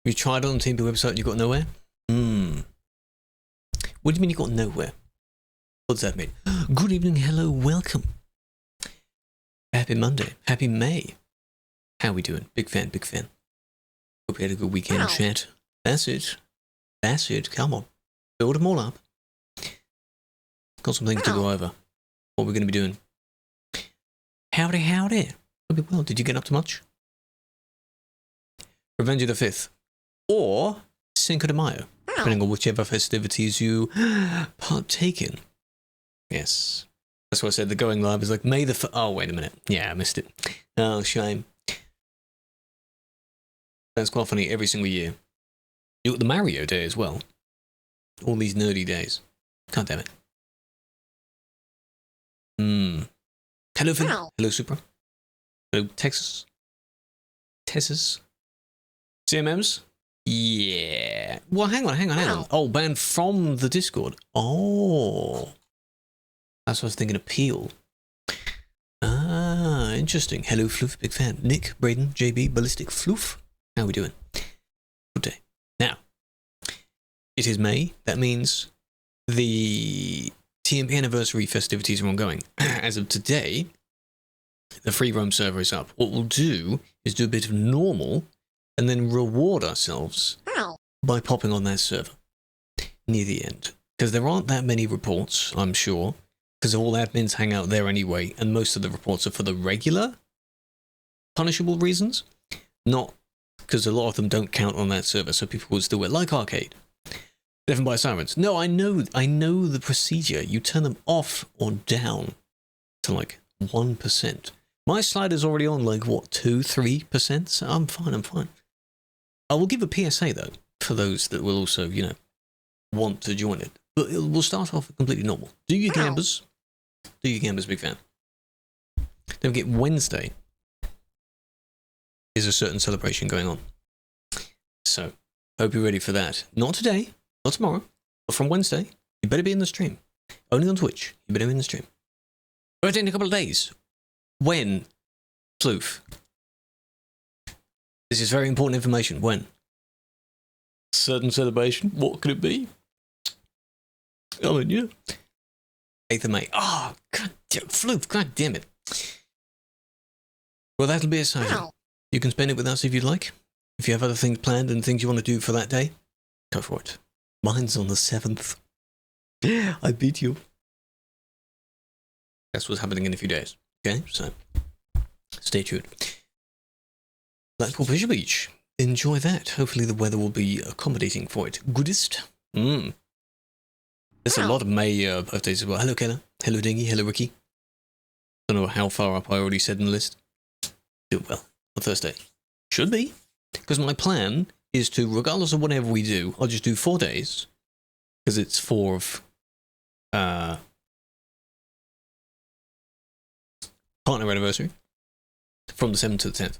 You tried it on the TMP website and you got nowhere? What do you mean you got nowhere? What does that mean? Good evening, hello, welcome. Happy Monday, happy May. How we doing? Big fan, big fan. Hope you had a good weekend, chat. That's it. That's it, come on. Build them all up. Got some things to go over. What we're going to be doing. Howdy, howdy. Hope you're well. Did you get up to much? Revenge of the 5th. Or Cinco de Mayo. Depending on whichever festivities you partake in. Yes. That's why I said the going live is like May the... Oh, wait a minute. Yeah, I missed it. Oh, shame. That's quite funny every single year. You got the Mario Day as well. All these nerdy days. God damn it. Hello, Finn. Hello, Supra. Hello, Texas. CMMs? Yeah. Well, hang on. Oh, banned from the Discord. Oh. That's what I was thinking, appeal. Ah, interesting. Hello, Floof, big fan. Nick, Braden, JB, Ballistic, Floof. How are we doing? Good day. Now, it is May. That means the TMP anniversary festivities are ongoing. As of today, the Freeroam server is up. What we'll do is do a bit of normal and then reward ourselves by popping on that server near the end. Because there aren't that many reports, I'm sure, because all admins hang out there anyway, and most of the reports are for the regular punishable reasons, not because a lot of them don't count on that server, so people will still like Arcade. Deafened by sirens. No, I know the procedure. You turn them off or down to like 1%. My slider's already on like, what, 2-3%? So I'm fine. I will give a PSA though, for those that will also, you know, want to join it. But we'll start off completely normal. Do your gambers. Do your gambers, big fan. Don't forget, Wednesday is a certain celebration going on. So, hope you're ready for that. Not today, not tomorrow, but from Wednesday, you better be in the stream. Only on Twitch, you better be in the stream. But in a couple of days. When? Floof. This is very important information. When? Certain celebration. What could it be? I mean, you know. 8th of May. Oh, God damn, Floof, God damn it. Well, that'll be exciting. You can spend it with us if you'd like. If you have other things planned and things you want to do for that day, go for it. Mine's on the 7th. I beat you. That's what's happening in a few days. Okay, so stay tuned. Blackpool Fisher Beach. Enjoy that. Hopefully the weather will be accommodating for it. Goodest. There's a lot of May birthdays as well. Hello, Kenna. Hello, Dingy. Hello, Ricky. Don't know how far up I already said in the list. Do well on Thursday. Should be. Because my plan is to, regardless of whatever we do, I'll just do 4 days. Because it's 4 of partner anniversary. From the 7th to the 10th.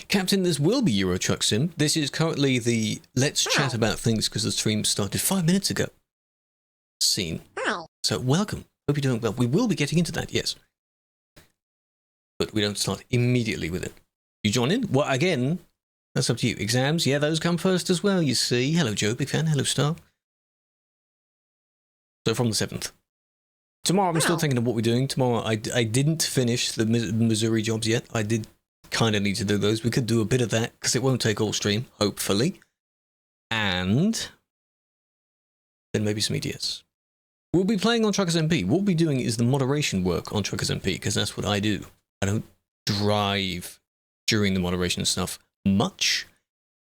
Captain, this will be Euro Truck Sim. This is currently the let's chat about things because the stream started 5 minutes ago. Scene. So welcome. Hope you're doing well. We will be getting into that, yes. But we don't start immediately with it. You join in? Well, again, that's up to you. Exams, yeah, those come first as well, you see. Hello, Joe, big fan. Hello, Star. So from the 7th. Tomorrow, I'm still thinking of what we're doing. Tomorrow, I didn't finish the Missouri jobs yet. I did kind of need to do those. We could do a bit of that because it won't take all stream, hopefully. And then maybe some EDS. We'll be playing on TruckersMP. What we'll be doing is the moderation work on TruckersMP because that's what I do. I don't drive during the moderation stuff much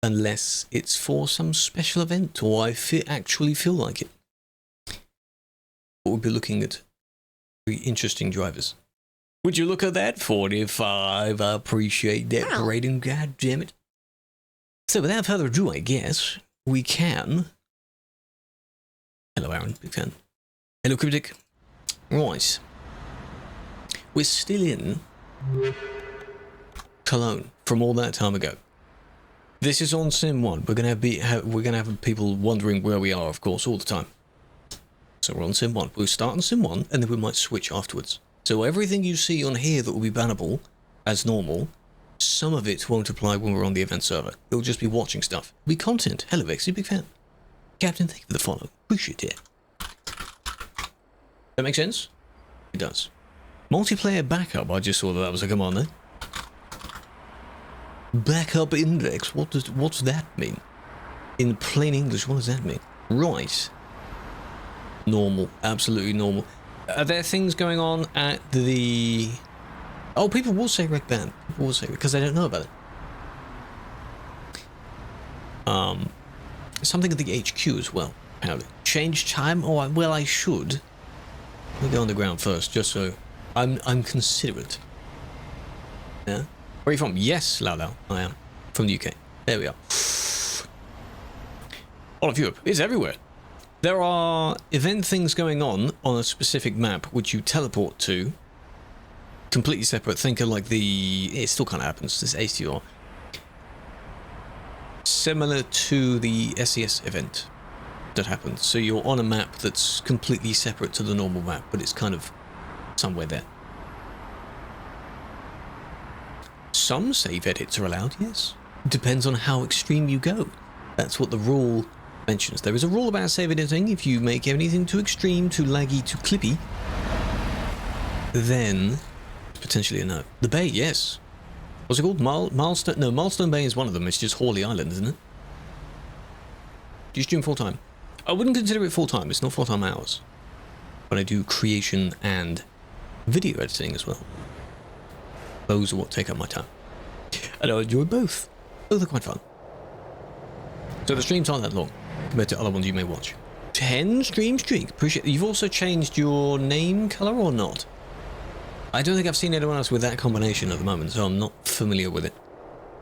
unless it's for some special event or I actually feel like it. But we'll be looking at very interesting drivers. Would you look at that? 45. I appreciate that, parading. God damn it. So without further ado, I guess we can. Hello, Aaron. Big fan. Hello, Cryptic. Right. We're still in Cologne from all that time ago. This is on Sim 1. We're gonna have people wondering where we are, of course, all the time. So we're on Sim 1. We'll start on Sim 1, and then we might switch afterwards. So everything you see on here that will be bannable, as normal, some of it won't apply when we're on the event server. It'll just be watching stuff. It'll be content. Hello, Vexy, big fan. Captain, thank you for the follow. Appreciate it. That makes sense? It does. Multiplayer backup. I just saw that was a command there. Backup index. What's that mean? In plain English, what does that mean? Right. Normal. Absolutely normal. Are there things going on at the... Oh, people will say Rec Band. People will say because they don't know about it. Something at the HQ as well. Apparently. Change time? Oh, well, I should. Let me go underground first, just so I'm considerate. Yeah. Where are you from? Yes, Lao. I am from the UK. There we are. All of Europe. It's everywhere. There are event things going on a specific map which you teleport to. Completely separate. Think of like the... It still kind of happens. This ACR. Similar to the SES event that happens. So you're on a map that's completely separate to the normal map, but it's kind of somewhere there. Some save edits are allowed, yes. Depends on how extreme you go. That's what the rule mentions. There is a rule about save editing. If you make anything too extreme, too laggy, too clippy, then potentially a no. The Bay, yes. What's it called? Milestone? No, Milestone Bay is one of them. It's just Hawley Island, isn't it? Do you stream full-time? I wouldn't consider it full-time. It's not full-time hours. But I do creation and video editing as well. Those are what take up my time. And I enjoy both. Both are quite fun. So the streams aren't that long compared to other ones you may watch. 10 stream streak. Appreciate it. You've also changed your name color or not? I don't think I've seen anyone else with that combination at the moment, so I'm not familiar with it.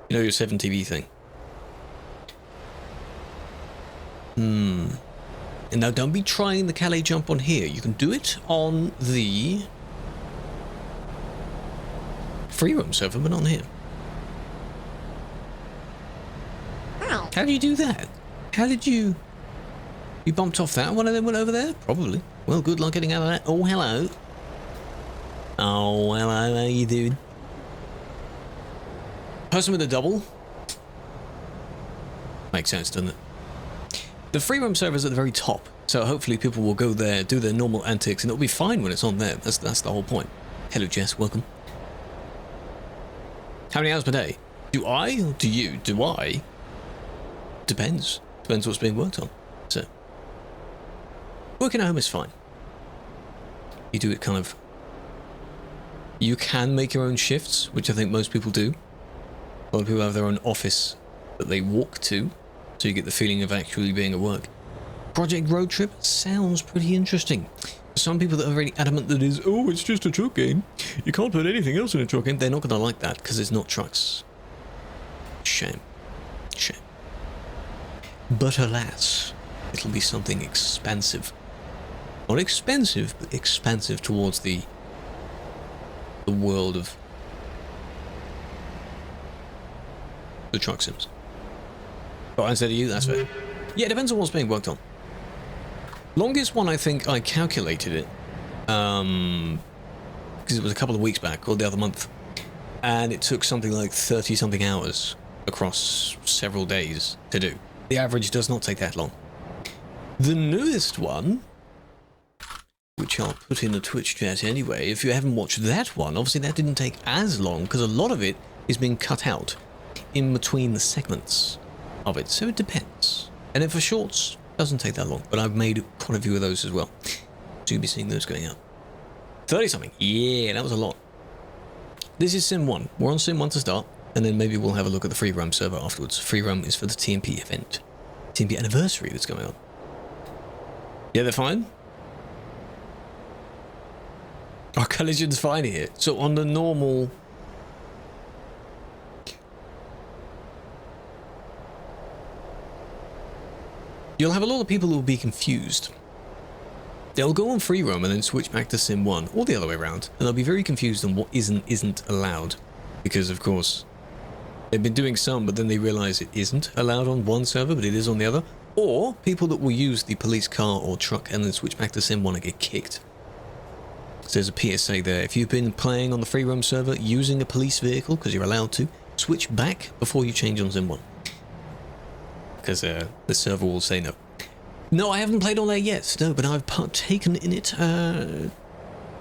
You know your 7TV thing. And now don't be trying the Calais jump on here. You can do it on the Freeroam server, but not on here. How do you do that? How did you... You bumped off that one and then went over there? Probably. Well, good luck getting out of that. Oh, hello. Oh, hello, how you doing? Person with a double? Makes sense, doesn't it? The Freeroam server is at the very top, so hopefully people will go there, do their normal antics, and it'll be fine when it's on there. That's the whole point. Hello, Jess, welcome. How many hours per day? Do I or do you? Do I? Depends. Depends what's being worked on. So, working at home is fine. You do it kind of... You can make your own shifts, which I think most people do. A lot of people have their own office that they walk to, so you get the feeling of actually being at work. Project Road Trip sounds pretty interesting. Some people that are very adamant that is, oh, it's just a truck game. You can't put anything else in a truck game. They're not going to like that because it's not trucks. Shame. Shame. But alas, it'll be something expansive. Not expensive, but expansive towards the world of the truck sims. But instead of you, that's fair. Yeah, it depends on what's being worked on. Longest one, I think I calculated it, because it was a couple of weeks back, or the other month, and it took something like 30-something hours across several days to do. The average does not take that long. The newest one, which I'll put in the Twitch chat anyway, if you haven't watched that one, obviously that didn't take as long, because a lot of it is being cut out in between the segments of it, so it depends. And then for shorts, doesn't take that long, but I've made quite a few of those as well, so you'll be seeing those going up. 30-something, yeah, that was a lot. This is Sim 1. We're on Sim 1 to start, and then maybe we'll have a look at the Freeroam server afterwards. Freeroam is for the TMP event. TMP anniversary that's going on. Yeah, they're fine. Our collision's fine here. So on the normal... You'll have a lot of people who will be confused. They'll go on Freeroam and then switch back to Sim 1, or the other way around, and they'll be very confused on what isn't allowed. Because, of course, they've been doing some, but then they realise it isn't allowed on one server, but it is on the other. Or people that will use the police car or truck and then switch back to Sim 1 and get kicked. So there's a PSA there. If you've been playing on the Freeroam server using a police vehicle, because you're allowed to, switch back before you change on Zen 1. Because the server will say no. No, I haven't played on there yet, no, but I've partaken in it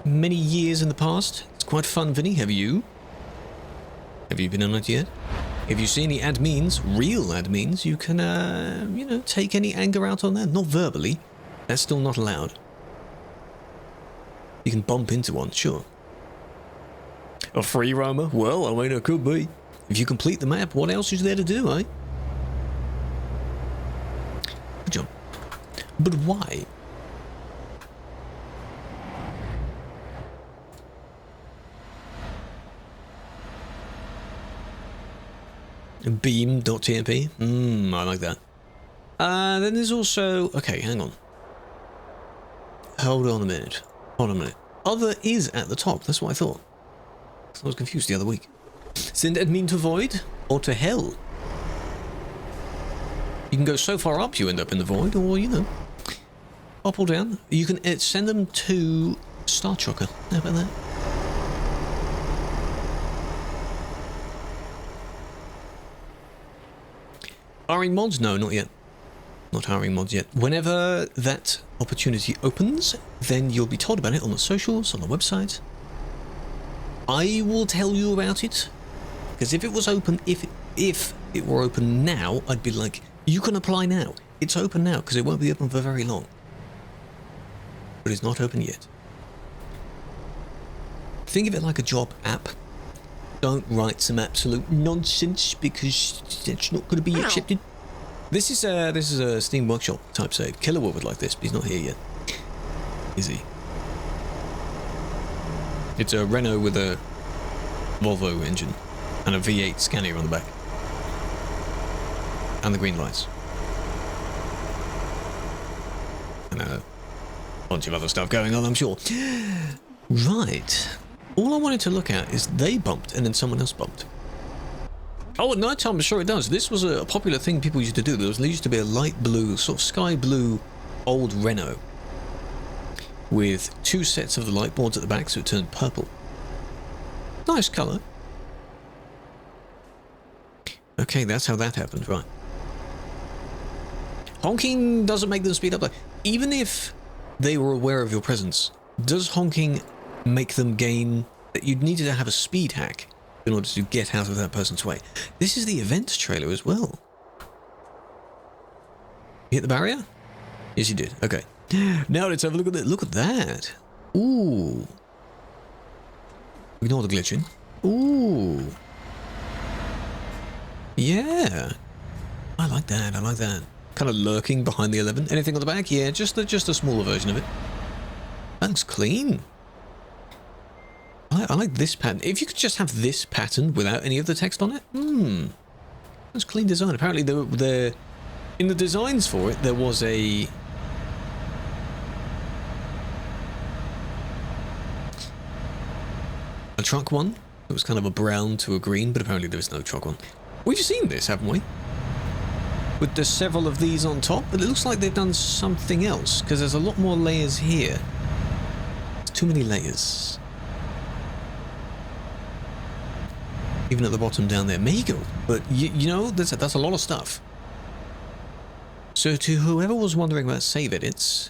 many years in the past. It's quite fun, Vinny. Have you? Have you been on it yet? If you see any admins, real admins, you can, you know, take any anger out on them. Not verbally. That's still not allowed. You can bump into one, sure. A free roamer? Well, I mean, it could be. If you complete the map, what else is there to do, eh? Good job. But why? Beam.tmp? I like that. Then there's also... Okay, hang on. Hold on a minute. Hold on a minute. Other is at the top, that's what I thought. I was confused the other week. Send admin to void or to hell. You can go so far up you end up in the void, or, you know, up or down. You can send them to Star Trucker. How about that? Hiring mods? No, not yet. Not hiring mods yet. Whenever that opportunity opens, then you'll be told about it on the socials, on the website. I will tell you about it, because if it was open, if it were open now, I'd be like, you can apply now. It's open now, because it won't be open for very long. But it's not open yet. Think of it like a job app. Don't write some absolute nonsense, because it's not going to be accepted. This is a Steam Workshop type save. Killer would like this, but he's not here yet. Is he? It's a Renault with a Volvo engine and a V8 Scania on the back. And the green lights. And a bunch of other stuff going on, I'm sure. Right. All I wanted to look at is they bumped and then someone else bumped. Oh, at night time, I'm sure it does. This was a popular thing people used to do. There used to be a light blue, sort of sky blue, old Renault with two sets of the light boards at the back, so it turned purple. Nice colour. Okay, that's how that happened, right. Honking doesn't make them speed up, though. Even if they were aware of your presence, does honking make them gain... You'd need to have a speed hack in order to get out of that person's way. This is the events trailer as well. You hit the barrier? Yes, you did. Okay. Now let's have a look at that. Look at that. Ooh. Ignore the glitching. Ooh. Yeah. I like that. I like that. Kind of lurking behind the 11. Anything on the back? Yeah, just a smaller version of it. That looks clean. I like this pattern. If you could just have this pattern without any of the text on it, that's clean design. Apparently, in the designs for it, there was a truck one. It was kind of a brown to a green, but apparently there was no truck one. We've seen this, haven't we? With the several of these on top, but it looks like they've done something else, because there's a lot more layers here. There's too many layers. Even at the bottom down there, Mego. But you know, that's a lot of stuff. So to whoever was wondering about save edits,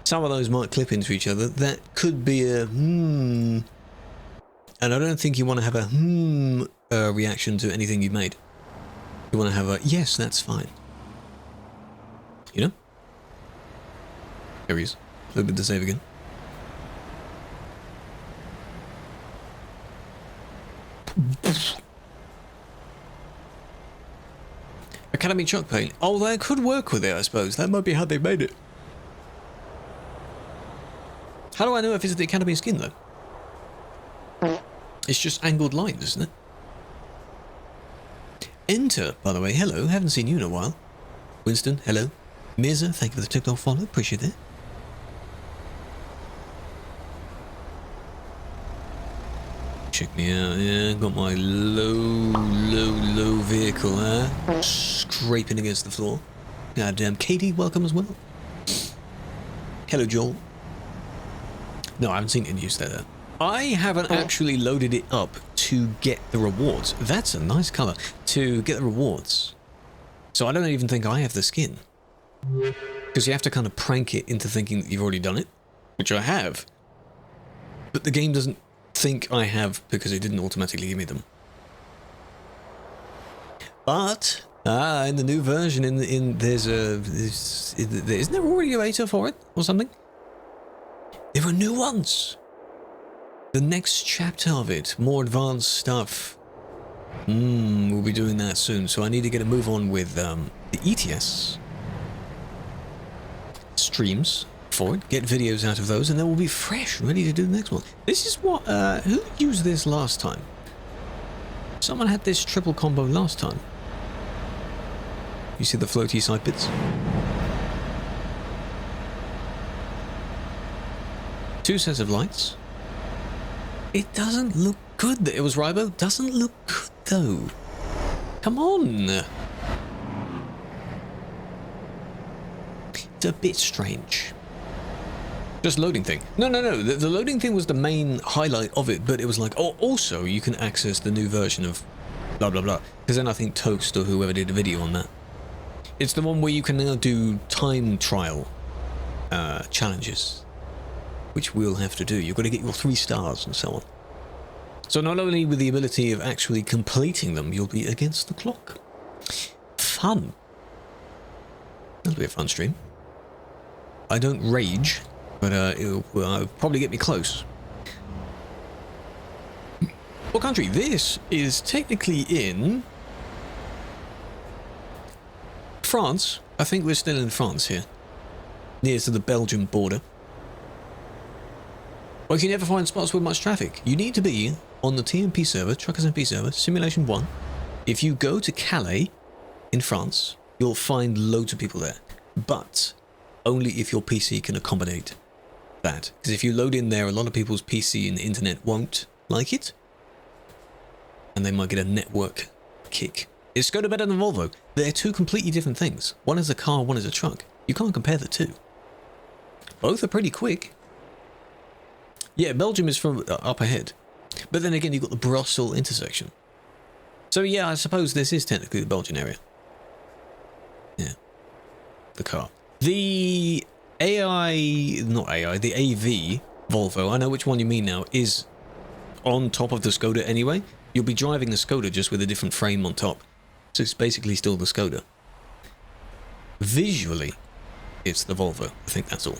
some of those might clip into each other. That could be a and I don't think you want to have a reaction to anything you've made. You want to have a yes, that's fine. You know? There he is. A little bit to save again. Academy chalk paint. Oh, that could work with it, I suppose. That might be how they made it. How do I know if it's the Academy skin, though? It's just angled lines, isn't it? Enter, by the way. Hello. Haven't seen you in a while. Winston, hello. Mirza, thank you for the TikTok follow. Appreciate it. Check me out, yeah, got my low vehicle, huh? Scraping against the floor. Goddamn, Katie, welcome as well. Hello, Joel. No, I haven't seen it in use there. I haven't actually loaded it up to get the rewards. That's a nice color. To get the rewards. So I don't even think I have the skin. Because you have to kind of prank it into thinking that you've already done it. Which I have. But the game doesn't think I have because it didn't automatically give me them. But in the new version, isn't there already a beta for it or something? There are new ones. The next chapter of it, more advanced stuff. We'll be doing that soon. So I need to get a move on with the ETS streams for it. Get videos out of those, and then we'll be fresh, ready to do the next one. This is what who used this last time? Someone had this triple combo last time. You see the floaty side bits? Two sets of lights. It doesn't look good. It was Ribo. Doesn't look good though. Come on. It's a bit strange. Just loading thing. No. The loading thing was the main highlight of it, but it was like, oh, also you can access the new version of blah blah blah. Because then I think Toast or whoever did a video on that. It's the one where you can now do time trial challenges, which we'll have to do. You've got to get your 3 stars and so on. So not only with the ability of actually completing them, you'll be against the clock. Fun. That'll be a fun stream. I don't rage, but it'll probably get me close. What country? This is technically in France. I think we're still in France here, near to the Belgian border. Well, you can never find spots with much traffic. You need to be on the TMP server, TruckersMP server, Simulation 1. If you go to Calais in France, you'll find loads of people there, but only if your PC can accommodate that. Because if you load in there, a lot of people's PC and the internet won't like it, and they might get a network kick. Is Skoda better than Volvo? They're two completely different things. One is a car, one is a truck. You can't compare the two. Both are pretty quick. Yeah, Belgium is from up ahead. But then again, you've got the Brussels intersection. So yeah, I suppose this is technically the Belgian area. Yeah. The car. The the AV Volvo, I know which one you mean now, is on top of the Skoda anyway. You'll be driving the Skoda just with a different frame on top. So it's basically still the Skoda. Visually, it's the Volvo. I think that's all.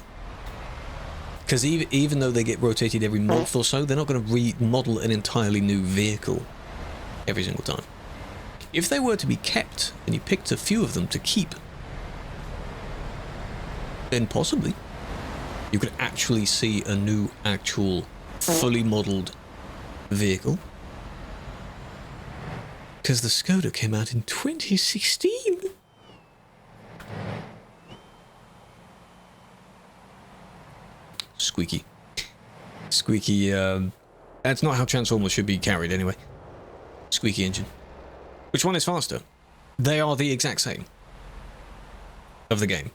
Because even though they get rotated every month or so, they're not going to remodel an entirely new vehicle every single time. If they were to be kept, and you picked a few of them to keep, then possibly you could actually see a new, actual, fully modelled vehicle. Because the Skoda came out in 2016. Squeaky. That's not how Transformers should be carried anyway. Squeaky engine. Which one is faster? They are the exact same of the game.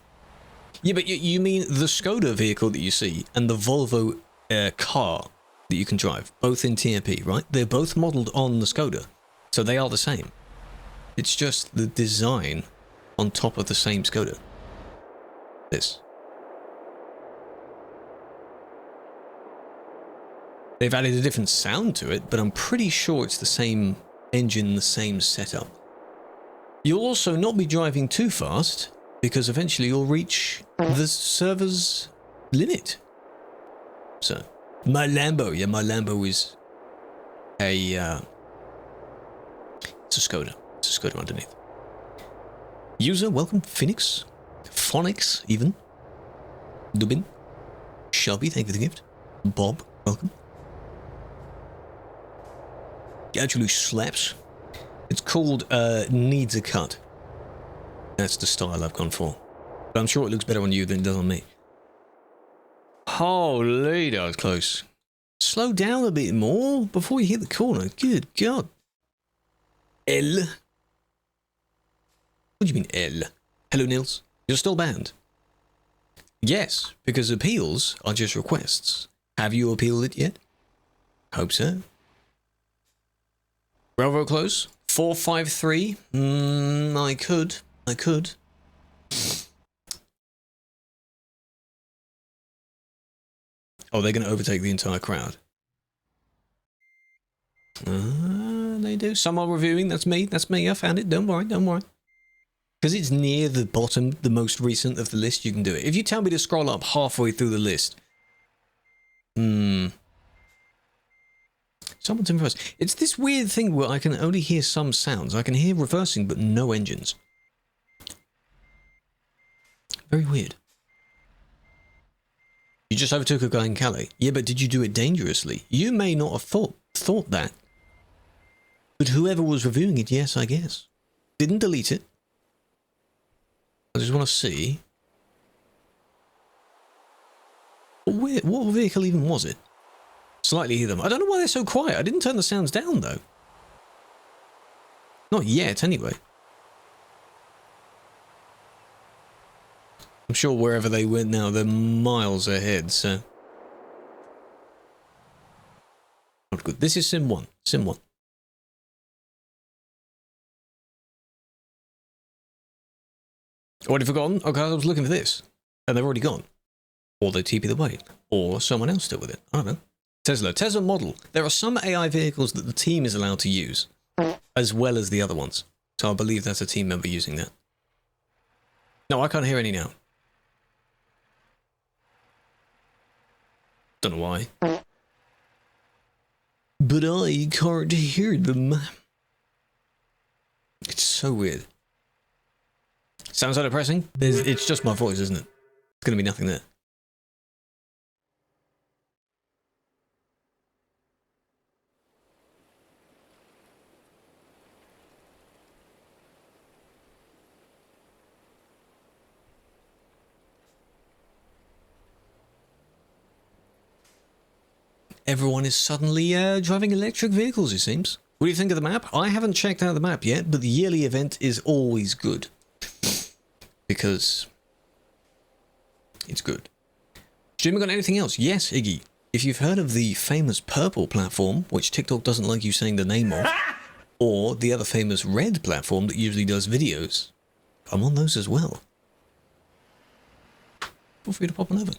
Yeah, but you mean the Skoda vehicle that you see and the Volvo car that you can drive, both in TMP, right? They're both modelled on the Skoda, so they are the same. It's just the design on top of the same Skoda. This. They've added a different sound to it, but I'm pretty sure it's the same engine, the same setup. You'll also not be driving too fast, because eventually you'll reach the server's limit. So, my Lambo is it's a Skoda. It's a Skoda underneath. User, welcome. Phoenix. Phonics, even. Dubin. Shelby, thank you for the gift. Bob, welcome. It actually slaps. It's called Needs a Cut. That's the style I've gone for. But I'm sure it looks better on you than it does on me. Holy, that was close. Slow down a bit more before you hit the corner. Good God. L. What do you mean L? Hello, Nils. You're still banned. Yes, because appeals are just requests. Have you appealed it yet? Hope so. Railroad close. 453. I could. Oh, they're going to overtake the entire crowd. They do. Some are reviewing. That's me. I found it. Don't worry. Because it's near the bottom, the most recent of the list, you can do it. If you tell me to scroll up halfway through the list. Someone's impressed. It's this weird thing where I can only hear some sounds. I can hear reversing, but no engines. Very weird. You just overtook a guy in Calais. Yeah, but did you do it dangerously? You may not have thought that. But whoever was reviewing it, yes, I guess. Didn't delete it. I just want to see. What vehicle even was it? Slightly hear them. I don't know why they're so quiet. I didn't turn the sounds down, though. Not yet, anyway. I'm sure wherever they went now, they're miles ahead, so... Not good. This is Sim 1. Sim 1. What have you forgotten? Okay, I was looking for this. And they've already gone. Or they TP'd away. Or someone else still with it. I don't know. Tesla model. There are some AI vehicles that the team is allowed to use, as well as the other ones. So I believe that's a team member using that. No, I can't hear any now. Don't know why. But I can't hear them. It's so weird. Sounds so depressing. It's just my voice, isn't it? It's going to be nothing there. Everyone is suddenly driving electric vehicles, it seems. What do you think of the map? I haven't checked out the map yet, but the yearly event is always good. Because it's good. Jim, got anything else? Yes, Iggy. If you've heard of the famous purple platform, which TikTok doesn't like you saying the name of, or the other famous red platform that usually does videos, I'm on those as well. Feel free to pop on over.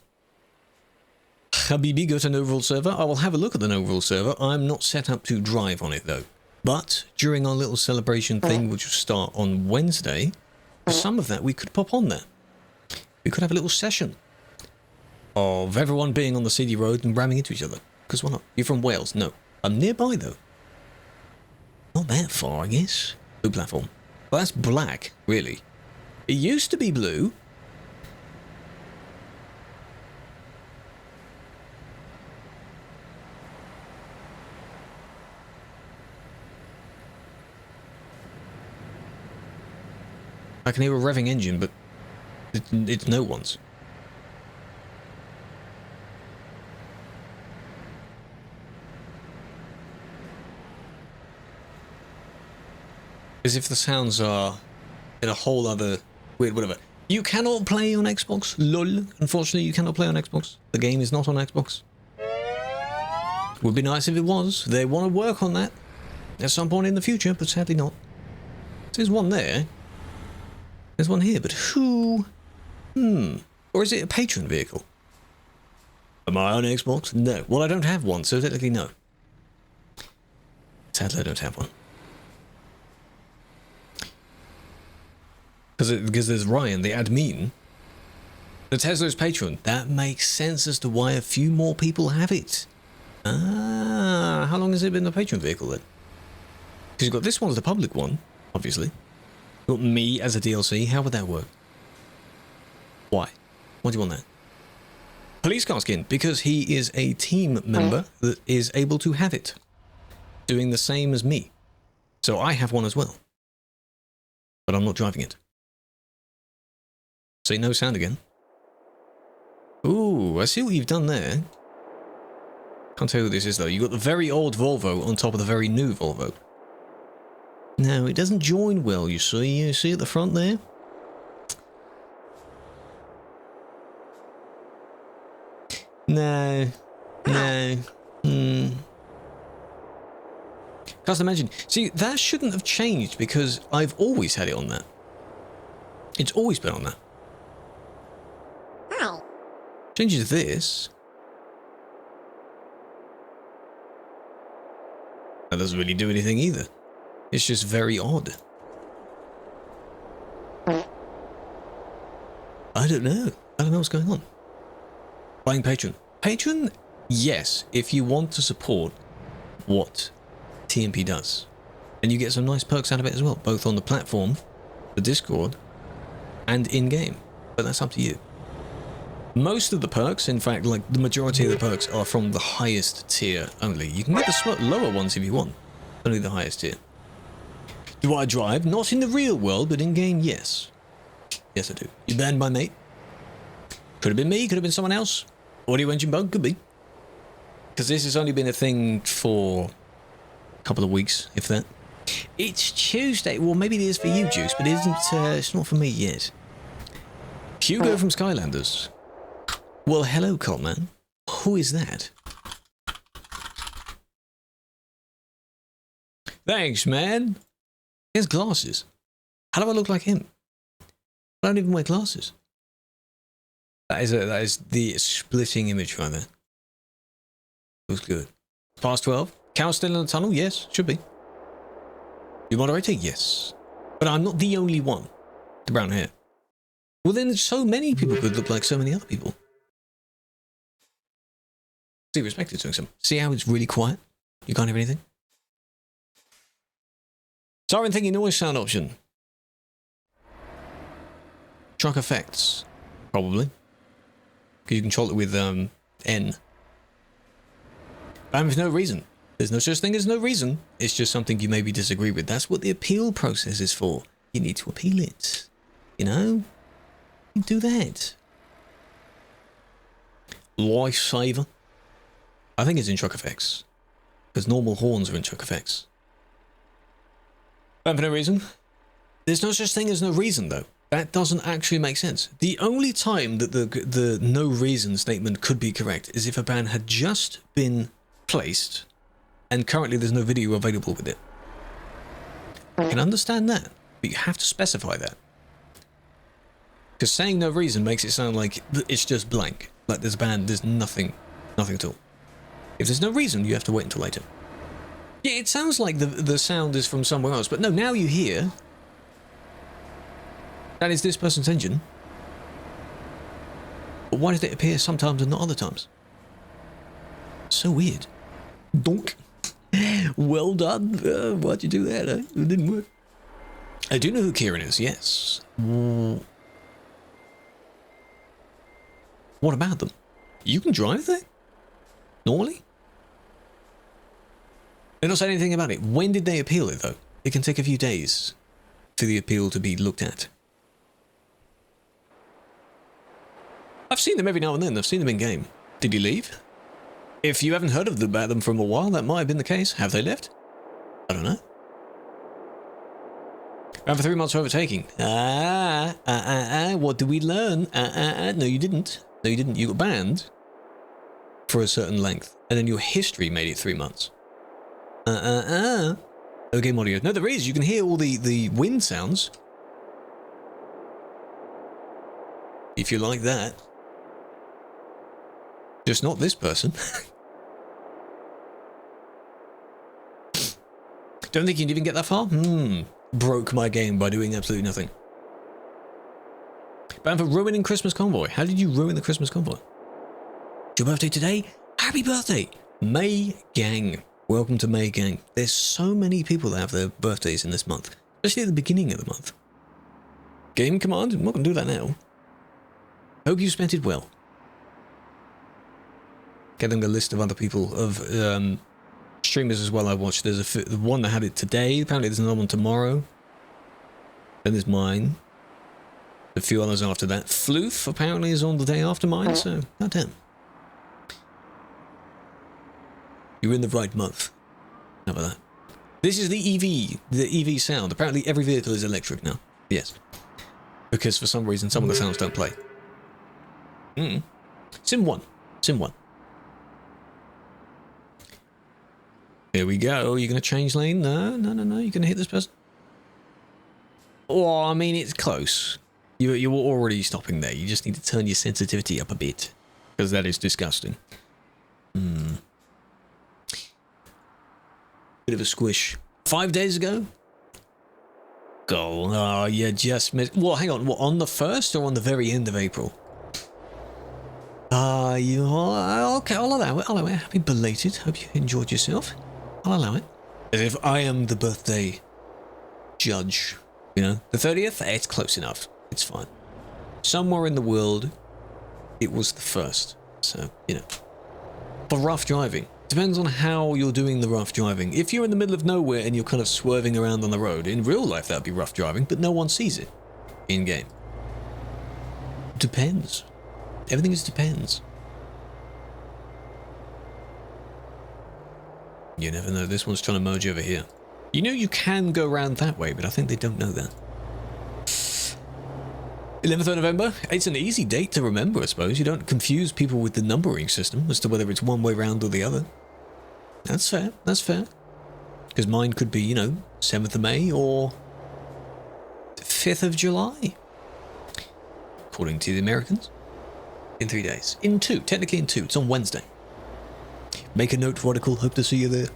Habibi, go to an overall server. I will have a look at the overall server. I'm not set up to drive on it though. But during our little celebration thing, which will start on Wednesday, some of that we could pop on there. We could have a little session of everyone being on the CD road and ramming into each other. Because why not? You're from Wales? No. I'm nearby though. Not that far, I guess. Blue platform. Well, that's black, really. It used to be blue. I can hear a revving engine, but it's no one's. As if the sounds are in a whole other weird whatever. You cannot play on Xbox. LOL. Unfortunately, you cannot play on Xbox. The game is not on Xbox. Would be nice if it was. They want to work on that at some point in the future, but sadly not. There's one there. There's one here, but who? Or is it a patron vehicle? Am I on Xbox? No. Well, I don't have one, so technically no. Sadly, I don't have one. Because there's Ryan, the admin. The Tesla's patron. That makes sense as to why a few more people have it. Ah, how long has it been the patron vehicle then? Because you've got this one's the public one, obviously. You've got me as a DLC. How would that work? Why? Why do you want that? Police car skin. Because he is a team member that is able to have it. Doing the same as me. So I have one as well. But I'm not driving it. Say no sound again. Ooh, I see what you've done there. Can't tell who this is though. You've got the very old Volvo on top of the very new Volvo. No, it doesn't join well, you see. You see at the front there? No. No. Can't Custom engine. See, that shouldn't have changed because I've always had it on that. It's always been on that. Changes this. That doesn't really do anything either. It's just very odd. I don't know. I don't know what's going on. Buying Patreon. Patreon, yes, if you want to support what TMP does. And you get some nice perks out of it as well, both on the platform, the Discord, and in-game. But that's up to you. Most of the perks, in fact, like the majority of the perks are from the highest tier only. You can get the lower ones if you want. Only the highest tier. Do I drive? Not in the real world, but in-game, yes. Yes, I do. You banned my mate? Could have been me, could have been someone else. Audio engine bug, could be. Because this has only been a thing for a couple of weeks, if that. It's Tuesday. Well, maybe it is for you, Juice, but it isn't, it's not for me yet. Hugo from Skylanders. Well, hello, Coltman. Who is that? Thanks, man. He has glasses. How do I look like him? I don't even wear glasses. That is the splitting image right there. Looks good. Past 12. Cow still in the tunnel? Yes, should be. You moderator? Yes. But I'm not the only one. The brown hair. Well, then so many people could look like so many other people. See, respect it's doing some. See how it's really quiet? You can't hear anything? Siren thinking noise sound option. Truck effects. Probably. Because you control it with N. Bam with no reason. There's no such thing as no reason. It's just something you maybe disagree with. That's what the appeal process is for. You need to appeal it. You know? You do that. Lifesaver. I think it's in truck effects. Because normal horns are in truck effects. And for no reason. There's no such thing as no reason, though. That doesn't actually make sense. The only time that the no reason statement could be correct is if a ban had just been placed and currently there's no video available with it. I can understand that, but you have to specify that. Because saying no reason makes it sound like it's just blank. Like there's a ban, there's nothing at all. If there's no reason, you have to wait until later. Yeah, it sounds like the sound is from somewhere else, but no, now you hear that is this person's engine. But why does it appear sometimes and not other times? So weird. Donk. Well done. Why'd you do that? It didn't work. I do know who Kieran is, yes. What about them? You can drive there? Normally? They're not saying anything about it. When did they appeal it, though? It can take a few days for the appeal to be looked at. I've seen them every now and then. I've seen them in game. Did he leave? If you haven't heard about them from a while, that might have been the case. Have they left? I don't know. Ran for 3 months for overtaking. What did we learn? No, you didn't. No, you didn't. You got banned for a certain length. And then your history made it 3 months. Okay, audio. No, there is. You can hear all the wind sounds. If you like that. Just not this person. Don't think you can even get that far? Broke my game by doing absolutely nothing. Banned for ruining Christmas convoy. How did you ruin the Christmas convoy? Your birthday today? Happy birthday! May Gang. Welcome to May Gang. There's so many people that have their birthdays in this month. Especially at the beginning of the month. Game command? I'm not going to do that now. Hope you spent it well. Getting a list of other people, of streamers as well I watched. There's the one that had it today. Apparently there's another one tomorrow. Then there's mine. A few others after that. Floof apparently is on the day after mine, so goddamn. You're in the right month. How about that? This is the EV sound. Apparently every vehicle is electric now. Yes. Because for some reason some of the sounds don't play. Sim 1. Sim 1. Here we go. You're going to change lane? No, no, no, no. You're going to hit this person? Oh, I mean, it's close. You're already stopping there. You just need to turn your sensitivity up a bit. Because that is disgusting. Bit of a squish. 5 days ago? Go. Oh, you just missed. Well, hang on. What, on the 1st or on the very end of April? Okay, I'll allow it. I'll allow it. Happy belated. Hope you enjoyed yourself. I'll allow it. As if I am the birthday judge. You know, the 30th? It's close enough. It's fine. Somewhere in the world, it was the 1st. So, you know. For rough driving. Depends on how you're doing the rough driving. If you're in the middle of nowhere and you're kind of swerving around on the road, in real life that would be rough driving, but no one sees it in game. Depends. Everything just depends. You never know. This one's trying to merge over here. You know you can go around that way, but I think they don't know that. 11th of November. It's an easy date to remember, I suppose. You don't confuse people with the numbering system as to whether it's one way round or the other. That's fair. That's fair. Because mine could be, you know, 7th of May or 5th of July. According to the Americans. In 3 days. In 2. Technically in 2. It's on Wednesday. Make a note, Radical. Hope to see you there.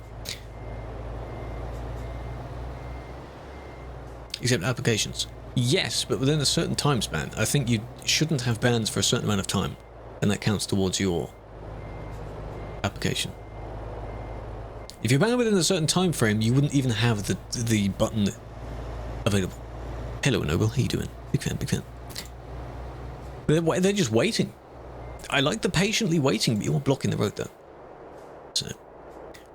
Accept applications. Yes, but within a certain time span. I think you shouldn't have bans for a certain amount of time. And that counts towards your application. If you're banned within a certain time frame, you wouldn't even have the button available. Hello, Noble. How you doing? Big fan, big fan. They're just waiting. I like the patiently waiting, but you're blocking the road, though. So,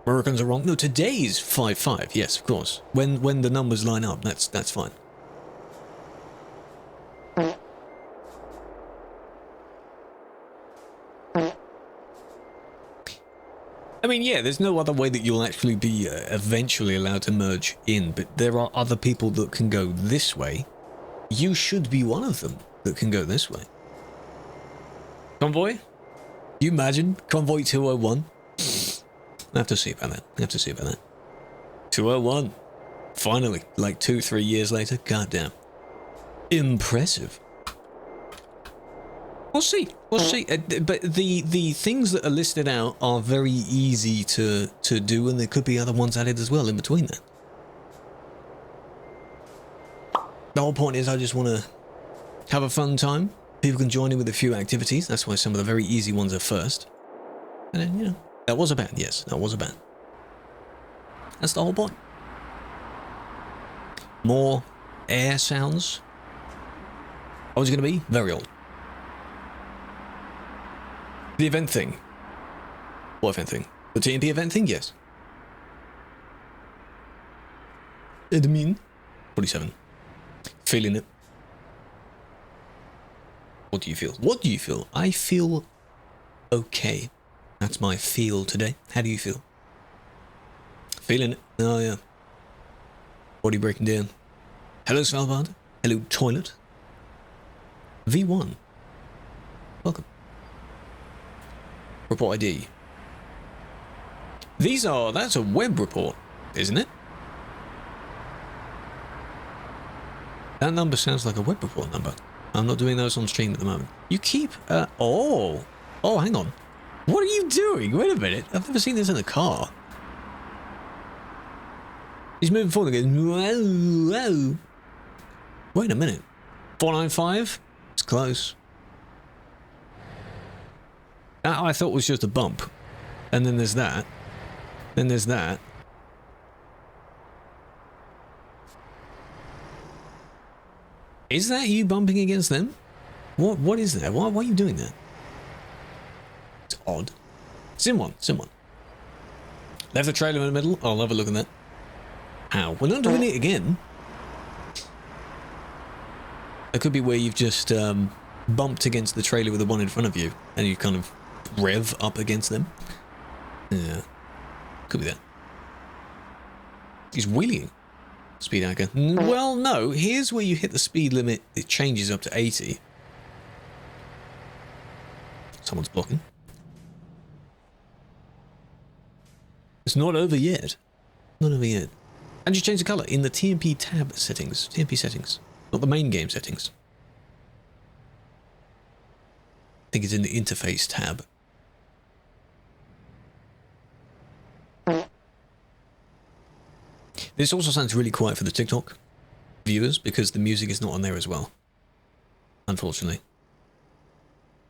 Americans are wrong. No, today's 5-5. Yes, of course. When the numbers line up, that's fine. I mean, yeah, there's no other way that you'll actually be eventually allowed to merge in, but there are other people that can go this way. You should be one of them that can go this way. Convoy? You imagine? Convoy 201? I have to see about that. I have to see about that. 201. Finally. Like 2-3 years later. Goddamn. Impressive. We'll see. We'll see. But the things that are listed out are very easy to do, and there could be other ones added as well in between that. The whole point is I just want to have a fun time. People can join in with a few activities. That's why some of the very easy ones are first. And then, you know, that was a ban. Yes, that was a ban. That's the whole point. More air sounds. I was going to be very old. The event thing. What event thing? The TMP event thing? Yes. Admin. 47. Feeling it. What do you feel? What do you feel? I feel okay. That's my feel today. How do you feel? Feeling it. Oh, yeah. Body breaking down. Hello, Svalbard. Hello, toilet. V1. Welcome. Report ID. That's a web report, isn't it? That number sounds like a web report number. I'm not doing those on stream at the moment. You keep, oh, hang on. What are you doing? Wait a minute. I've never seen this in a car. He's moving forward again. Whoa, whoa. Wait a minute. 495? It's close. That I thought was just a bump. And then there's that. Then there's that. Is that you bumping against them? What is that? Why are you doing that? It's odd. Sim one. Left the trailer in the middle. I'll have a look at that. Ow. We're not doing it again. It could be where you've just bumped against the trailer with the one in front of you and you kind of rev up against them. Yeah. Could be that. He's wheeling. Speed anchor. Well, no. Here's where you hit the speed limit. It changes up to 80. Someone's blocking. It's not over yet. Not over yet. And you change the color in the TMP tab settings. TMP settings. Not the main game settings. I think it's in the interface tab. This also sounds really quiet for the TikTok viewers because the music is not on there as well. Unfortunately.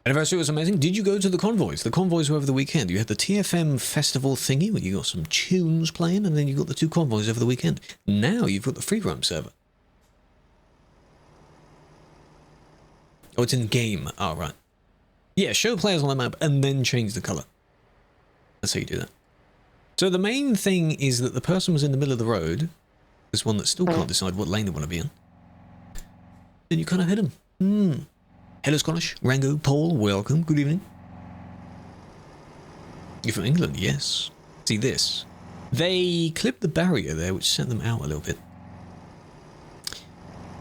Anniversary was amazing. Did you go to the convoys? The convoys were over the weekend. You had the TFM festival thingy where you got some tunes playing, and then you got the 2 convoys over the weekend. Now you've got the Freeroam server. Oh, it's in game. Oh, right. Yeah, show players on the map and then change the color. That's how you do that. So the main thing is that the person was in the middle of the road. There's one that still can't decide what lane they want to be in. Then you kind of hit them. Hello Scottish, Rango, Paul, welcome, good evening. You're from England, yes. See this. They clipped the barrier there, which sent them out a little bit.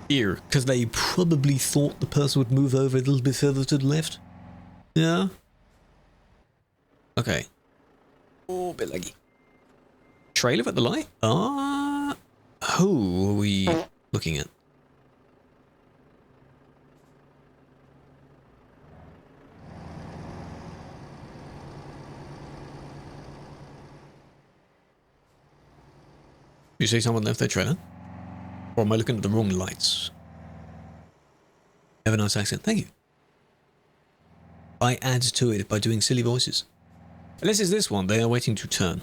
Here, because they probably thought the person would move over a little bit further to the left. Yeah. Okay. Oh, a bit laggy. Trailer at the light? Who are we looking at? You say someone left their trailer? Or am I looking at the wrong lights? Have a nice accent. Thank you. I add to it by doing silly voices. Unless it's this one, they are waiting to turn.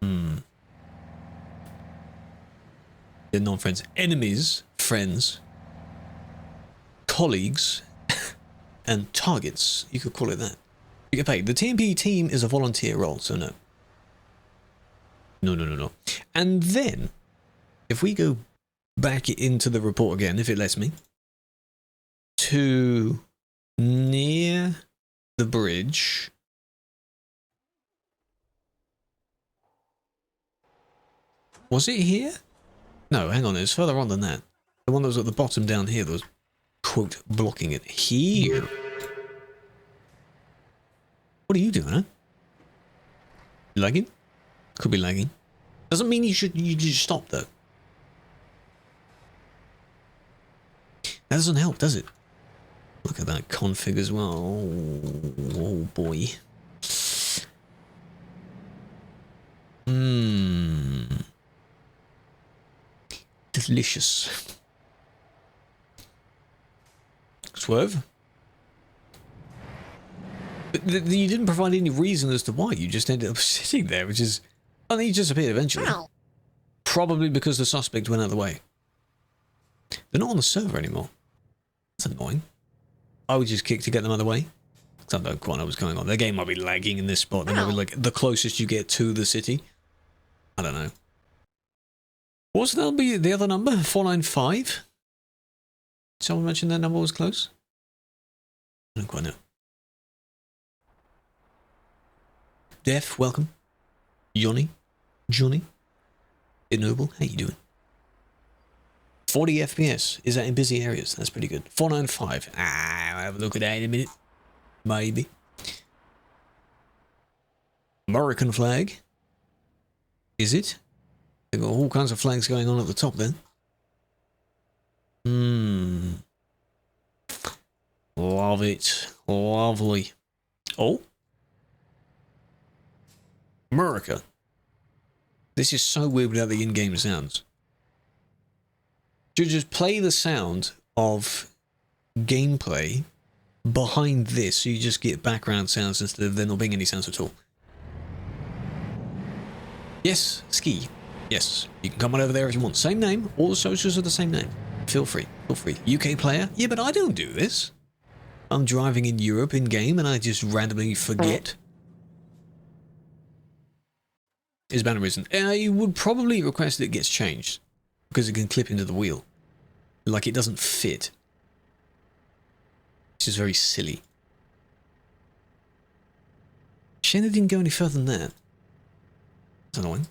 They're non-friends. Enemies, friends, colleagues, and targets. You could call it that. You get paid. The TMP team is a volunteer role, so no. No. And then, if we go back into the report again, if it lets me, to near the bridge. Was it here? No, hang on, it's further on than that. The one that was at the bottom down here that was, quote, blocking it. Here. What are you doing, huh? Lagging? Could be lagging. Doesn't mean you should stop though. That doesn't help, does it? Look at that config as well. Oh boy. Delicious. Swerve? But you didn't provide any reason as to why. You just ended up sitting there, which is... I think he just appeared eventually. Probably because the suspect went out of the way. They're not on the server anymore. That's annoying. I would just kick to get them out of the way. Because I don't quite know what's going on. Their game might be lagging in this spot. They might be like the closest you get to the city. I don't know. What's that'll be the other number? 495? Someone mentioned that number was close? I don't quite know. Def, welcome. Johnny? Ignoble, how you doing? 40 FPS. Is that in busy areas? That's pretty good. 495. I'll have a look at that in a minute. Maybe. American flag. Is it? They've got all kinds of flags going on at the top then. Love it. Lovely. Oh. America. This is so weird without the in-game sounds. You just play the sound of gameplay behind this, so you just get background sounds instead of there not being any sounds at all. Yes, ski. Yes, you can come on over there if you want. Same name, all the socials are the same name. Feel free, feel free. UK player? Yeah, but I don't do this. I'm driving in Europe in-game and I just randomly forget. Is banner reason. You would probably request that it gets changed because it can clip into the wheel. Like it doesn't fit. Which is very silly. Shame they didn't go any further than that. That's annoying.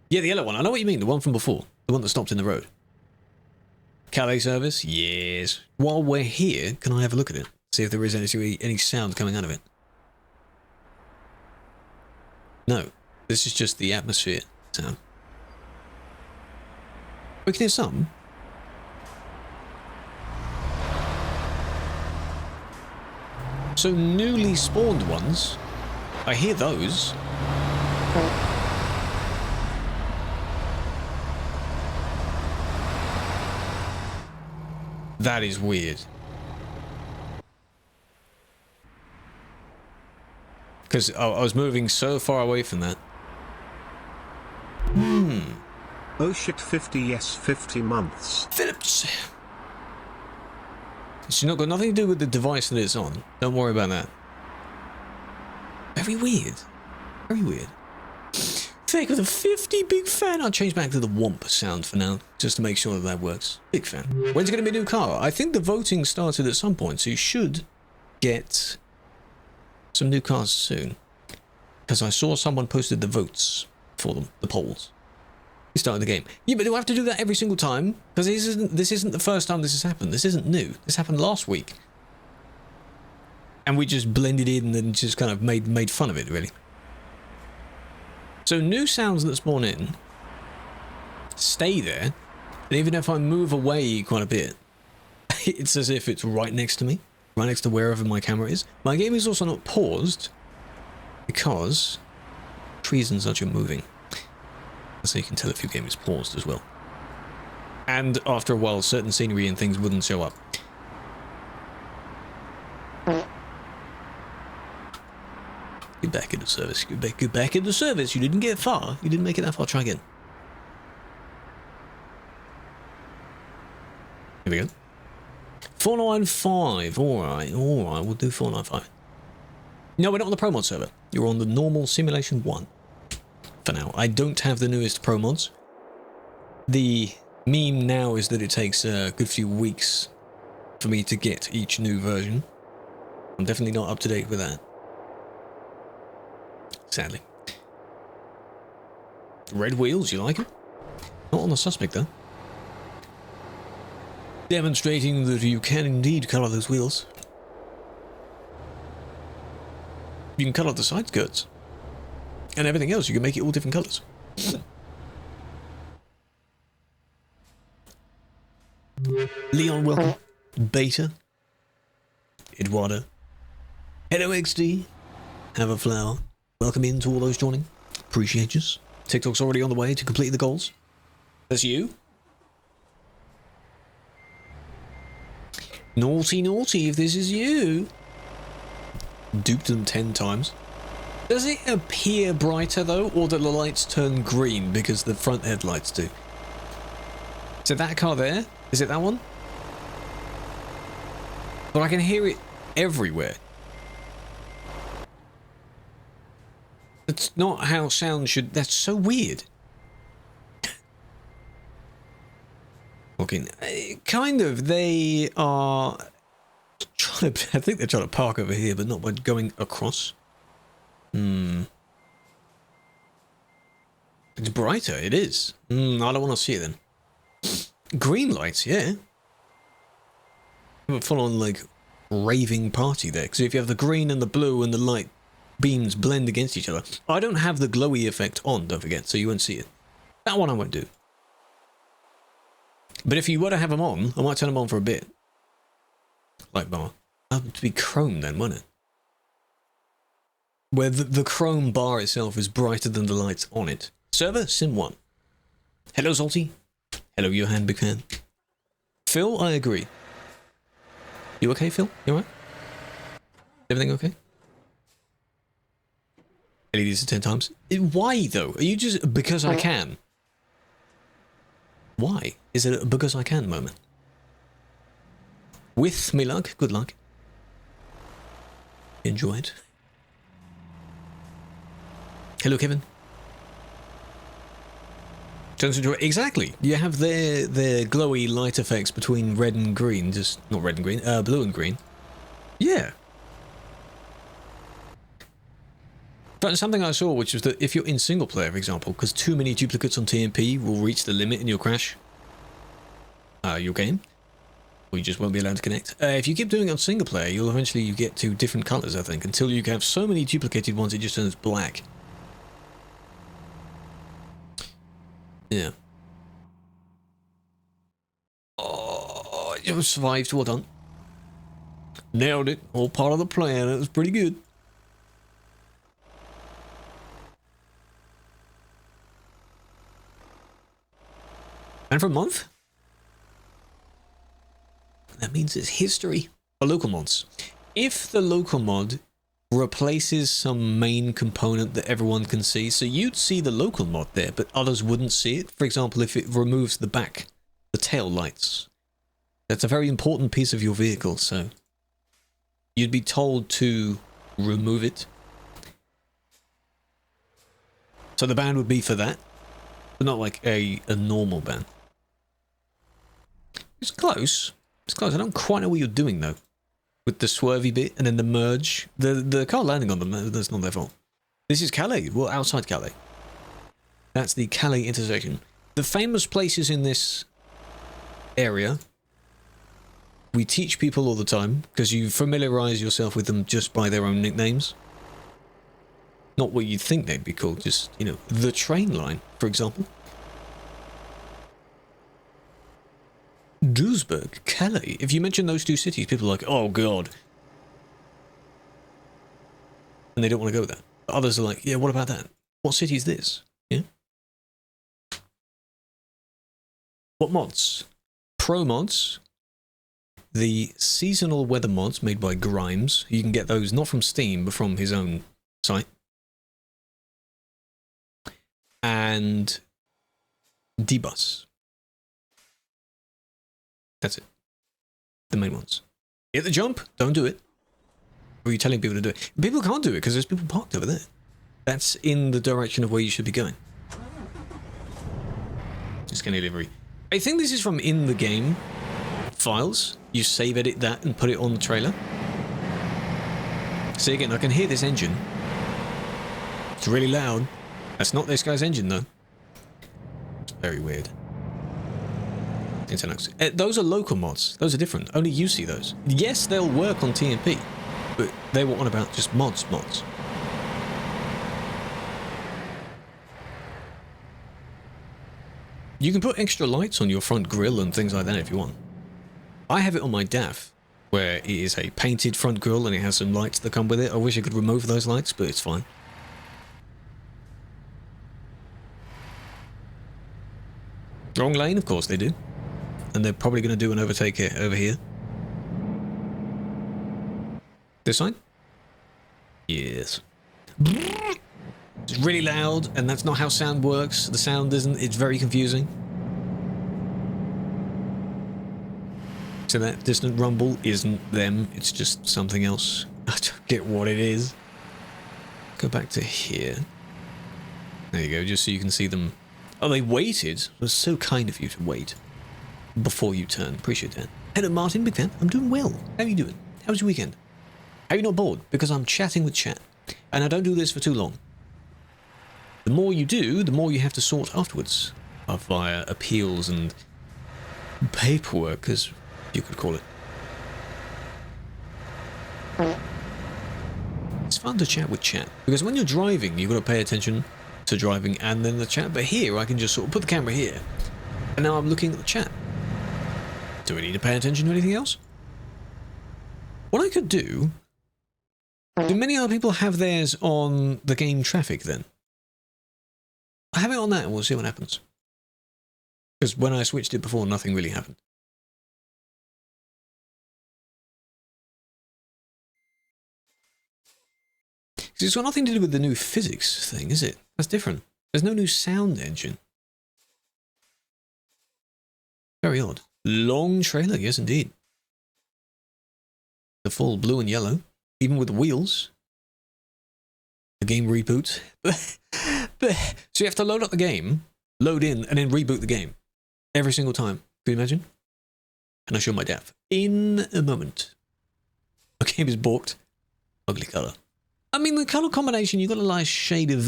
Yeah, the yellow one. I know what you mean. The one from before. The one that stopped in the road. Calais service? Yes. While we're here, can I have a look at it? See if there is any sound coming out of it. No, this is just the atmosphere sound. We can hear some. So newly spawned ones, I hear those. That is weird. Because I was moving so far away from that. Oh shit, 50 yes, 50 months. Phillips. It's not got nothing to do with the device that it's on. Don't worry about that. Very weird. Very weird. Fake with a 50 big fan. I'll change back to the womp sound for now, just to make sure that that works. Big fan. When's it going to be a new car? I think the voting started at some point, so you should get some new cars soon. Because I saw someone posted the votes for them, the polls. We started the game. Yeah, but do I have to do that every single time? Because this isn't the first time this has happened. This isn't new. This happened last week. And we just blended in and just kind of made fun of it, really. So new sounds that spawn in stay there. And even if I move away quite a bit, it's as if it's right next to me. Right next to wherever my camera is. My game is also not paused because trees and such are moving. So you can tell if your game is paused as well. And after a while, certain scenery and things wouldn't show up. Get back into service. Get back into service. You didn't get far. You didn't make it that far. Try again. Here we go. 495. Alright. We'll do 495. No, we're not on the Pro Mod server. You're on the normal Simulation 1. For now. I don't have the newest Pro Mods. The meme now is that it takes a good few weeks for me to get each new version. I'm definitely not up to date with that. Sadly. Red wheels, you like them? Not on the suspect, though. Demonstrating that you can indeed colour those wheels. You can colour the side skirts. And everything else, you can make it all different colours. Leon, welcome. Beta. Eduardo. Hello, XD. Have a flower. Welcome in to all those joining. Appreciate you. TikTok's already on the way to complete the goals. That's you. Naughty, naughty, if this is you. Duped them 10 times. Does it appear brighter, though, or do the lights turn green because the front headlights do? Is it that car there? Is it that one? But I can hear it everywhere. That's not how sound should... That's so weird. Okay, kind of. They are trying to... I think they're trying to park over here, but not by going across. It's brighter. It is. I don't want to see it then. Green lights, yeah. A full-on, like, raving party there. Because if you have the green and the blue and the light beams blend against each other. I don't have the glowy effect on, don't forget, so you won't see it. That one I won't do. But if you were to have them on, I might turn them on for a bit. Light bar. That would be chrome then, wouldn't it? Where the chrome bar itself is brighter than the lights on it. Server, Sim 1. Hello, Zolty. Hello, Johan, big fan. Phil, I agree. You okay, Phil? You alright? Everything okay? LEDs are 10 times. Why, though? Are you just... Because I can? Why? Is it a because I can moment? With me luck, good luck. Enjoy it. Hello, Kevin. Don't enjoy it. Exactly. You have their glowy light effects between red and green. Just not red and green. Blue and green. Yeah. But something I saw, which was that if you're in single player, for example, because too many duplicates on TMP will reach the limit and you'll crash your game, or you just won't be allowed to connect. If you keep doing it on single player, you'll eventually get to different colors, I think, until you have so many duplicated ones it just turns black. Yeah. Oh, you survived. Well done. Nailed it. All part of the plan. It was pretty good. And for a month? That means it's history. For local mods. If the local mod replaces some main component that everyone can see, so you'd see the local mod there, but others wouldn't see it. For example, if it removes the back, the tail lights. That's a very important piece of your vehicle, so you'd be told to remove it. So the ban would be for that, but not like a normal ban. It's close. It's close. I don't quite know what you're doing, though. With the swervy bit and then the merge. The car landing on them, that's not their fault. This is Calais. Well, outside Calais. That's the Calais intersection. The famous places in this area, we teach people all the time, because you familiarize yourself with them just by their own nicknames. Not what you'd think they'd be called, just, you know, the train line, for example. Duisburg, Calais. If you mention those two cities, people are like, oh god. And they don't want to go there. But others are like, yeah, what about that? What city is this? Yeah. What mods? Pro mods. The seasonal weather mods made by Grimes. You can get those not from Steam, but from his own site. And Dbus. That's it. The main ones. Hit the jump. Don't do it. Or are you telling people to do it? People can't do it because there's people parked over there. That's in the direction of where you should be going. Just getting delivery. I think this is from in the game files. You save edit that and put it on the trailer. See again, I can hear this engine. It's really loud. That's not this guy's engine though. It's very weird. Those are local mods. Those are different. Only you see those. Yes, they'll work on TMP, but they were on about just mods. You can put extra lights on your front grille and things like that if you want. I have it on my DAF, where it is a painted front grille and it has some lights that come with it. I wish I could remove those lights, but it's fine. Wrong lane, of course they do. And they're probably going to do an overtake here, over here. This side? Yes. It's really loud, and that's not how sound works. The sound isn't. It's very confusing. So that distant rumble isn't them. It's just something else. I don't get what it is. Go back to here. There you go, just so you can see them. Oh, they waited. It was so kind of you to wait before you turn. Appreciate that. Hello, Martin. Big fan. I'm doing well. How are you doing? How was your weekend? Are you not bored? Because I'm chatting with chat. And I don't do this for too long. The more you do, the more you have to sort afterwards. Via appeals and paperwork, as you could call it. It's fun to chat with chat. Because when you're driving, you've got to pay attention to driving and then the chat. But here, I can just sort of put the camera here. And now I'm looking at the chat. Do I need to pay attention to anything else? What I could do... Do many other people have theirs on the game traffic then? I have it on that and we'll see what happens. Because when I switched it before, nothing really happened. It's got nothing to do with the new physics thing, is it? That's different. There's no new sound engine. Very odd. Long trailer, yes indeed. The full blue and yellow, even with the wheels. The game reboots. So you have to load up the game, load in, and then reboot the game. Every single time. Can you imagine? And I'll show my DAF in a moment. The game is balked. Ugly colour. I mean, the colour combination, you've got a nice shade of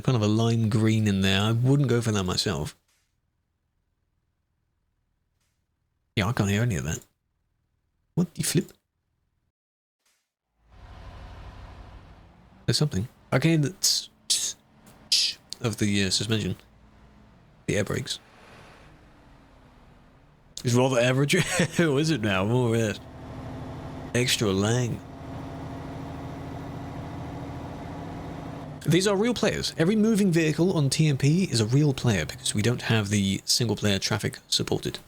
kind of a lime green in there. I wouldn't go for that myself. Yeah, I can't hear any of that. What the flip? There's something. Okay, that's of the suspension. The air brakes. It's rather average. How is it now? More or less. Extra lang. These are real players. Every moving vehicle on TMP is a real player because we don't have the single player traffic supported.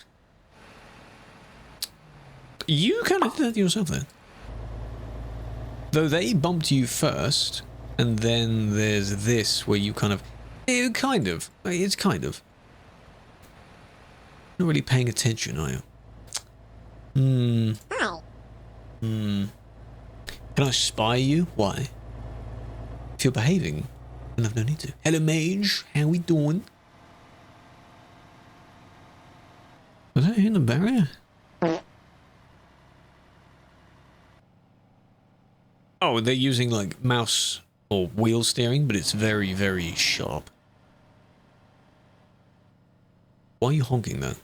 You kind of did that yourself then. Though they bumped you first, and then there's this where you kind of... It's kind of. Not really paying attention, are you? Can I spy you? Why? If you're behaving, then I've no need to. Hello, Mage. How we doing? Was that hitting the barrier? Oh, they're using like mouse or wheel steering, but it's very, very sharp. Why are you honking though?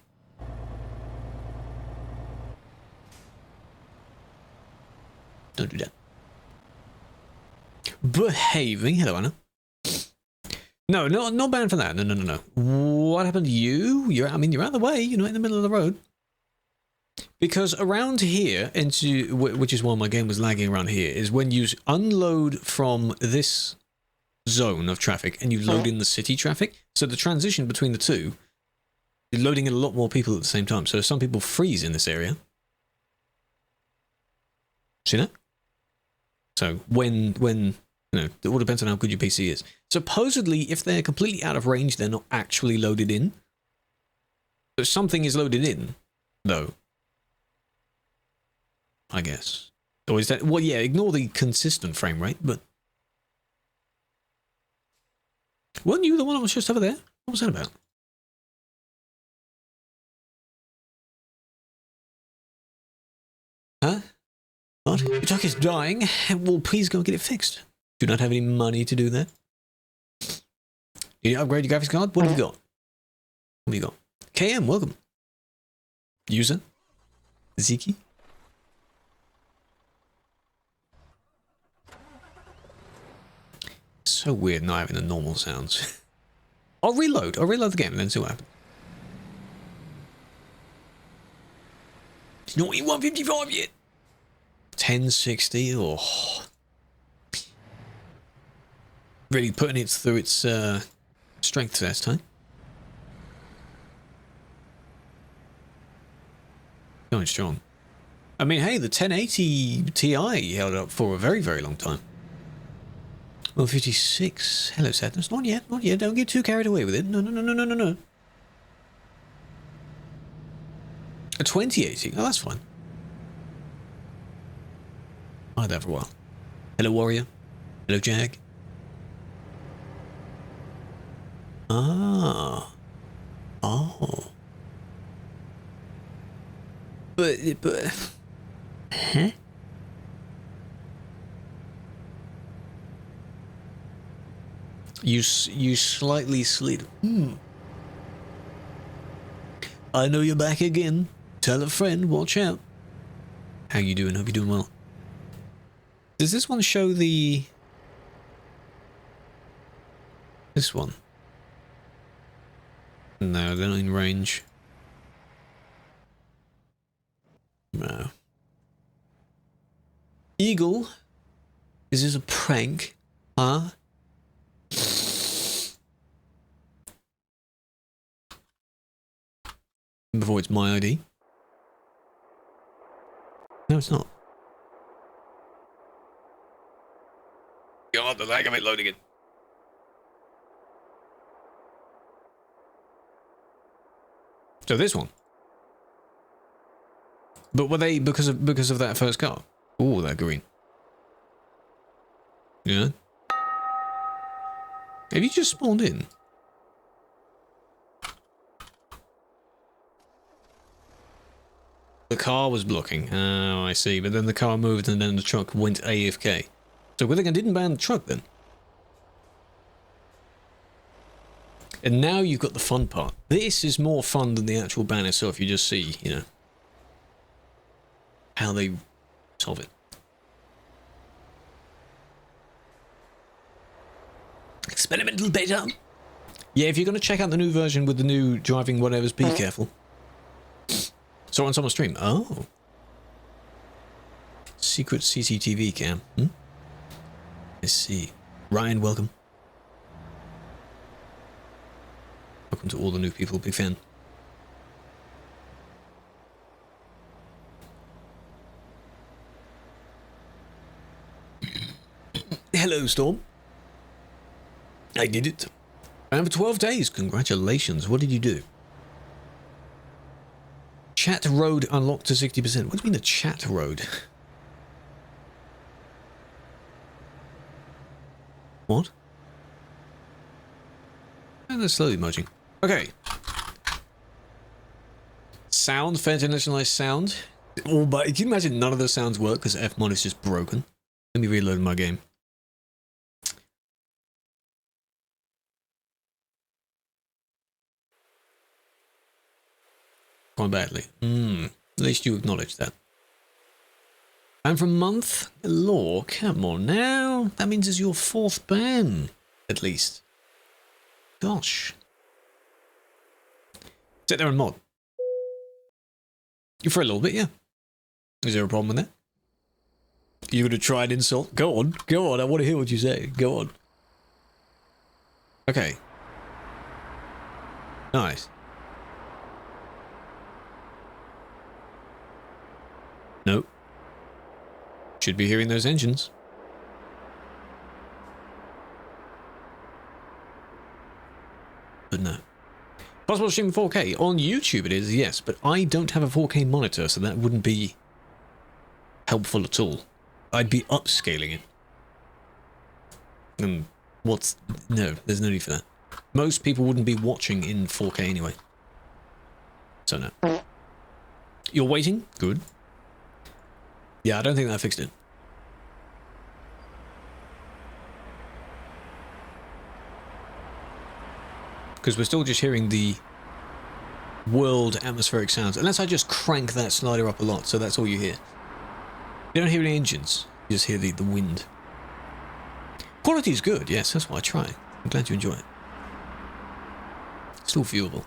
Don't do that. Behaving. Hello, Anna. No, not banned for that. No. What happened to you? You're out of the way. You're not in the middle of the road. Because around here, into which is why my game was lagging around here, is when you unload from this zone of traffic and you load in the city traffic. So the transition between the two, you're loading in a lot more people at the same time. So some people freeze in this area. See that? So when it all depends on how good your PC is. Supposedly, if they're completely out of range, they're not actually loaded in. But something is loaded in, though. I guess. Or is that... Well, yeah, ignore the consistent frame rate, but... Weren't you the one that was just over there? What was that about? Huh? What? Your truck is dying? Well, please go get it fixed. Do not have any money to do that. You upgrade your graphics card? What have you got? What have you got? KM, welcome. User? Ziki? So weird not having the normal sounds. I'll reload the game and then see what happens. It's not even 155 yet. 1060, oh. Really putting it through its strength test, huh? Going strong. I mean, hey, the 1080 Ti held up for a very, very long time. Well, 56. Hello, Sadness. Not yet. Don't get too carried away with it. No. A 2080. Oh, that's fine. I had that for a while. Hello, Warrior. Hello, Jag. Ah. Oh. But... Huh? You slightly slid. I know you're back again. Tell a friend, watch out. How you doing? Hope you're doing well. Does this one show the... This one? No, they're not in range. No. Eagle? Is this a prank? Huh? Before it's my ID. No, it's not. God, the lag of it loading it. So this one. But were they because of that first car? Oh, they're green. Yeah. Have you just spawned in? The car was blocking. Oh, I see. But then the car moved and then the truck went AFK. So good thing I didn't ban the truck then. And now you've got the fun part. This is more fun than the actual ban itself. You just see, you know, how they solve it. Experimental beta. Yeah, if you're going to check out the new version with the new driving whatevers, be careful. Saw on someone's stream. Oh. Secret CCTV cam. Let's see. Ryan, welcome. Welcome to all the new people. Big fan. Hello, Storm. I did it. And for 12 days. Congratulations. What did you do? Chat road unlocked to 60%. What do you mean a chat road? What? Oh, they're slowly merging. Okay. Sound, fair to nationalize sound. Oh, but can you imagine none of those sounds work because Fmod is just broken? Let me reload my game. Quite badly. At least you acknowledge that. And for a month? Law, come on now. That means it's your 4th ban, at least. Gosh. Sit there and mod. You for a little bit, yeah. Is there a problem with that? You gonna try and insult? Go on, go on. I want to hear what you say. Go on. Okay. Nice. Nope. Should be hearing those engines. But no. Possible stream 4K. On YouTube it is, yes, but I don't have a 4K monitor, so that wouldn't be helpful at all. I'd be upscaling it. And what's... No, there's no need for that. Most people wouldn't be watching in 4K anyway. So no. You're waiting? Good. Yeah, I don't think that fixed it. Because we're still just hearing the world atmospheric sounds. Unless I just crank that slider up a lot, so that's all you hear. You don't hear any engines. You just hear the wind. Quality is good, yes, that's what I try. I'm glad you enjoy it. Still viewable.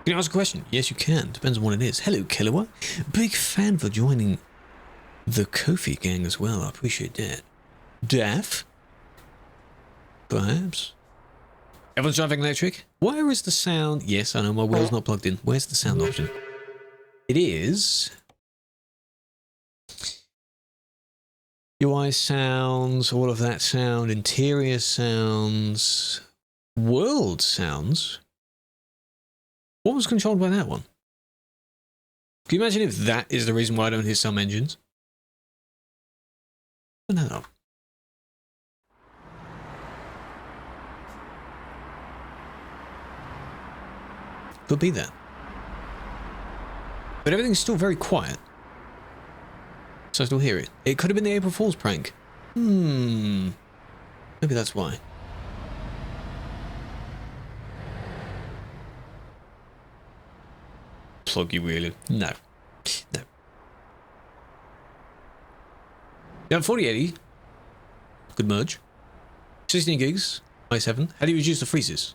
Can you ask a question? Yes, you can. Depends on what it is. Hello, Killua. Big fan for joining the Kofi gang as well. I appreciate that. Daff? Perhaps? Everyone's driving electric? Where is the sound? Yes, I know my wheel's not plugged in. Where's the sound option? It is... UI sounds, all of that sound, interior sounds, world sounds. What was controlled by that one? Can you imagine if that is the reason why I don't hear some engines? No. Could be that. But everything's still very quiet. So I still hear it. It could have been the April Fool's prank. Maybe that's why. Plug you really? No. No. Yeah, 4080. Good merge. 16 gigs. i7. How do you reduce the freezes?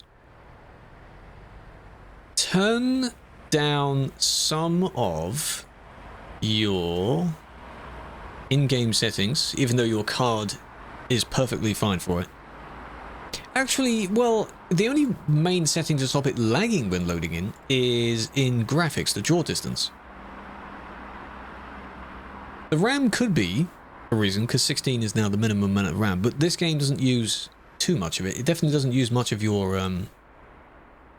Turn down some of your in-game settings, even though your card is perfectly fine for it. Actually, well, the only main setting to stop it lagging when loading in is in graphics, the draw distance. The RAM could be a reason, because 16 is now the minimum amount of RAM, but this game doesn't use too much of it. It definitely doesn't use much of your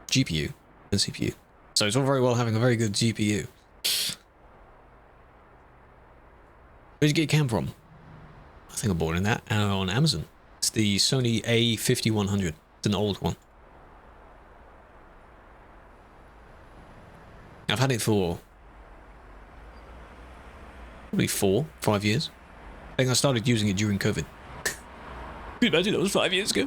GPU and CPU. So it's all very well having a very good GPU. Where'd you get your cam from? I think I bought in that on Amazon. It's the Sony A5100. It's an old one. I've had it for probably 4-5 years. I think I started using it during COVID. Can you imagine that was 5 years ago?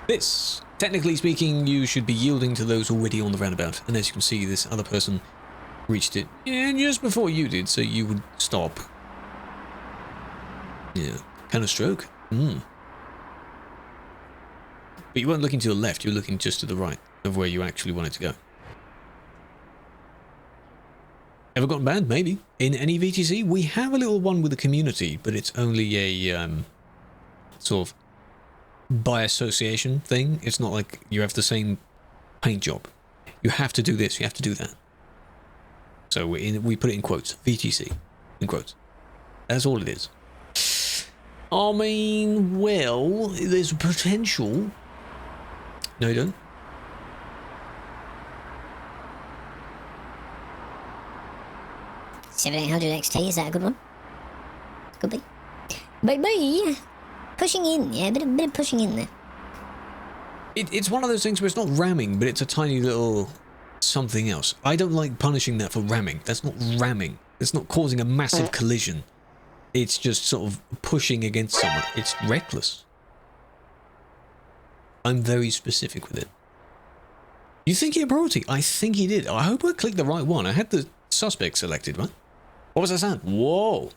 This, technically speaking, you should be yielding to those already on the roundabout. And as you can see, this other person reached it just before you did, so you would stop. Yeah, kind of stroke. Be But you weren't looking to the left, you were looking just to the right of where you actually wanted to go. Ever gotten banned? Maybe. In any VTC, we have a little one with the community, but it's only a sort of by association thing. It's not like you have the same paint job. You have to do this, you have to do that. So we put it in quotes. VTC. In quotes. That's all it is. I mean, well, there's potential. No, you don't. 7800 XT, is that a good one? Could be. Baby! Pushing in, yeah, a bit of pushing in there. It's one of those things where it's not ramming, but it's a tiny little something else. I don't like punishing that for ramming. That's not ramming. It's not causing a massive collision. It's just sort of pushing against someone. It's reckless. I'm very specific with it. You think he had priority? I think he did. I hope I clicked the right one. I had the suspect selected, right? What was that sound? Whoa.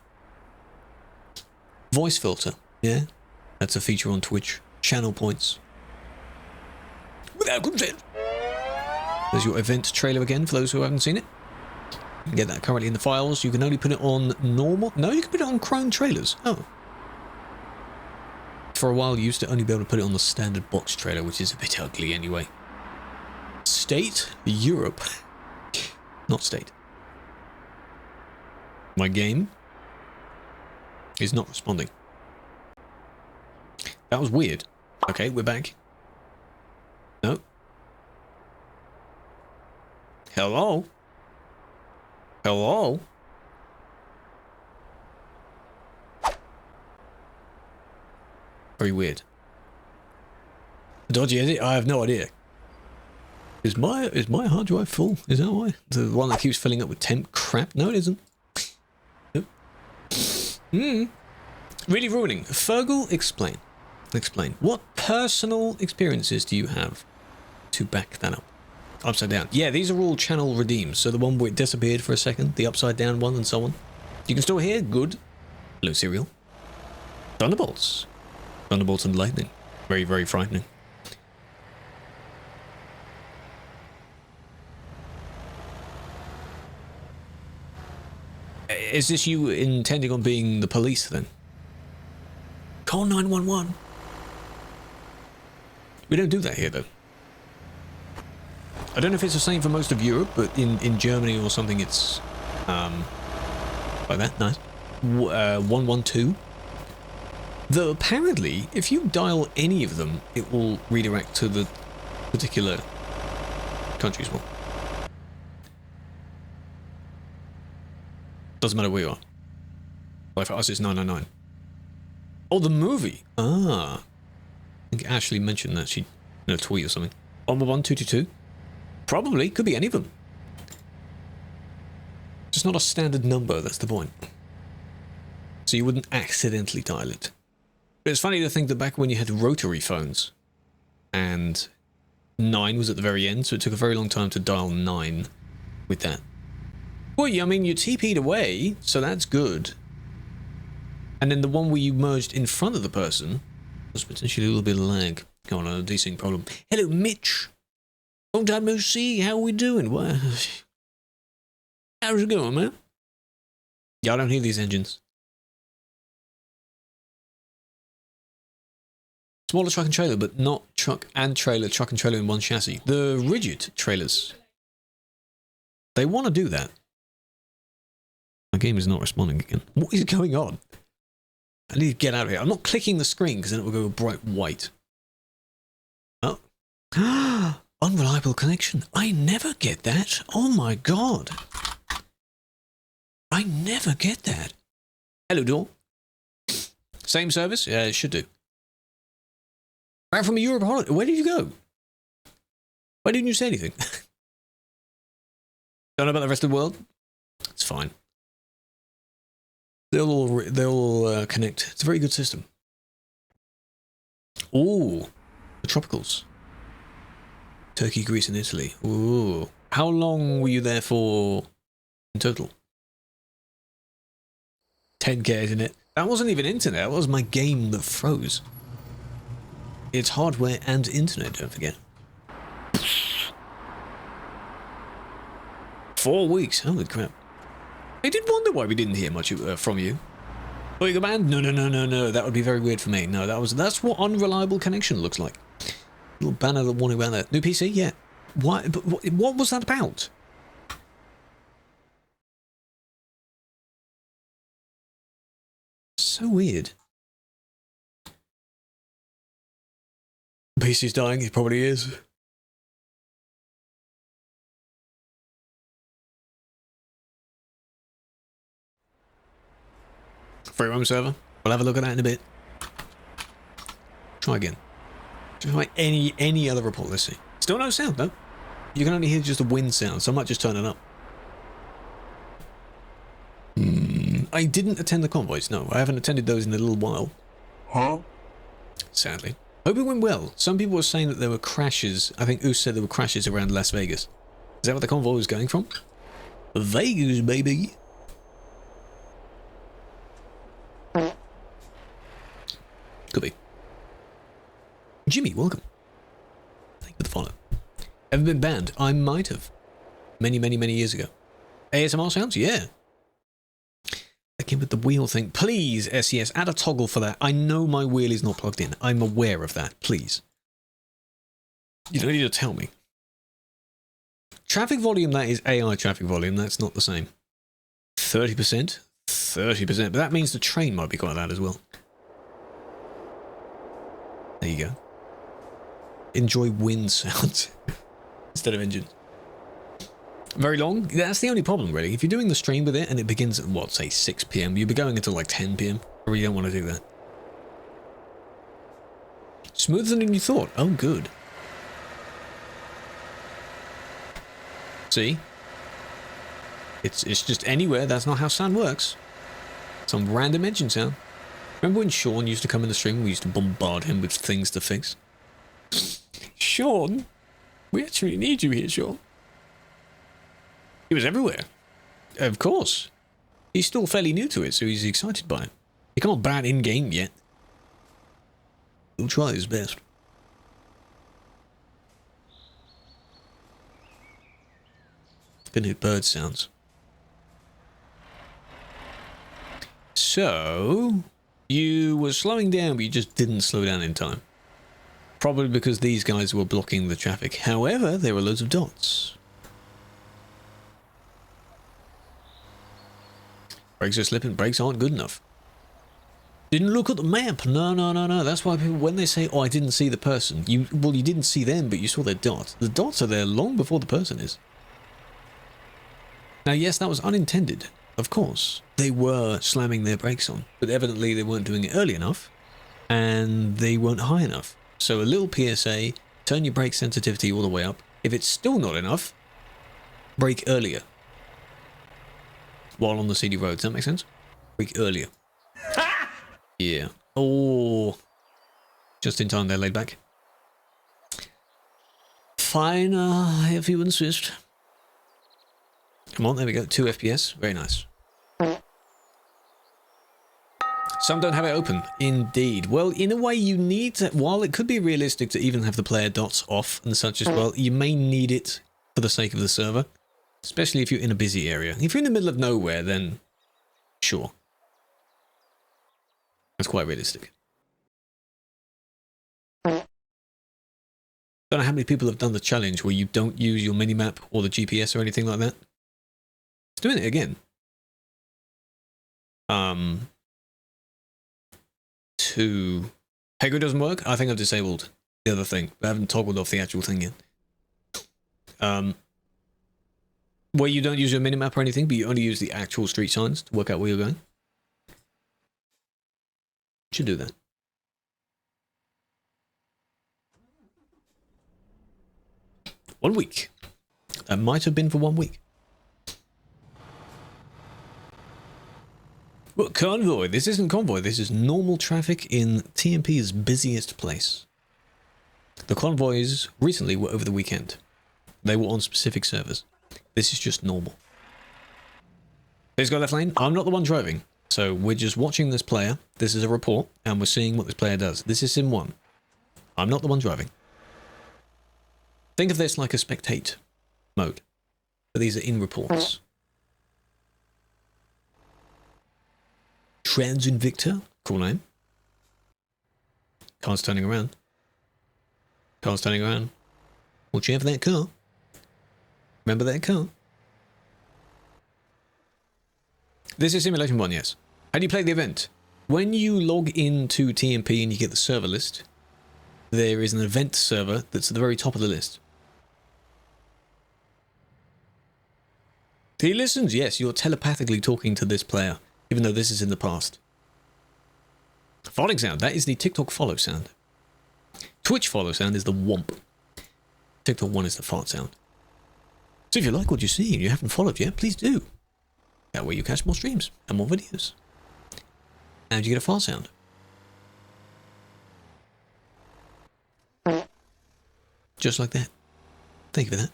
Voice filter. Yeah. That's a feature on Twitch. Channel points. Without consent. There's your event trailer again for those who haven't seen it. You can get that currently in the files. You can only put it on normal. No, you can put it on Chrome trailers. Oh. For a while, you used to only be able to put it on the standard box trailer, which is a bit ugly anyway. State, Europe. Not state. My game is not responding. That was weird. Okay, we're back. No. Hello? Hello? Very weird. Dodgy edit? I have no idea. Is my hard drive full? Is that why? The one that keeps filling up with temp crap? No, it isn't. Nope. Really ruining. Fergal, explain. Explain. What personal experiences do you have to back that up? Upside down. Yeah, these are all channel redeems. So the one where it disappeared for a second, the upside down one, and so on. You can still hear. Good. Hello, Serial. Thunderbolts. Thunderbolts and lightning. Very, very frightening. Is this you intending on being the police then? Call 911. We don't do that here though. I don't know if it's the same for most of Europe, but in Germany or something it's like that. Nice. 112. Though apparently, if you dial any of them, it will redirect to the particular country's one. Doesn't matter where you are. Like for us, it's 999. Oh, the movie. Ah. I think Ashley mentioned that she in a tweet or something. On the 1222. Probably. Could be any of them. Just not a standard number, that's the point. So you wouldn't accidentally dial it. But it's funny to think that back when you had rotary phones, and 9 was at the very end, so it took a very long time to dial 9 with that. Well, I mean, you TP'd away, so that's good. And then the one where you merged in front of the person was potentially a little bit of lag. Go on, a desync problem. Hello, Mitch. Long time no see. How are we doing? What? How's it going, man? Yeah, I don't hear these engines. Smaller truck and trailer, but not truck and trailer in one chassis. The rigid trailers. They want to do that. My game is not responding again. What is going on? I need to get out of here. I'm not clicking the screen because then it will go bright white. Oh. Unreliable connection. I never get that. Oh my god. I never get that. Hello, door. Same service? Yeah, it should do. Back from a Europe holiday. Where did you go? Why didn't you say anything? Don't know about the rest of the world? It's fine. They'll all connect. It's a very good system. Ooh, the tropicals. Turkey, Greece, and Italy. Ooh. How long were you there for in total? 10K, isn't it? That wasn't even internet. That was my game that froze. It's hardware and internet, don't forget. 4 weeks, holy crap. I did wonder why we didn't hear much from you. Oh, you the band? No, that would be very weird for me. No, that's what unreliable connection looks like. Little banner that warning about that. New PC? Yeah. Why? But what was that about? So weird. PC's dying, it probably is. Freeroam server. We'll have a look at that in a bit. Try again. Try any other report, let's see. Still no sound, no? You can only hear just the wind sound, so I might just turn it up. I didn't attend the convoys, no. I haven't attended those in a little while. Huh? Sadly. Hope it went well. Some people were saying that there were crashes. I think Oos said there were crashes around Las Vegas. Is that what the convoy was going from? Vegas, baby. Could be. Jimmy, welcome. Thank you for the follow. Ever been banned? I might have. Many years ago. ASMR sounds? Yeah. Again with the wheel thing. Please, SES, add a toggle for that. I know my wheel is not plugged in. I'm aware of that. Please. You don't need to tell me. Traffic volume, that is AI traffic volume. That's not the same. 30%? 30%. But that means the train might be quite loud as well. There you go. Enjoy wind sounds instead of engines. Very long? That's the only problem, really. If you're doing the stream with it and it begins at, what, say 6 PM, you'll be going until like 10 PM. Or you don't want to do that. Smoother than you thought. Oh, good. See? It's just anywhere. That's not how sound works. Some random engine sound. Remember when Sean used to come in the stream? We used to bombard him with things to fix. Sean? We actually need you here, Sean. He was everywhere. Of course. He's still fairly new to it, so he's excited by it. He can't bat in-game yet. He'll try his best. Couldn't hit bird sounds. So, you were slowing down, but you just didn't slow down in time. Probably because these guys were blocking the traffic. However, there were loads of dots. Brakes are slipping. Brakes aren't good enough. Didn't look at the map. No. That's why people, when they say, oh, I didn't see the person. You didn't see them, but you saw their dot. The dots are there long before the person is. Now, yes, that was unintended. Of course. They were slamming their brakes on. But evidently they weren't doing it early enough. And they weren't high enough. So a little PSA, turn your brake sensitivity all the way up. If it's still not enough, brake earlier. While on the CD road. Does that make sense? Brake earlier. Yeah. Oh. Just in time they're laid back. Fine, if you insist. Come on, there we go. 2 FPS. Very nice. Some don't have it open. Indeed. Well, in a way you need to, while it could be realistic to even have the player dots off and such as well, you may need it for the sake of the server. Especially if you're in a busy area. If you're in the middle of nowhere, then sure. That's quite realistic. Don't know how many people have done the challenge where you don't use your minimap or the GPS or anything like that. It's doing it again. Pego doesn't work? I think I've disabled the other thing. I haven't toggled off the actual thing yet. Where you don't use your minimap or anything, but you only use the actual street signs to work out where you're going. Should do that. One week. That might have been for 1 week. But convoy. This isn't convoy. This is normal traffic in TMP's busiest place. The convoys recently were over the weekend. They were on specific servers. This is just normal. Please go left lane. I'm not the one driving. So we're just watching this player. This is a report, and we're seeing what this player does. This is Sim 1. I'm not the one driving. Think of this like a spectate mode. But these are in reports. Trans Invicta, cool name. Car's turning around. Car's turning around. Watch out for that car. Remember that car? This is Simulation 1, yes. How do you play the event? When you log into TMP and you get the server list, there is an event server that's at the very top of the list. He listens, yes, you're telepathically talking to this player, even though this is in the past. Following sound, that is the TikTok follow sound. Twitch follow sound is the womp. TikTok 1 is the fart sound. So if you like what you see and you haven't followed yet, please do. That way you catch more streams and more videos. And you get a fart sound. Just like that. Thank you for that.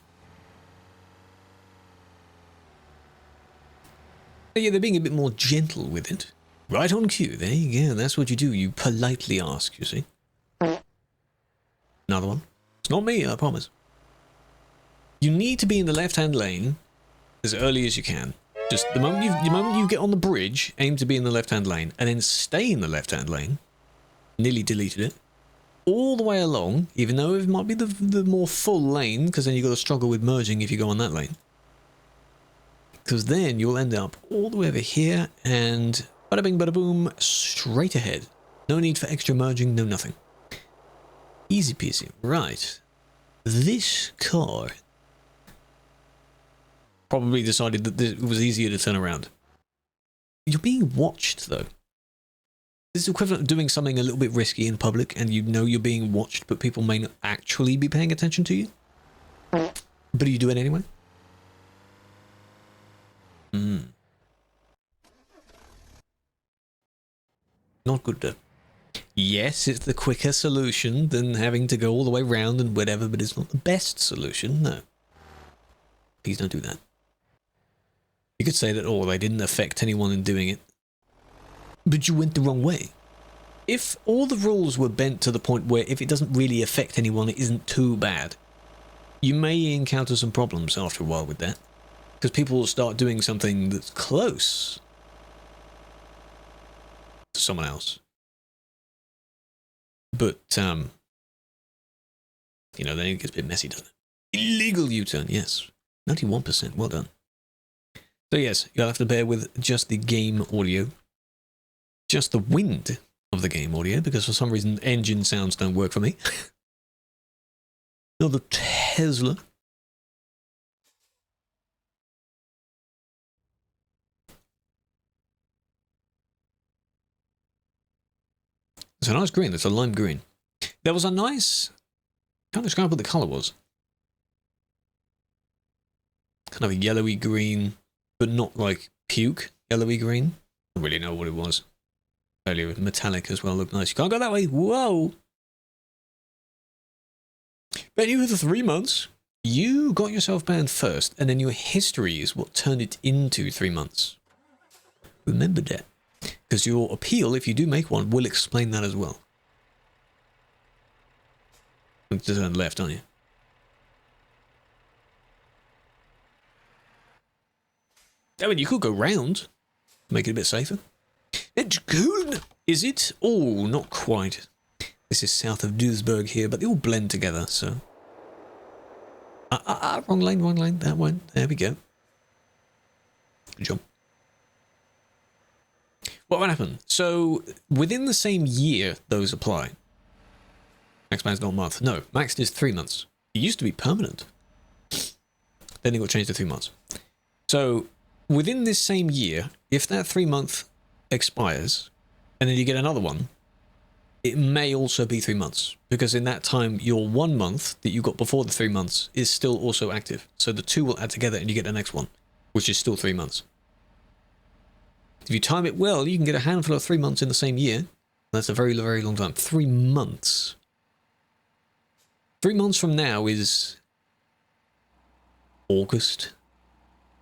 But yeah, they're being a bit more gentle with it. Right on cue. There you go. That's what you do. You politely ask, you see. Another one. It's not me, I promise. You need to be in the left-hand lane as early as you can. Just the moment you get on the bridge, aim to be in the left-hand lane, and then stay in the left-hand lane. Nearly deleted it. All the way along, even though it might be the more full lane, because then you've got to struggle with merging if you go on that lane. Because then you'll end up all the way over here, and bada bing bada boom, straight ahead. No need for extra merging, no nothing. Easy peasy. Right. This car probably decided that it was easier to turn around. You're being watched, though. This is equivalent of doing something a little bit risky in public, and you know you're being watched, but people may not actually be paying attention to you. But you do it anyway? Not good, though. Yes, it's the quicker solution than having to go all the way round and whatever, but it's not the best solution, no. Please don't do that. You could say that, oh, they didn't affect anyone in doing it. But you went the wrong way. If all the rules were bent to the point where if it doesn't really affect anyone, it isn't too bad, you may encounter some problems after a while with that. Because people will start doing something that's close to someone else. But, you know, then it gets a bit messy, doesn't it? Illegal U-turn, yes. 91%, well done. So yes, you'll have to bear with just the game audio. Just the wind of the game audio, because for some reason engine sounds don't work for me. Another Tesla. It's a nice green, it's a lime green. There was a nice, can't describe what the colour was. Kind of a yellowy green, but not like puke yellowy green. I don't really know what it was. Earlier with metallic as well, looked nice. You can't go that way, whoa! But you were the 3 months. You got yourself banned first, and then your history is what turned it into 3 months. Remember that. Because your appeal, if you do make one, will explain that as well. You turn left, aren't you? I mean, you could go round. Make it a bit safer. It's good! Is it? Oh, not quite. This is south of Duisburg here, but they all blend together, so... wrong lane, that one. There we go. Good job. What would happen? So, within the same year, those apply. Max ban's not a month. No, max is 3 months. It used to be permanent. Then it got changed to 3 months. So, within this same year, if that 3 month expires, and then you get another one, it may also be 3 months. Because in that time, your 1 month that you got before the 3 months is still also active. So the two will add together and you get the next one, which is still 3 months. If you time it well, you can get a handful of 3 months in the same year. That's a very, very long time. 3 months. 3 months from now is August.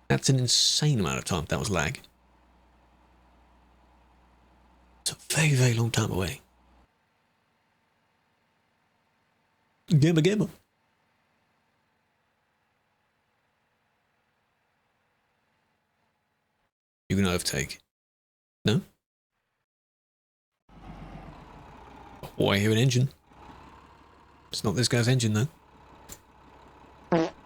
That's an insane amount of time. That was lag. It's a very, very long time away. Gamer, gamer. You can overtake. No? Oh, I hear an engine. It's not this guy's engine, though.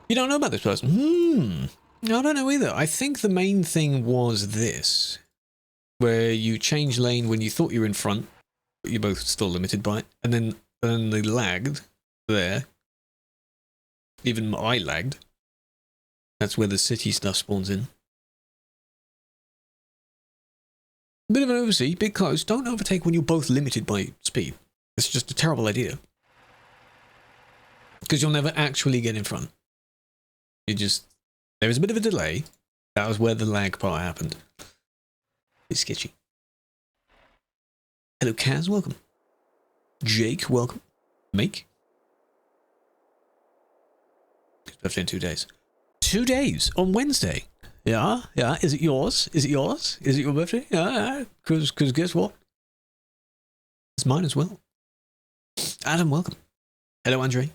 You don't know about this person? I don't know either. I think the main thing was this. Where you change lane when you thought you were in front, but you're both still limited by it. And then they lagged there. Even I lagged. That's where the city stuff spawns in. Bit of an oversee, bit close. Don't overtake when you're both limited by speed. It's just a terrible idea. Because you'll never actually get in front. There was a bit of a delay. That was where the lag part happened. It's sketchy. Hello, Kaz, welcome. Jake, welcome. Make. His birthday in 2 days. 2 days on Wednesday. Yeah. Is it yours? Is it yours? Is it your birthday? Yeah. Because guess what? It's mine as well. Adam, welcome. Hello, Andre.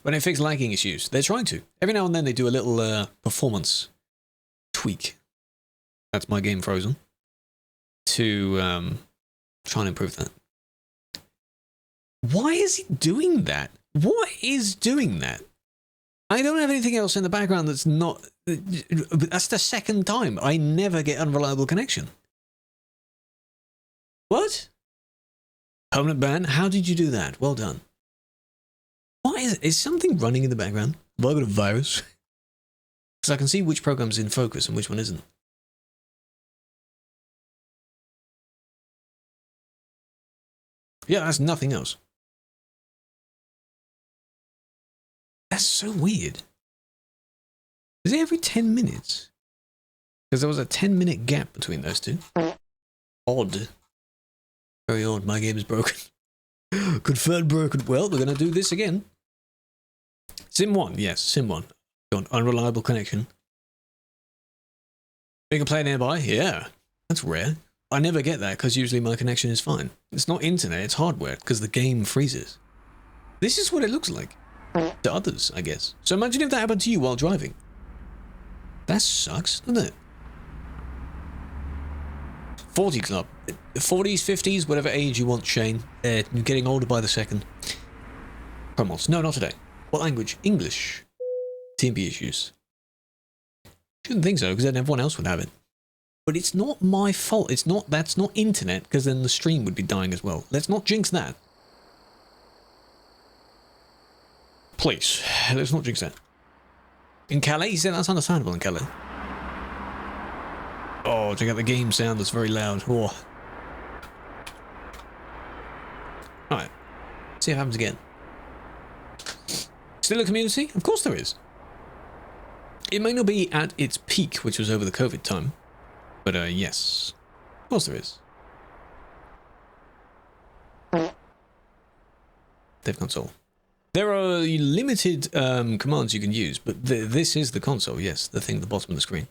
When they fix lagging issues, they're trying to. Every now and then they do a little performance tweak. That's my game frozen. To try and improve that. Why is he doing that? What is doing that? I don't have anything else in the background that's not... That's the second time I never get unreliable connection. What? Permanent ban? How did you do that? Well done. Why is it? Is something running in the background? Have I got a virus? Because I can see which program's in focus and which one isn't. Yeah, that's nothing else. That's so weird. Is it every 10 minutes? Because there was a 10-minute gap between those two. Odd. Very odd. My game is broken. Confirmed broken. Well, we're going to do this again. Sim 1. Yes, Sim 1. Unreliable connection. Bigger play nearby? Yeah. That's rare. I never get that because usually my connection is fine. It's not internet, it's hardware because the game freezes. This is what it looks like. To others, I guess. So imagine if that happened to you while driving. That sucks, doesn't it? 40 club. 40s, 50s, whatever age you want, Shane. You're getting older by the second. Promos. No, not today. What language? English. TMP issues. Shouldn't think so, because then everyone else would have it. But it's not my fault. That's not internet, because then the stream would be dying as well. Let's not jinx that. Please, let's not jinx that. In Calais, he said that's understandable in Calais. Oh, check out the game sound, that's very loud. Oh. Alright, see what happens again. Still a community? Of course there is. It may not be at its peak, which was over the COVID time. But yes, of course there is. Dev console. There are limited commands you can use, but this is the console, yes, the thing at the bottom of the screen.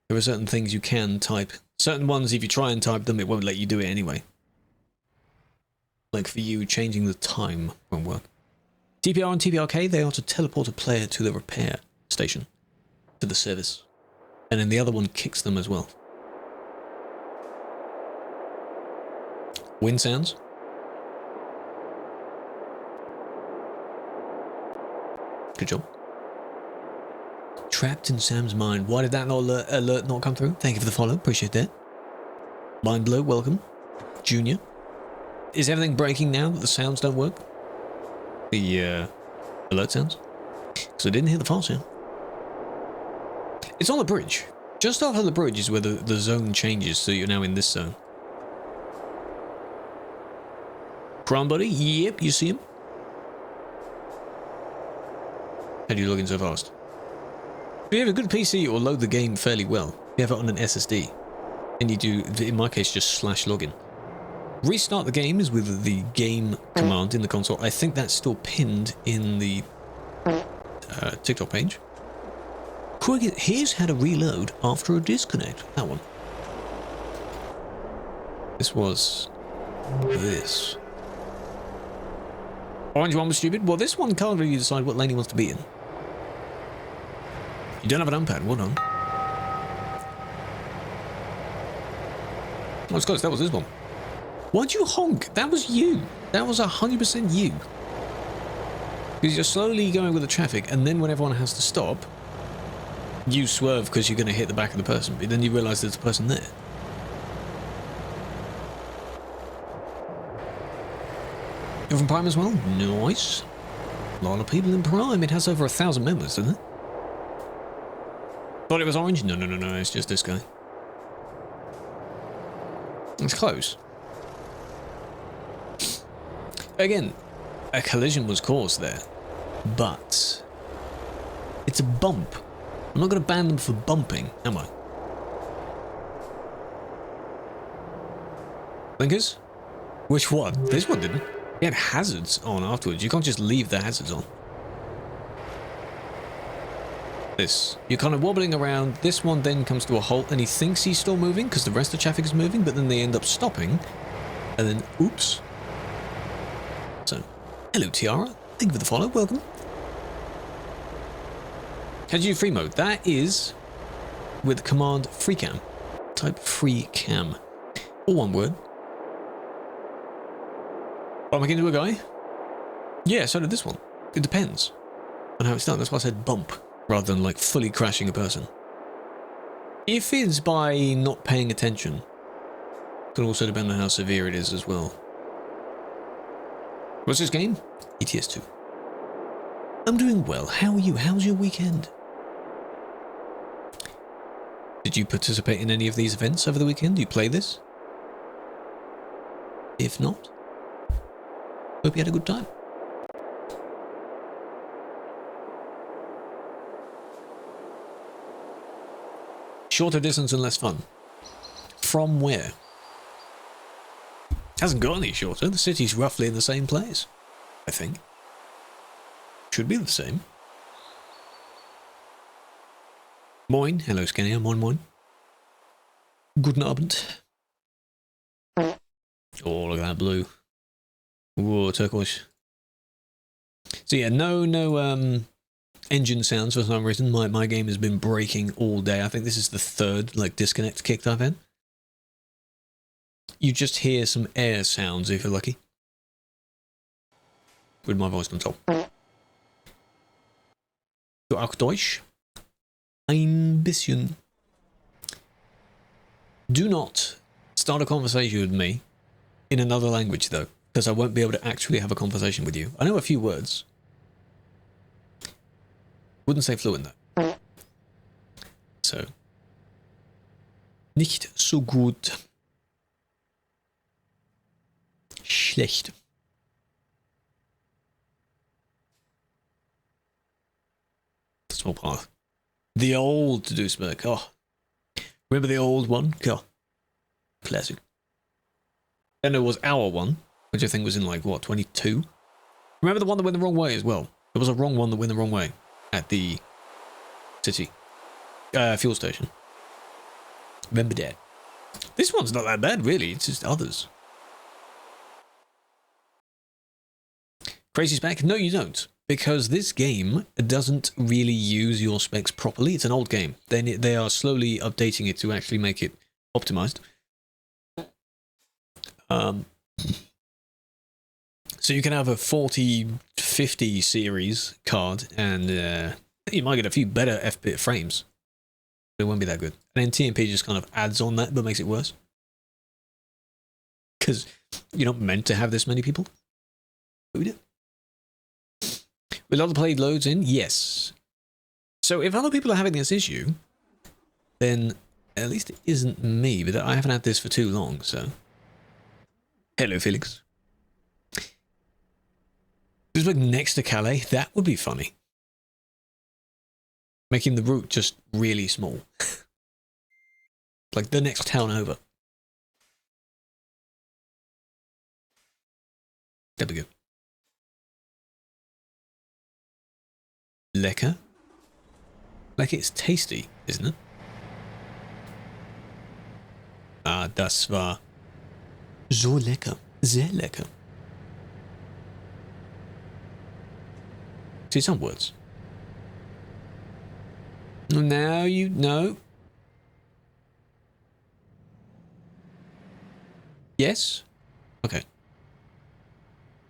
There are certain things you can type. Certain ones, if you try and type them, it won't let you do it anyway. Like for you, changing the time won't work. TPR and TPRK, they are to teleport a player to the repair station, to the service. And then the other one kicks them as well. Wind sounds. Good job. Trapped in Sam's mind. Why did that alert not come through? Thank you for the follow. Appreciate that. Mind blow. Welcome. Junior. Is everything breaking now that the sounds don't work? The alert sounds? Because I didn't hear the file sound. It's on the bridge. Just after the bridge is where the zone changes, so you're now in this zone. Crown buddy? Yep, you see him? How do you log in so fast? If you have a good PC, it will load the game fairly well. If you have it on an SSD. And you do, in my case, just /login. Restart the game is with the game command in the console. I think that's still pinned in the TikTok page. Here's how to reload after a disconnect. That one. This was this. Orange one was stupid. Well, this one can't really decide what lane he wants to be in. You don't have an umpad. Well done. Oh, it's close. That was this one. Why'd you honk? That was you. That was 100% you. Because you're slowly going with the traffic, and then when everyone has to stop, you swerve because you're going to hit the back of the person, but then you realise there's a person there. You're from Prime as well? Nice. A lot of people in Prime. It has over 1,000 members, doesn't it? Thought it was orange? No, it's just this guy. It's close. Again, a collision was caused there, but it's a bump. I'm not going to ban them for bumping, am I? Blinkers? Which one? This one didn't. He had hazards on afterwards. You can't just leave the hazards on. This. You're kind of wobbling around. This one then comes to a halt and he thinks he's still moving because the rest of the traffic is moving, but then they end up stopping. And then, oops. So, hello Tiara. Thank you for the follow. Welcome. How do you do free mode? That is with command free cam. Type free cam. All one word. Oh, am I going to do a guy? Yeah, so did this one. It depends on how it's done. That's why I said bump, rather than like fully crashing a person. If it's by not paying attention, it can also depend on how severe it is as well. What's this game? ETS 2. I'm doing well. How are you? How's your weekend? Did you participate in any of these events over the weekend? Do you play this? If not, hope you had a good time. Shorter distance and less fun. From where? Hasn't got any shorter. The city's roughly in the same place, I think. Should be the same. Moin. Hello, Scania. Moin, moin. Guten Abend. Oh, look at that blue. Whoa, turquoise. So yeah, no engine sounds for some reason. My game has been breaking all day. I think this is the third like disconnect kick I've had. You just hear some air sounds if you're lucky. With my voice control. Du auch Deutsch? Ein bisschen. Do not start a conversation with me in another language though, because I won't be able to actually have a conversation with you. I know a few words. Wouldn't say fluent though. So. Nicht so gut. Schlecht. Small path. The old Duisburg. Oh. Remember the old one? Oh. Classic. Then there was our one, which I think was in like, what, 22? Remember the one that went the wrong way as well? There was a wrong one that went the wrong way at the city. Fuel station. Remember that. This one's not that bad, really. It's just others. Crazy spec? No, you don't. Because this game doesn't really use your specs properly. It's an old game. They are slowly updating it to actually make it optimized. So you can have a 4050 series card and you might get a few better FP frames. But it won't be that good. And then TMP just kind of adds on that but makes it worse. Because you're not meant to have this many people. But we do. Will other played loads in? Yes. So if other people are having this issue, then at least it isn't me, but I haven't had this for too long, so. Hello, Felix. Just like next to Calais, that would be funny. Making the route just really small. Like the next town over. That'd be good. Lecker? Like it's tasty, isn't it? Ah, das war so lecker. Sehr lecker. See, some words. Now you know. Yes? Okay.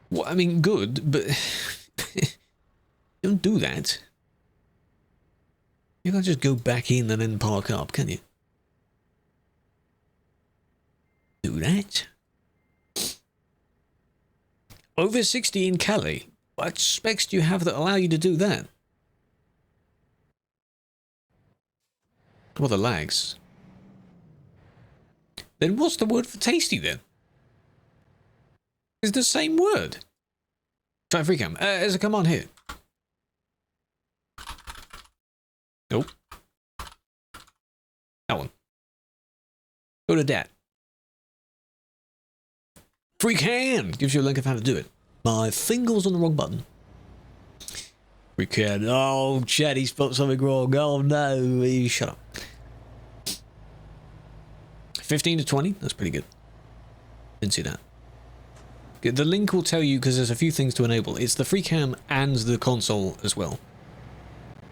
Well, I mean, good, but don't do that. You can't just go back in and then park up, can you? Do that. Over 60 in Cali. What specs do you have that allow you to do that? Well, the lags. Then what's the word for tasty then? It's the same word. Try Freecam. There's a command here. Nope. That one. Go to that. Freecam gives you a link of how to do it. My finger's on the wrong button. Freecam. Oh, Chad, he spelled something wrong. Oh no, you shut up. 15 to 20. That's pretty good. Didn't see that. The link will tell you because there's a few things to enable. It's the Freecam and the console as well.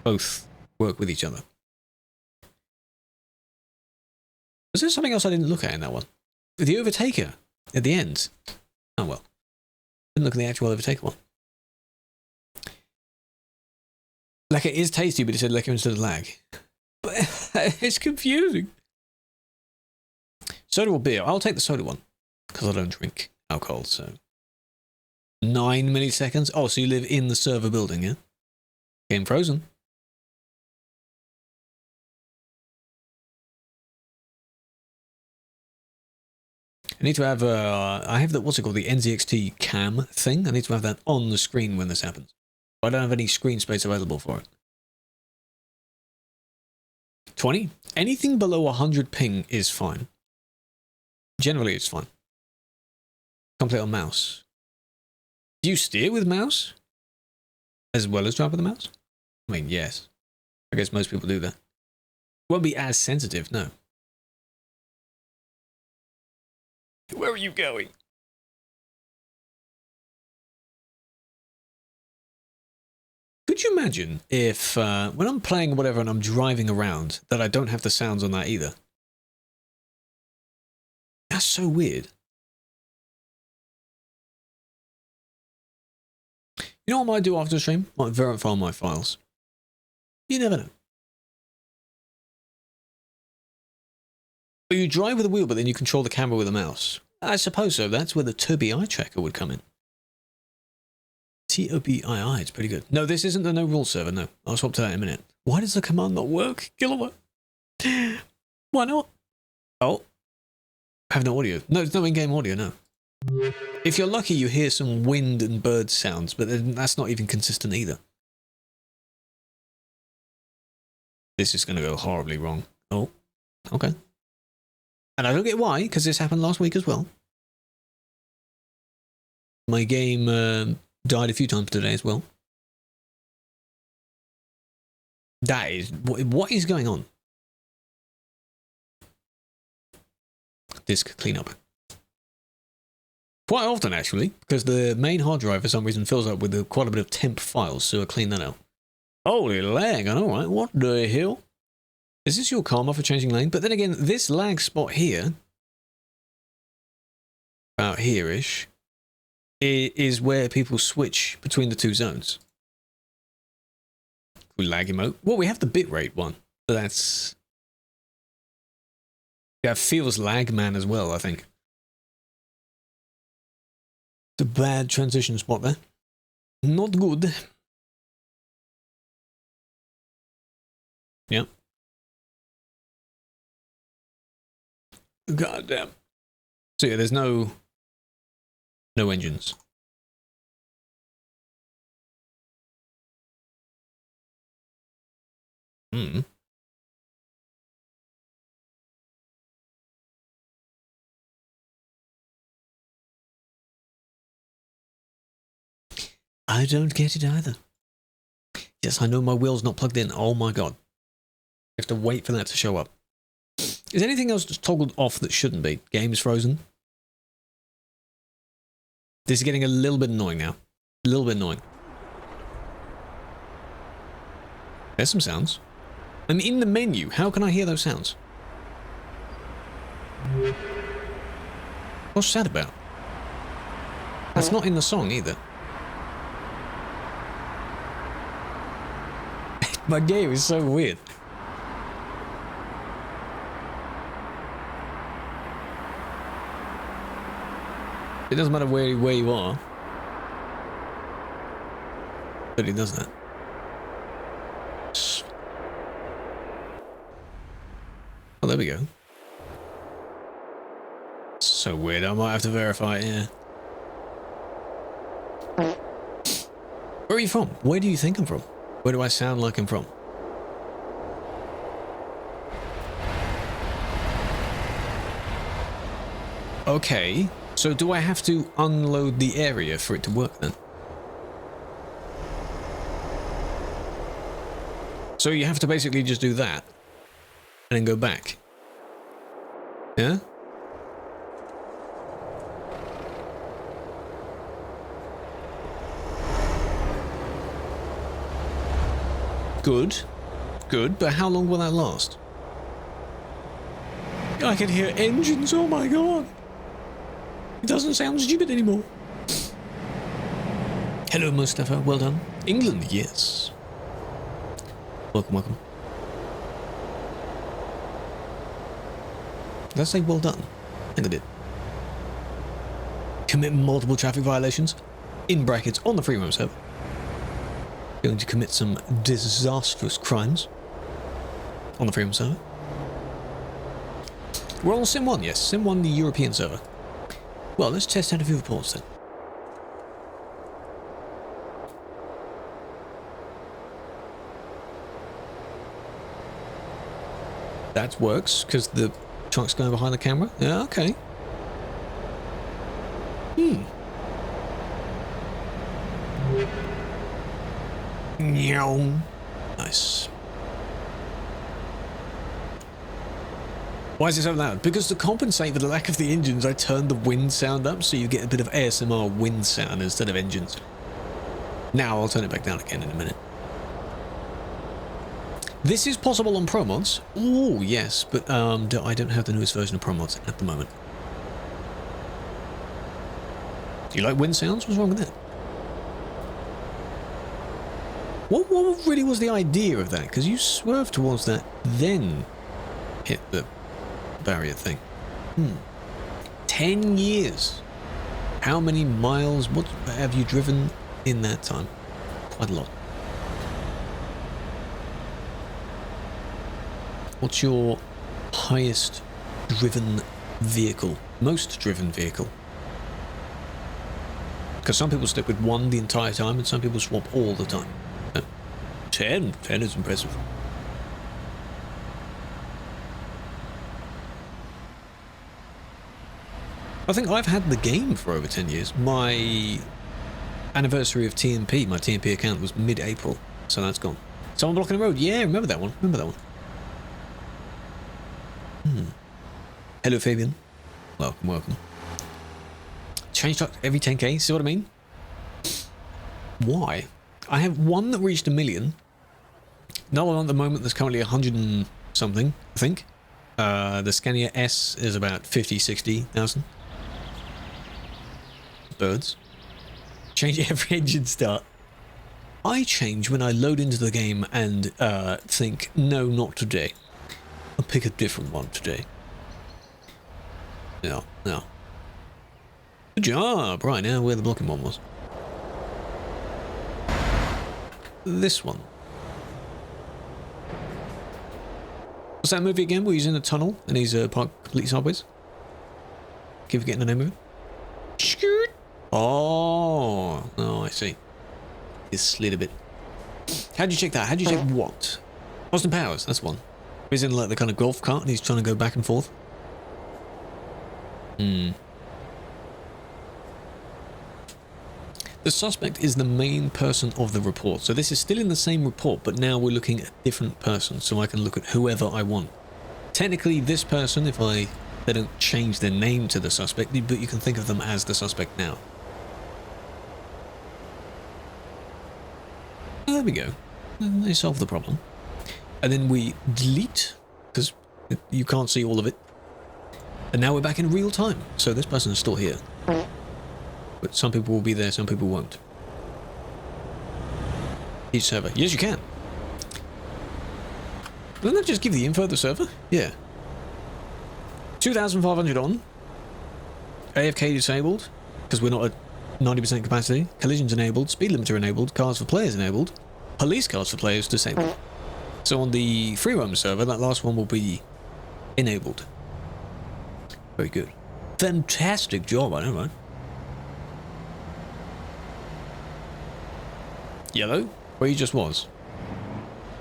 Both work with each other. Was there something else I didn't look at in that one? The Overtaker at the end. Oh well. Didn't look at the actual Overtaker one. Lekker is tasty, but it said lekker instead of lag. But it's confusing. Soda or beer? I'll take the soda one because I don't drink alcohol, so 9 milliseconds. Oh, so you live in the server building, yeah? Game frozen. I need to have I have the, what's it called, the NZXT cam thing. I need to have that on the screen when this happens. I don't have any screen space available for it. 20? Anything below 100 ping is fine. Generally, it's fine. Can't play on mouse. Do you steer with mouse? As well as drive with the mouse? I mean, yes. I guess most people do that. Won't be as sensitive, no. Where are you going? Could you imagine if, when I'm playing whatever and I'm driving around, that I don't have the sounds on that either? That's so weird. You know what I might do after the stream? Might verify my files. You never know. But you drive with a wheel, but then you control the camera with a mouse. I suppose so. That's where the TOBI tracker would come in. TOBII, it's pretty good. No, this isn't the no rule server, no. I'll swap to that in a minute. Why does the command not work? Kilowatt. Why not? Oh. I have no audio. No, there's no in-game audio, no. If you're lucky, you hear some wind and bird sounds, but then that's not even consistent either. This is going to go horribly wrong. Oh, okay. And I don't get why, because this happened last week as well. My game died a few times today as well. That is... What is going on? Disk cleanup. Quite often, actually, because the main hard drive for some reason fills up with quite a bit of temp files, so I'll clean that out. Holy lag, I know, right? What the hell? Is this your karma for changing lane? But then again, this lag spot here, about here-ish, is where people switch between the two zones. Lag emote. Well, we have the bitrate one, but that's... Yeah, feels lag man as well, I think. It's a bad transition spot there. Not good. Yeah. God damn. So yeah, there's no engines. Hmm. I don't get it either. Yes, I know my wheel's not plugged in. Oh my god. You have to wait for that to show up. Is anything else just toggled off that shouldn't be? Game's frozen. This is getting a little bit annoying now. A little bit annoying. There's some sounds. I'm in the menu. How can I hear those sounds? What's that about? That's not in the song either. My game is so weird. It doesn't matter where you are. But it does that. Oh, there we go. So weird. I might have to verify it, yeah. Where are you from? Where do you think I'm from? Where do I sound like I'm from? Okay. So do I have to unload the area for it to work then? So you have to basically just do that and then go back. Yeah? Good. Good, but how long will that last? I can hear engines, oh my god. It doesn't sound stupid anymore. Hello, Mustafa, well done. England, yes. Welcome, welcome. Did I say well done? I think I did. Commit multiple traffic violations, in brackets, on the Freeroam server. Going to commit some disastrous crimes on the Freeroam server. We're on Sim 1, yes. Sim 1, the European server. Well, let's test out a few reports then. That works, because the truck's going behind the camera. Yeah, okay. Nice. Why is it so loud? Because to compensate for the lack of the engines, I turned the wind sound up so you get a bit of ASMR wind sound instead of engines. Now I'll turn it back down again in a minute. This is possible on Pro Mods. Oh, yes, but I don't have the newest version of Pro Mods at the moment. Do you like wind sounds? What's wrong with that? What really was the idea of that? Because you swerved towards that, then hit the barrier thing. 10 years. How many miles? What have you driven in that time? Quite a lot. What's your highest driven vehicle? Most driven vehicle? Because some people stick with one the entire time and some people swap all the time. 10 is impressive. I think I've had the game for over 10 years. My anniversary of TMP, my TMP account was mid-April, so that's gone. Someone blocking the road. Yeah, remember that one. Remember that one. Hello, Fabian. Welcome, welcome. Change truck every 10k, see what I mean? Why? I have one that reached 1 million. Another one at the moment that's currently 100 and something, I think. The Scania S is about 50-60,000. Birds. Change every engine start. I change when I load into the game and think, no, not today. I'll pick a different one today. No. Good job! Right, now where the blocking one was. This one. What's that movie again where he's in a tunnel and he's parked completely sideways? Keep forgetting the name of it. Skirt! Oh, I see. It slid a bit. How'd you check that? How'd you check what? Austin Powers, that's one. He's in like the kind of golf cart and he's trying to go back and forth. The suspect is the main person of the report. So this is still in the same report, but now we're looking at a different person, so I can look at whoever I want. Technically, this person, if they don't change their name to the suspect, but you can think of them as the suspect now. There we go. They solved the problem. and then we delete, because you can't see all of it. And now we're back in real time, so this person is still here. But some people will be there, some people won't. Each server. Yes, you can. Doesn't that just give the info of the server? Yeah. 2,500 on. AFK disabled, because we're not at 90% capacity. Collisions enabled. Speed limiter enabled. Cars for players enabled. Police cars for players disabled. So on the Freeroam server, that last one will be enabled. Very good. Fantastic job, I know, right? Yellow, where you just was.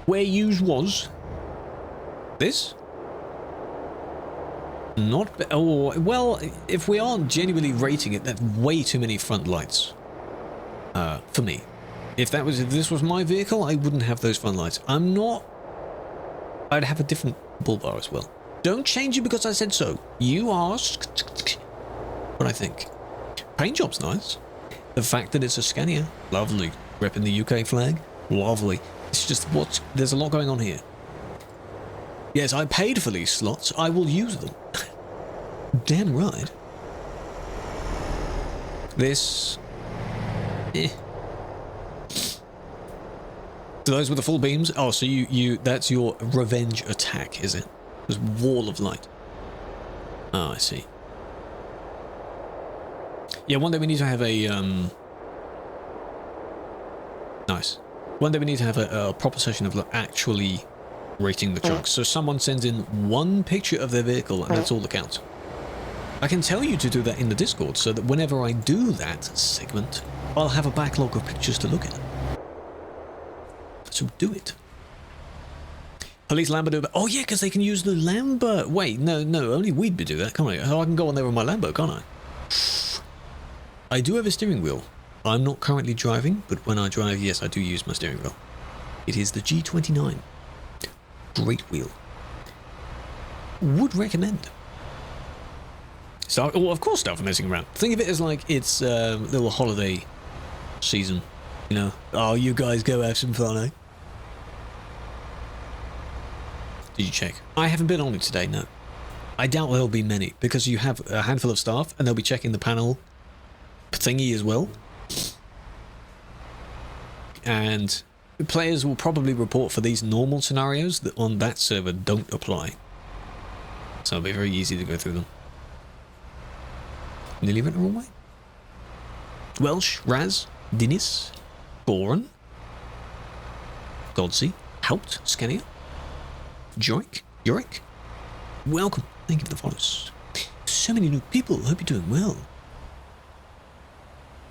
Where yous was. This? Not... Oh, well, if we are genuinely rating it, that's way too many front lights. For me. If this was my vehicle, I wouldn't have those front lights. I'm not... I'd have a different bull bar as well. Don't change it because I said so. You asked what I think. Paint job's nice. The fact that it's a Scania, lovely. Repping the UK flag, lovely. It's just there's a lot going on here. Yes, I paid for these slots. I will use them. Damn right. This... So those with the full beams? Oh, so that's your revenge attack, is it? This wall of light. Oh, I see. Yeah, one day we need to have a, Nice. One day we need to have a proper session of actually rating the trucks. So someone sends in one picture of their vehicle and that's all that counts. I can tell you to do that in the Discord so that whenever I do that segment, I'll have a backlog of pictures to look at. So do it. Police Lambo. Oh yeah, because they can use the Lambo. Wait, no, only we'd do that, can't I? Oh, I can go on there with my Lambo, can't I? I do have a steering wheel. I'm not currently driving, but when I drive, yes, I do use my steering wheel. It is the G29. Great wheel. Would recommend. So, well, of course, start messing around. Think of it as like it's a little holiday season. You know, oh, you guys go have some fun, eh? Did you check? I haven't been on it today, no. I doubt there'll be many, because you have a handful of staff, and they'll be checking the panel thingy as well. And players will probably report for these normal scenarios that on that server don't apply. So it'll be very easy to go through them. Nearly went the wrong way. Welsh, Raz, Dinis, Boren, Godsey, Haupt, Scania, Yorick. Welcome. Thank you for the follows. So many new people. Hope you're doing well.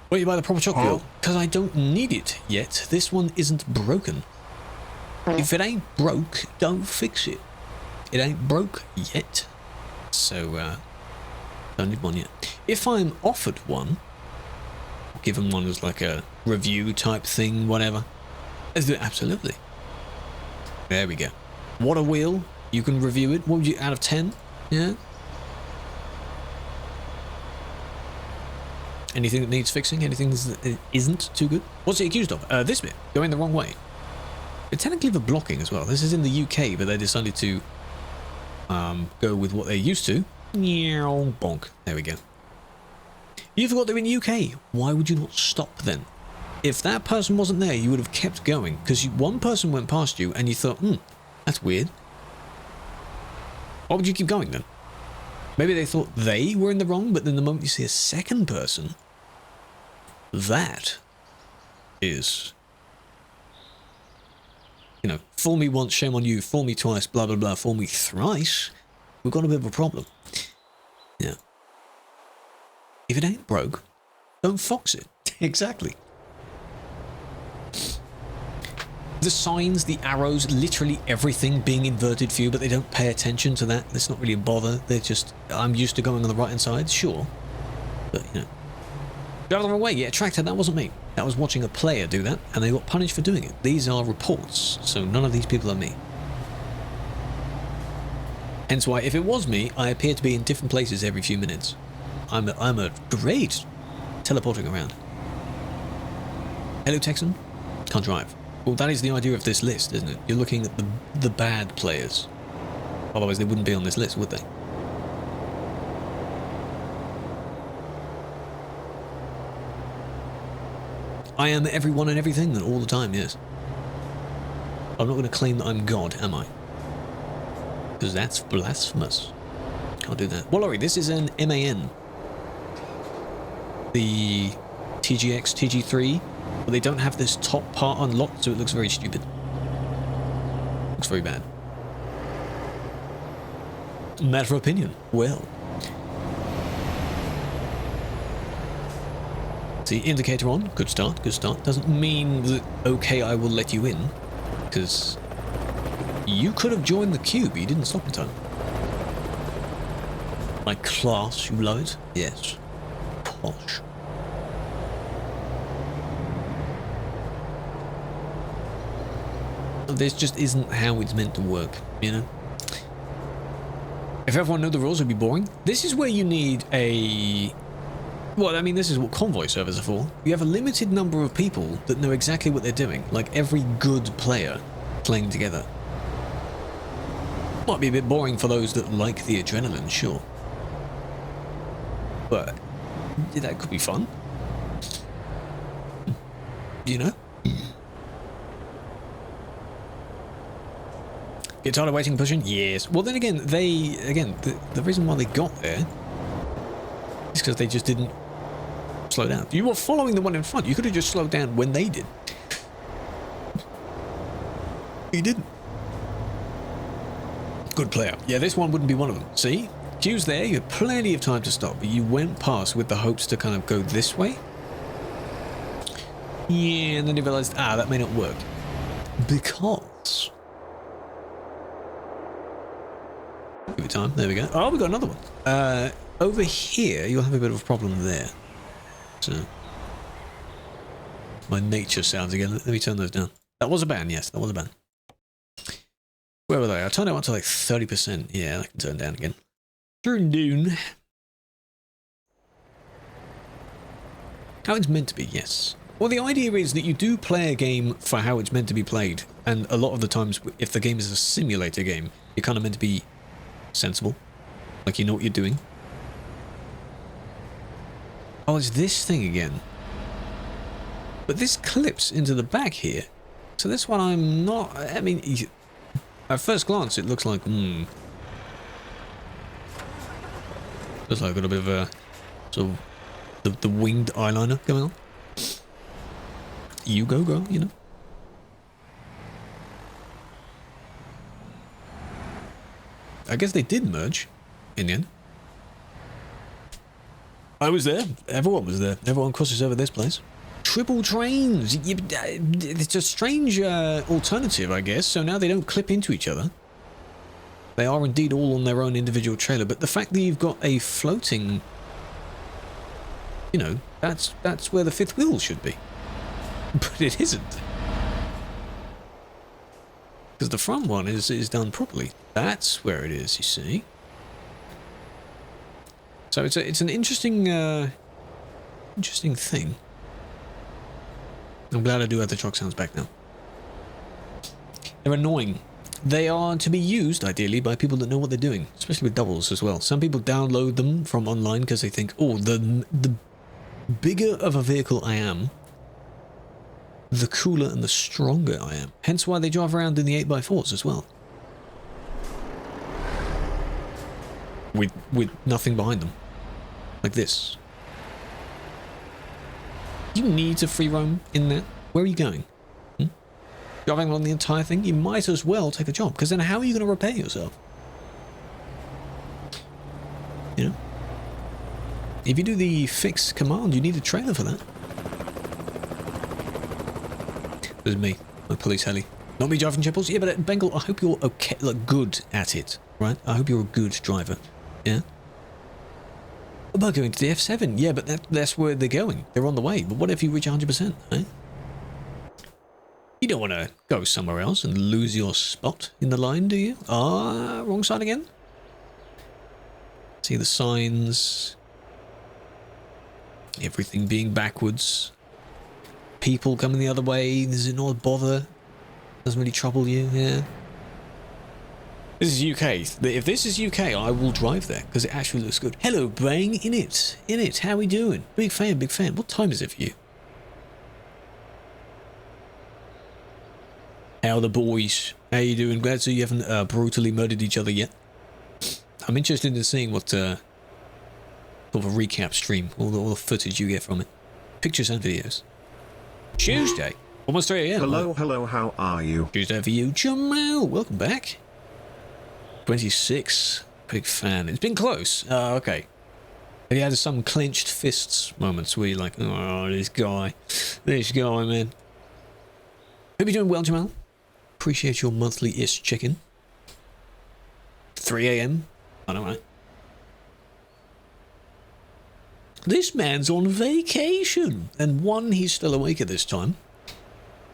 Wait, you buy the proper choc wheel? Because I don't need it yet. This one isn't broken. If it ain't broke, don't fix it. It ain't broke yet. So, don't need one yet. If I'm offered one, given one as like a review type thing, whatever, let's do it. Absolutely. There we go. What a wheel. You can review it. What would you, out of 10? Yeah. Anything that needs fixing? Anything that isn't too good? What's it accused of? This bit. Going the wrong way. It's technically the blocking as well. This is in the UK, but they decided to go with what they're used to. Bonk. There we go. You forgot they're in the UK. Why would you not stop then? If that person wasn't there, you would have kept going. Because one person went past you and you thought, that's weird. Why would you keep going then? Maybe they thought they were in the wrong, but then the moment you see a second person, that is, you know, fool me once, shame on you, fool me twice, blah, blah, blah, fool me thrice, we've got a bit of a problem. Yeah. If it ain't broke, don't fox it. Exactly. The signs, the arrows, literally everything being inverted for you, but they don't pay attention to that. It's not really a bother. They're just, I'm used to going on the right-hand side, sure. But, you know. Drive the wrong way. Yeah, tractor, that wasn't me. That was watching a player do that, and they got punished for doing it. These are reports, so none of these people are me. Hence why, if it was me, I appear to be in different places every few minutes. I'm a great teleporting around. Hello, Texan. Can't drive. Well, that is the idea of this list, isn't it? You're looking at the bad players. Otherwise, they wouldn't be on this list, would they? I am everyone and everything all the time, yes. I'm not going to claim that I'm God, am I? Because that's blasphemous. Can't do that. Well, Laurie, this is an MAN. The TGX, TG3, but they don't have this top part unlocked, so it looks very stupid. Looks very bad. Matter of opinion. Well. See, indicator on. Good start, good start. Doesn't mean that, okay, I will let you in. Because you could have joined the queue, but you didn't stop in time. My class, you love it? Yes. Posh. This just isn't how it's meant to work, you know? If everyone knew the rules, it would be boring. This is where you need a... Well, I mean, this is what convoy servers are for. You have a limited number of people that know exactly what they're doing, like every good player playing together. Might be a bit boring for those that like the adrenaline, sure. But that could be fun. You know? Get tired of waiting and pushing? Yes. Well, then again, the reason why they got there is because they just didn't slow down. You were following the one in front. You could have just slowed down when they did. You didn't. Good player. Yeah, this one wouldn't be one of them. See? Queue's there. You had plenty of time to stop, but you went past with the hopes to kind of go this way. Yeah, and then you realized, that may not work. Because... Give it time. There we go. Oh, we got another one. Over here, you'll have a bit of a problem there. So, my nature sounds again. Let me turn those down. That was a ban. Yes, that was a ban. Where were they? I turned it up to like 30%. Yeah, I can turn down again. Turn down. How it's meant to be. Yes. Well, the idea is that you do play a game for how it's meant to be played, and a lot of the times, if the game is a simulator game, you're kind of meant to be sensible, like you know what you're doing. Oh, it's this thing again. But this clips into the back here. So this one I'm not... I mean, at first glance it looks like... Looks like I've got a bit of a... sort of... the winged eyeliner going on. You go, girl, you know. I guess they did merge in the end. I was there. Everyone was there. Everyone crosses over this place. Triple trains. It's a strange alternative, I guess. So now they don't clip into each other. They are indeed all on their own individual trailer. But the fact that you've got a floating... You know, that's where the fifth wheel should be. But it isn't. Because the front one is done properly. That's where it is, you see. So it's an interesting interesting thing. I'm glad I do have the truck sounds back now. They're annoying. They are to be used, ideally, by people that know what they're doing, especially with doubles as well. Some people download them from online because they think, oh, the bigger of a vehicle I am, the cooler and the stronger I am. Hence why they drive around in the 8x4s as well. With nothing behind them. Like this. You need to free roam in that. Where are you going? Driving along the entire thing? You might as well take the job, because then how are you going to repair yourself? You know? If you do the fix command, you need a trailer for that. This is me, my police heli. Not me driving chipples? Yeah, but Bengal, I hope you're okay, like good at it, right? I hope you're a good driver, yeah? What about going to the F7? Yeah, but that's where they're going. They're on the way. But what if you reach 100%, eh? You don't want to go somewhere else and lose your spot in the line, do you? Ah, wrong side again? See the signs. Everything being backwards. People coming the other way. Does it not bother Doesn't really trouble you, yeah. This is UK. If this is UK, I will drive there because it actually looks good. Hello, Brain. In it. How we doing? Big fan, big fan. What time is it for you? How are the boys? How you doing? Glad to see you haven't brutally murdered each other yet. I'm interested in seeing what sort of a recap stream, all the footage you get from it. Pictures and videos. Tuesday. Almost 3 a.m. Hello, how are you? Tuesday for you, Jamal. Welcome back. 26. Big fan. It's been close. Okay. Have you had some clenched fists moments where you're like, oh, this guy, man. Hope you're doing well, Jamal. Appreciate your monthly-ish check-in. 3 a.m. I don't know. This man's on vacation. And one, he's still awake at this time.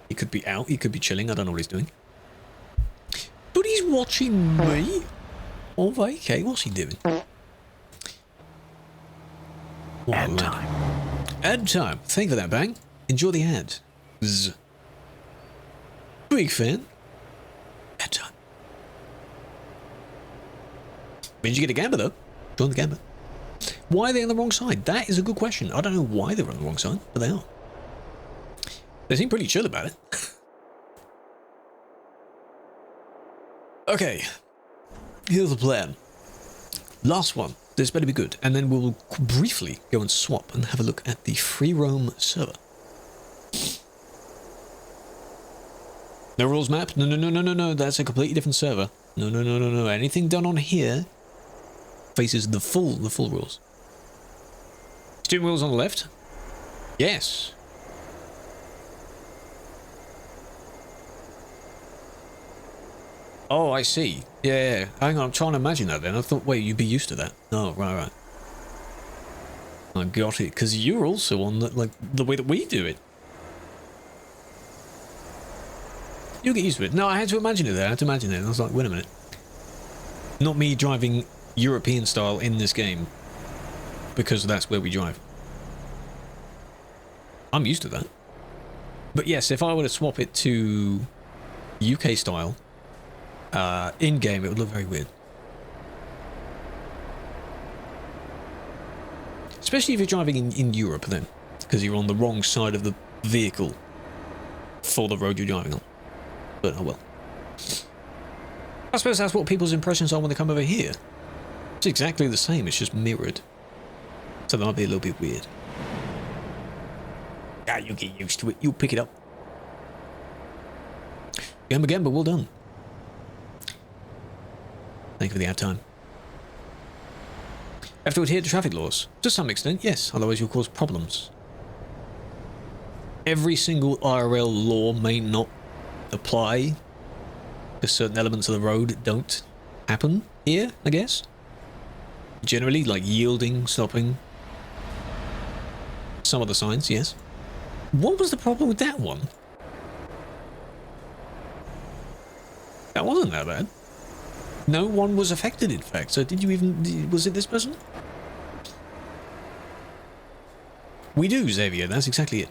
He could be out, he could be chilling, I don't know what he's doing. But he's watching me on vacay. What's he doing? Ad time. Ad time. Thank you for that, Bang. Enjoy the ad. Big fan. Ad time. When did you get a gamba, though? Join the gamba. Why are they on the wrong side? That is a good question. I don't know why they're on the wrong side, but they are. They seem pretty chill about it. Okay. Here's the plan. Last one. This better be good. And then we'll briefly go and swap and have a look at the Freeroam server. No rules map? No. That's a completely different server. No. Anything done on here faces the full rules. Steering wheels on the left? Yes. Oh, I see. Yeah. Hang on, I'm trying to imagine that then. I thought, wait, you'd be used to that. Oh, right. I got it, because you're also on the way that we do it. You'll get used to it. No, I had to imagine it there. And I was like, wait a minute. Not me driving European style in this game, because that's where we drive. I'm used to that. But yes, if I were to swap it to UK style, in-game, it would look very weird. Especially if you're driving in Europe then, because you're on the wrong side of the vehicle for the road you're driving on. But oh well. I suppose that's what people's impressions are when they come over here. It's exactly the same, it's just mirrored. So that might be a little bit weird. Ah, you'll get used to it, you'll pick it up. Gamba, well done. Thank you for the ad time. Have to adhere to traffic laws. To some extent, yes, otherwise you'll cause problems. Every single IRL law may not apply, because certain elements of the road don't happen here, I guess. Generally, like yielding, stopping. Some of the signs, yes. What was the problem with that one? That wasn't that bad. No one was affected, in fact. So did you even... Was it this person? We do, Xavier. That's exactly it.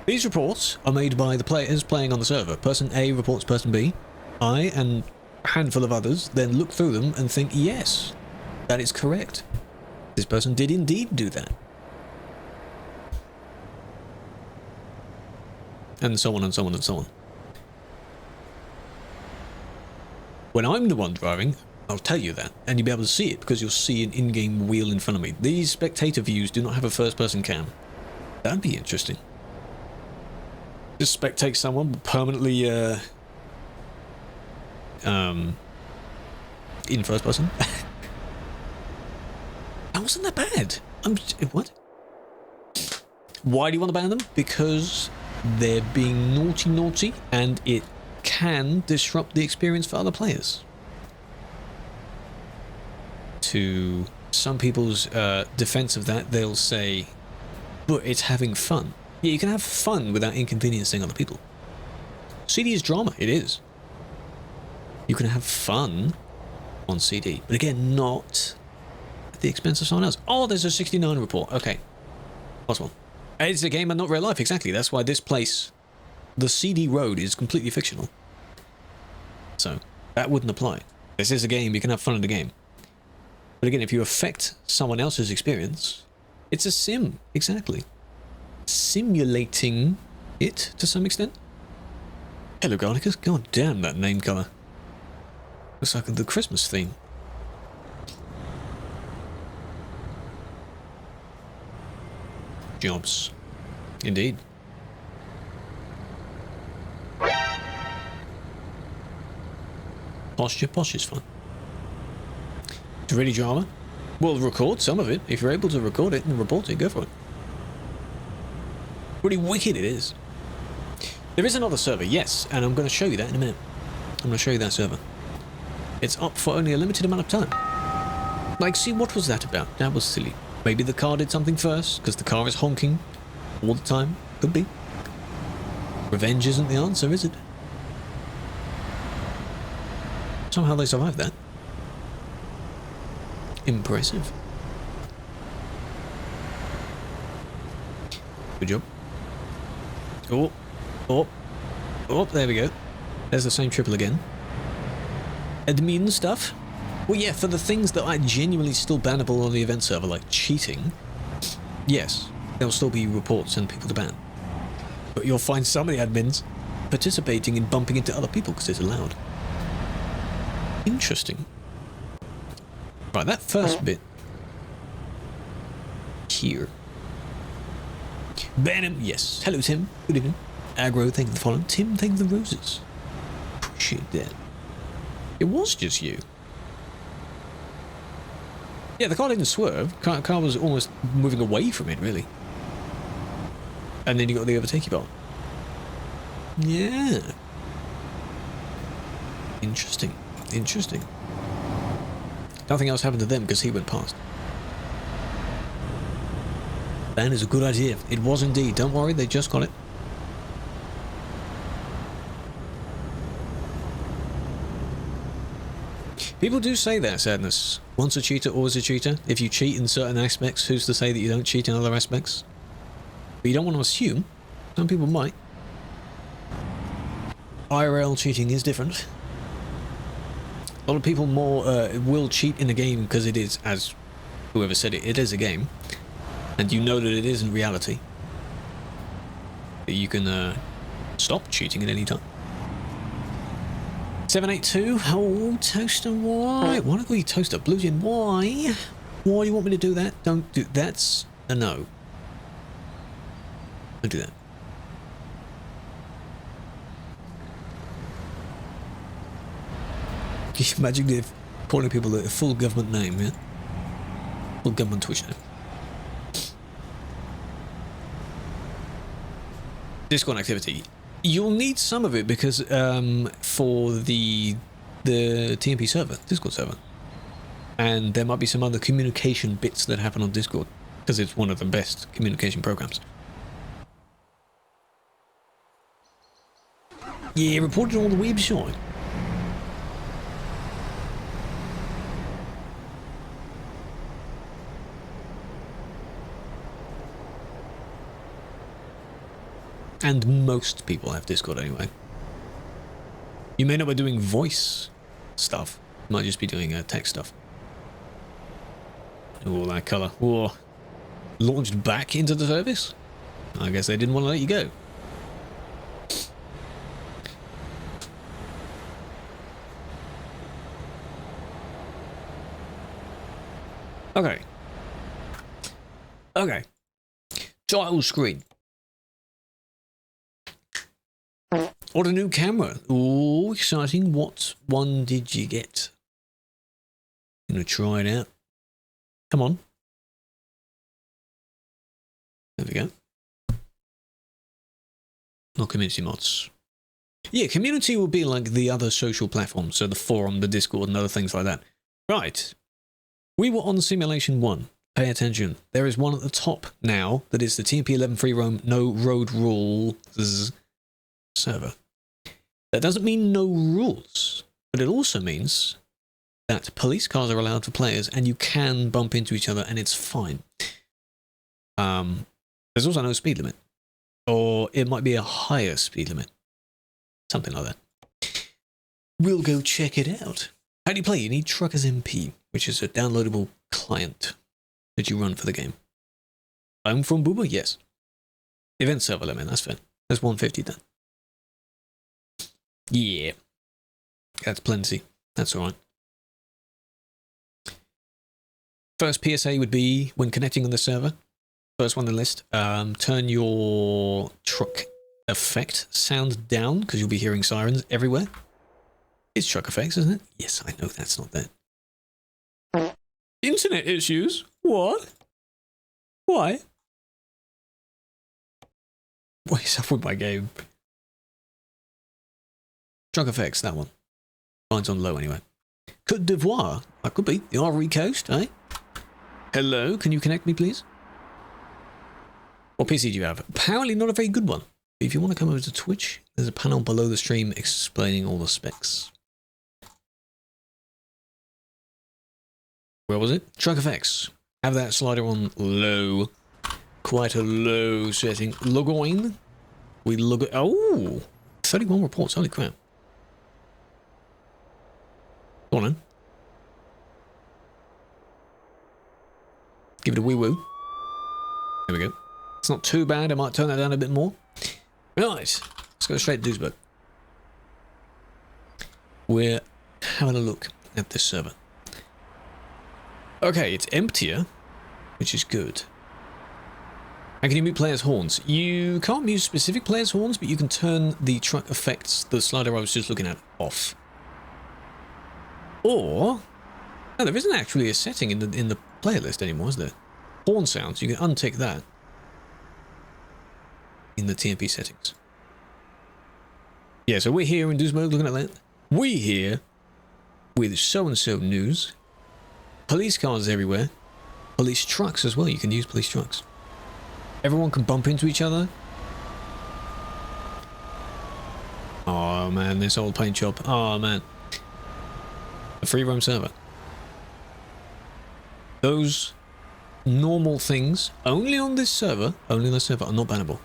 These reports are made by the players playing on the server. Person A reports person B. I and a handful of others then look through them and think, yes, that is correct. This person did indeed do that. And so on and so on and so on. When I'm the one driving, I'll tell you that, and you'll be able to see it because you'll see an in-game wheel in front of me. These spectator views do not have a first-person cam. That'd be interesting. Just spectate someone permanently, in first person. That wasn't that bad. What? Why do you want to ban them? Because they're being naughty, and it can disrupt the experience for other players. To some people's defense of that, they'll say, but it's having fun. Yeah, you can have fun without inconveniencing other people. CD is drama, it is. You can have fun on CD, but again, not at the expense of someone else. Oh, there's a 69 report. Okay. Possible. It's a game and not real life, exactly. That's why this place, the CD road, is completely fictional. so that wouldn't apply. This is a game, you can have fun in the game. But again, if you affect someone else's experience, it's a sim, exactly. Simulating it to some extent. Hello, Garnicus. God damn, that name colour. Looks like the Christmas theme. Jobs. Indeed. Posh is fun. It's really drama. Well, record some of it. If you're able to record it and report it, go for it. Pretty wicked it is. There is another server, yes, and I'm going to show you that in a minute. I'm going to show you that server. It's up for only a limited amount of time. Like, see, what was that about? That was silly. Maybe the car did something first, because the car is honking all the time. Could be. Revenge isn't the answer, is it? Somehow they survived that. Impressive. Good job. Oh, there we go. There's the same triple again. Admin stuff. Well, yeah, for the things that are genuinely still bannable on the event server, like cheating, yes, there'll still be reports and people to ban. But you'll find some of the admins participating in bumping into other people because it's allowed. Interesting. Right, that first bit here. Ban him. Yes. Hello, Tim. Good evening. Aggro, thank you for the follow. Tim, thank you for the roses. Appreciate that. It was just you. Yeah, the car didn't swerve. Car was almost moving away from it, really. And then you got the overtakey bot. Yeah. Interesting. Interesting. Nothing else happened to them because he went past. Ban is a good idea. It was indeed. Don't worry, they just got it. People do say that, Sadness. Once a cheater, always a cheater. If you cheat in certain aspects, who's to say that you don't cheat in other aspects? But you don't want to assume. Some people might. IRL cheating is different. A lot of people more will cheat in a game because it is, as whoever said it, it is a game. And you know that it is in reality. That you can stop cheating at any time. 782. Oh, Toaster, why? Why don't we Toaster? Blue Gin, why? Why do you want me to do that? Don't do that's a no. Don't do that. Can you imagine if calling people a full government name, yeah? Full government Twitch name. Discord activity. You'll need some of it because for the TMP server, Discord server. And there might be some other communication bits that happen on Discord because it's one of the best communication programs. Yeah, reported on the website. And most people have Discord anyway. You may not be doing voice stuff. You might just be doing text stuff. Oh, that colour. Whoa. Launched back into the service? I guess they didn't want to let you go. Okay. Okay. Title screen. What a new camera. Oh, exciting. What one did you get? Gonna try it out. Come on. There we go. Not community mods. Yeah, community will be like the other social platforms. So the forum, the Discord, and other things like that. Right. We were on Simulation 1. Pay attention. There is one at the top now that is the TMP11 Freeroam No Road Rules server. That doesn't mean no rules, but it also means that police cars are allowed for players and you can bump into each other and it's fine. There's also no speed limit, or it might be a higher speed limit. Something like that. we'll go check it out. How do you play? You need TruckersMP, which is a downloadable client that you run for the game. I'm from Booba? Yes. Event server limit, that's fair. That's 150 then. Yeah. That's plenty. That's alright. First PSA would be when connecting on the server. First one on the list. Turn your truck effect sound down because you'll be hearing sirens everywhere. It's truck effects, isn't it? Yes, I know that's not that. Internet issues? What? Why? What is up with my game? Truck effects, that one. Mine's on low anyway. Côte d'Ivoire. That could be. The Ivory Coast, eh? Hello, can you connect me, please? What PC do you have? Apparently not a very good one. If you want to come over to Twitch, there's a panel below the stream explaining all the specs. Where was it? Truck effects. Have that slider on low. Quite a low setting. Logoing. We log it. Oh! 31 reports. Holy crap. Go on then. Give it a wee woo. There we go. It's not too bad. I might turn that down a bit more. Right. Let's go straight to Duisburg. We're having a look at this server. Okay, it's emptier, which is good. And can you mute players' horns? You can't mute specific players' horns, but you can turn the truck effects, the slider I was just looking at, off. Or, no, there isn't actually a setting in the player list anymore, is there? Horn sounds, you can untick that in the TMP settings. Yeah, so we're here in Duisburg looking at that. We're here with so-and-so news. Police cars everywhere. Police trucks as well, you can use police trucks. Everyone can bump into each other. Oh man, this old paint job. Oh man. The Freeroam server. Those normal things, only on this server, are not bannable.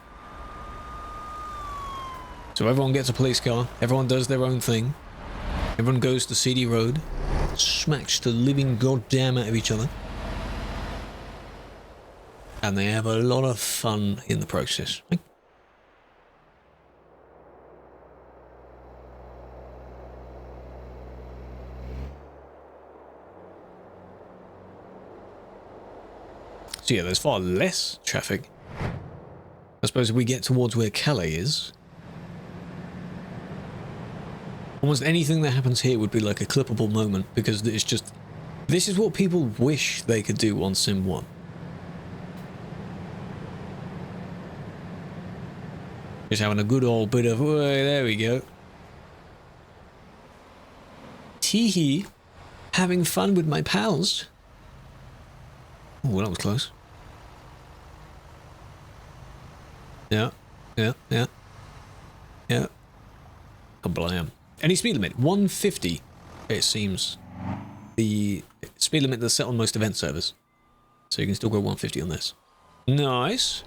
So everyone gets a police car, everyone does their own thing, everyone goes to CD Road, smacks the living goddamn out of each other, and they have a lot of fun in the process. So yeah, there's far less traffic. I suppose if we get towards where Calais is, almost anything that happens here would be like a clippable moment, because it's just, this is what people wish they could do on Sim 1. Just having a good old bit of, oh, there we go. Tee-hee. Having fun with my pals. Oh, that was close. Yeah. Oh, blam. Any speed limit? 150, it seems. The speed limit that's set on most event servers. So you can still go 150 on this. Nice.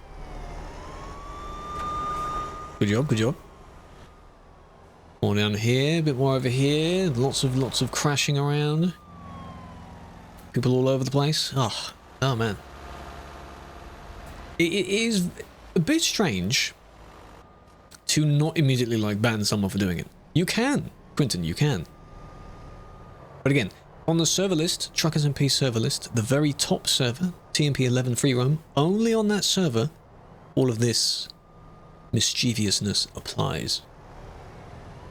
Good job, good job. More down here, a bit more over here. Lots of crashing around. People all over the place. Oh man. It is a bit strange to not immediately like ban someone for doing it. You can, Quentin, you can. But again, on the server list, TruckersMP server list, the very top server, TMP 11 Freeroam, only on that server, all of this mischievousness applies.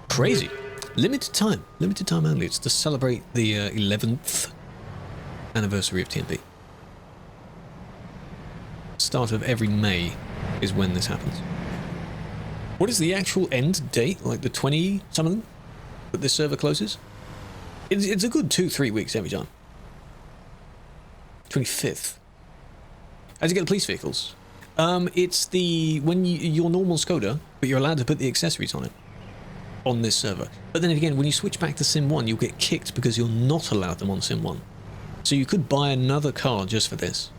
Crazy. Limited time only. It's to celebrate the 11th anniversary of TMP. Start of every May is when this happens. What is the actual end date? Like the 20-something that this server closes? It's a good 2-3 weeks every time. 25th. How do you get the police vehicles? It's your normal Skoda, but you're allowed to put the accessories on it. On this server. But then again, when you switch back to Sim 1, you'll get kicked because you're not allowed them on Sim 1. So you could buy another car just for this.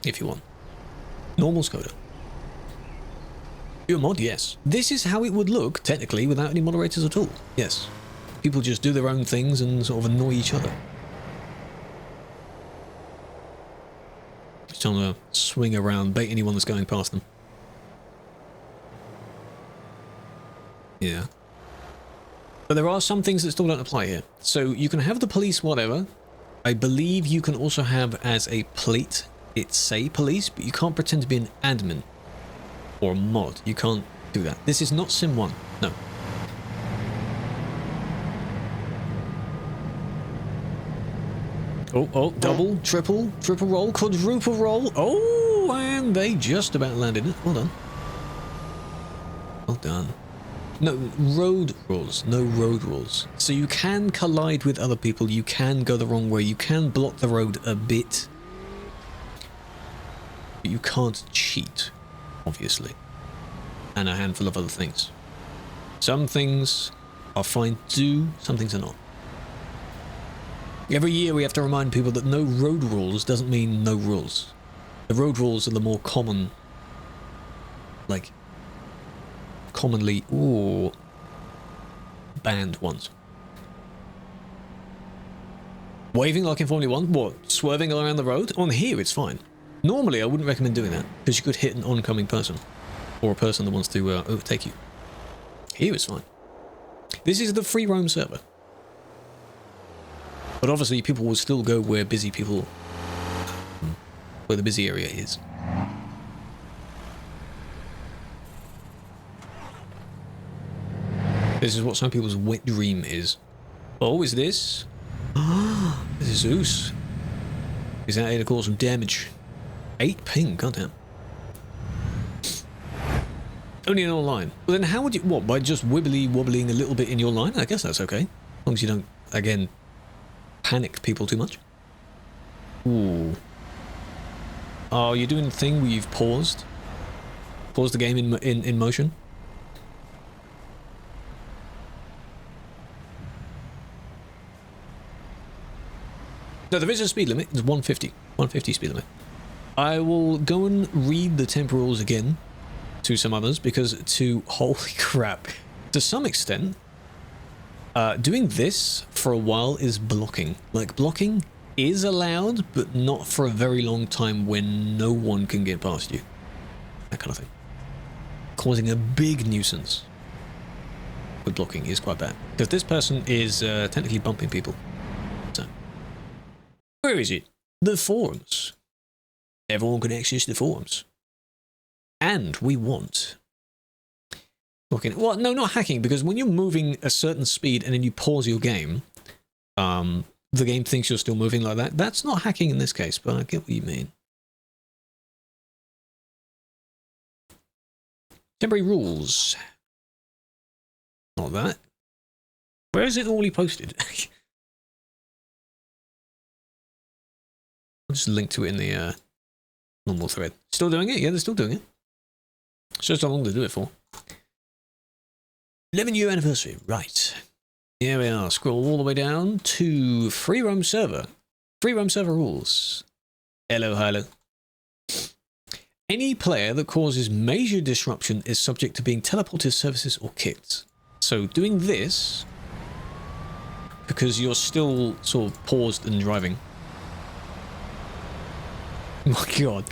If you want. Normal Skoda. Your mod, yes. This is how it would look, technically, without any moderators at all. Yes. people just do their own things and sort of annoy each other. Just trying to swing around, bait anyone that's going past them. Yeah. But there are some things that still don't apply here. So you can have the police whatever. I believe you can also have as a plate, it's say police, but you can't pretend to be an admin or a mod. You can't do that. This is not Sim 1. No. Oh, double, triple roll, quadruple roll. Oh, and they just about landed it. Well done. Well done. No, road rules. No road rules. So you can collide with other people. You can go the wrong way. You can block the road a bit. But you can't cheat, obviously. And a handful of other things. Some things are fine to do, some things are not. Every year we have to remind people that no road rules doesn't mean no rules. The road rules are the more common, like, commonly, banned ones. Waving like in Formula 1? What? Swerving around the road? On here it's fine. Normally I wouldn't recommend doing that, because you could hit an oncoming person. Or a person that wants to overtake you. Here it's fine. This is the Freeroam server. But obviously people will still go where the busy area is. This is what some people's wet dream is. Oh, is this? This is Zeus. He's out here to cause some damage. 8 ping, goddamn. Only in online. Well, then how would you... What, by just wobbling a little bit in your line? I guess that's okay. As long as you don't, again, panic people too much. Ooh. Oh, you're doing the thing where you've paused? Paused the game in motion? No, there is a speed limit. It's 150. 150 speed limit. I will go and read the temporals again to some others, because holy crap, to some extent, doing this for a while is blocking. Like, blocking is allowed, but not for a very long time when no one can get past you. That kind of thing. Causing a big nuisance with blocking is quite bad. Because this person is technically bumping people. So, where is it? The forums. Everyone can access the forums. And we want... Well, no, not hacking, because when you're moving a certain speed and then you pause your game, the game thinks you're still moving like that. That's not hacking in this case, but I get what you mean. Temporary rules. Not that. Where is it normally posted? I'll just link to it in the normal thread. Still doing it? Yeah, they're still doing it. It's just how long to do it for. 11-year anniversary. Right. Here we are. Scroll all the way down to Freeroam server. Freeroam server rules. Hello. Any player that causes major disruption is subject to being teleported services or kicked. So doing this, because you're still sort of paused and driving. Oh my god.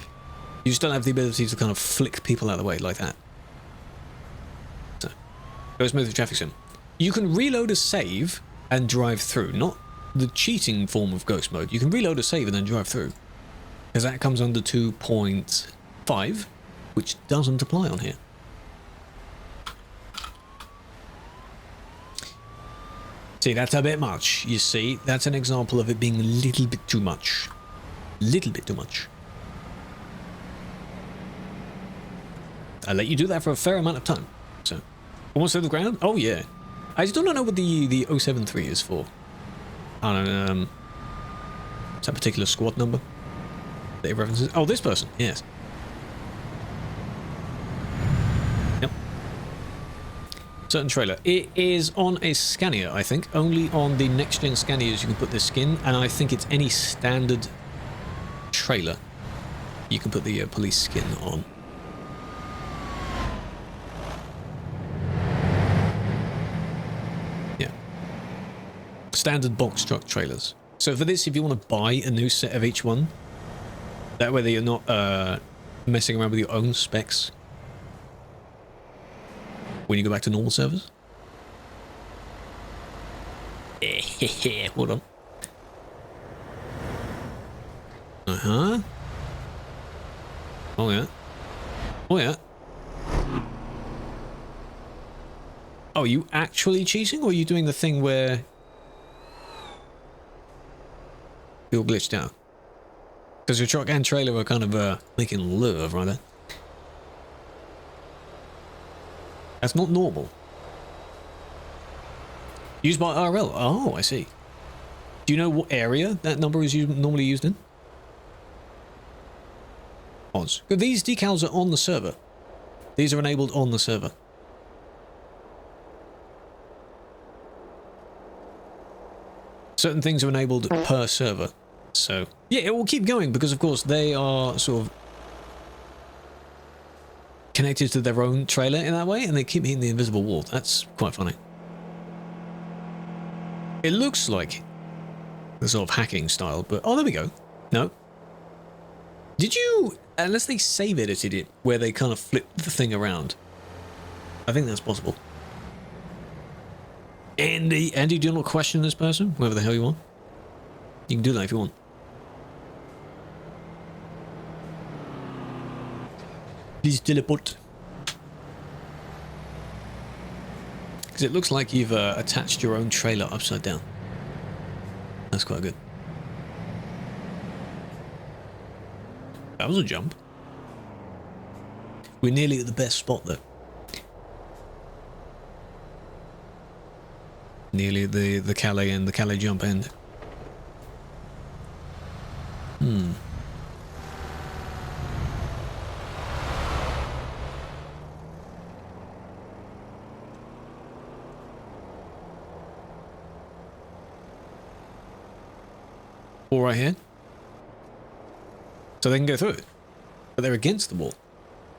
You just don't have the ability to kind of flick people out of the way like that. So, go smooth with traffic sim. You can reload a save and drive through. Not the cheating form of ghost mode. You can reload a save and then drive through. Because that comes under 2.5, which doesn't apply on here. See, that's a bit much. You see, that's an example of it being a little bit too much. Little bit too much. I let you do that for a fair amount of time. So, almost to the ground? Oh yeah. I still don't know what the 073 is for. I don't know. Is that a particular squad number that it references? Oh, this person. Yes. Yep. Certain trailer. It is on a Scania, I think. Only on the next-gen Scanias you can put this skin, and I think it's any standard trailer you can put the police skin on. Standard box truck trailers. So for this, if you want to buy a new set of each one, that way that you're not messing around with your own specs when you go back to normal servers. Hold on. Uh-huh. Oh, yeah. Oh, yeah. Oh, are you actually cheating, or are you doing the thing where you're glitched out? Because your truck and trailer are kind of making a lure right there. That's not normal. Used by RL. Oh, I see. Do you know what area that number is normally used in? Oz. These decals are on the server. These are enabled on the server. Certain things are enabled per server. So, yeah, it will keep going because, of course, they are sort of connected to their own trailer in that way, and they keep hitting the invisible wall. That's quite funny. It looks like the sort of hacking style, but... Oh, there we go. No. Did you... Unless they save edited it, where they kind of flip the thing around. I think that's possible. Andy, do not question this person, whoever the hell you are. You can do that if you want. Please teleport. Because it looks like you've attached your own trailer upside down. That's quite good. That was a jump. We're nearly at the best spot though. Nearly the Calais and the Calais jump end. Wall right here. So they can go through it. But they're against the wall.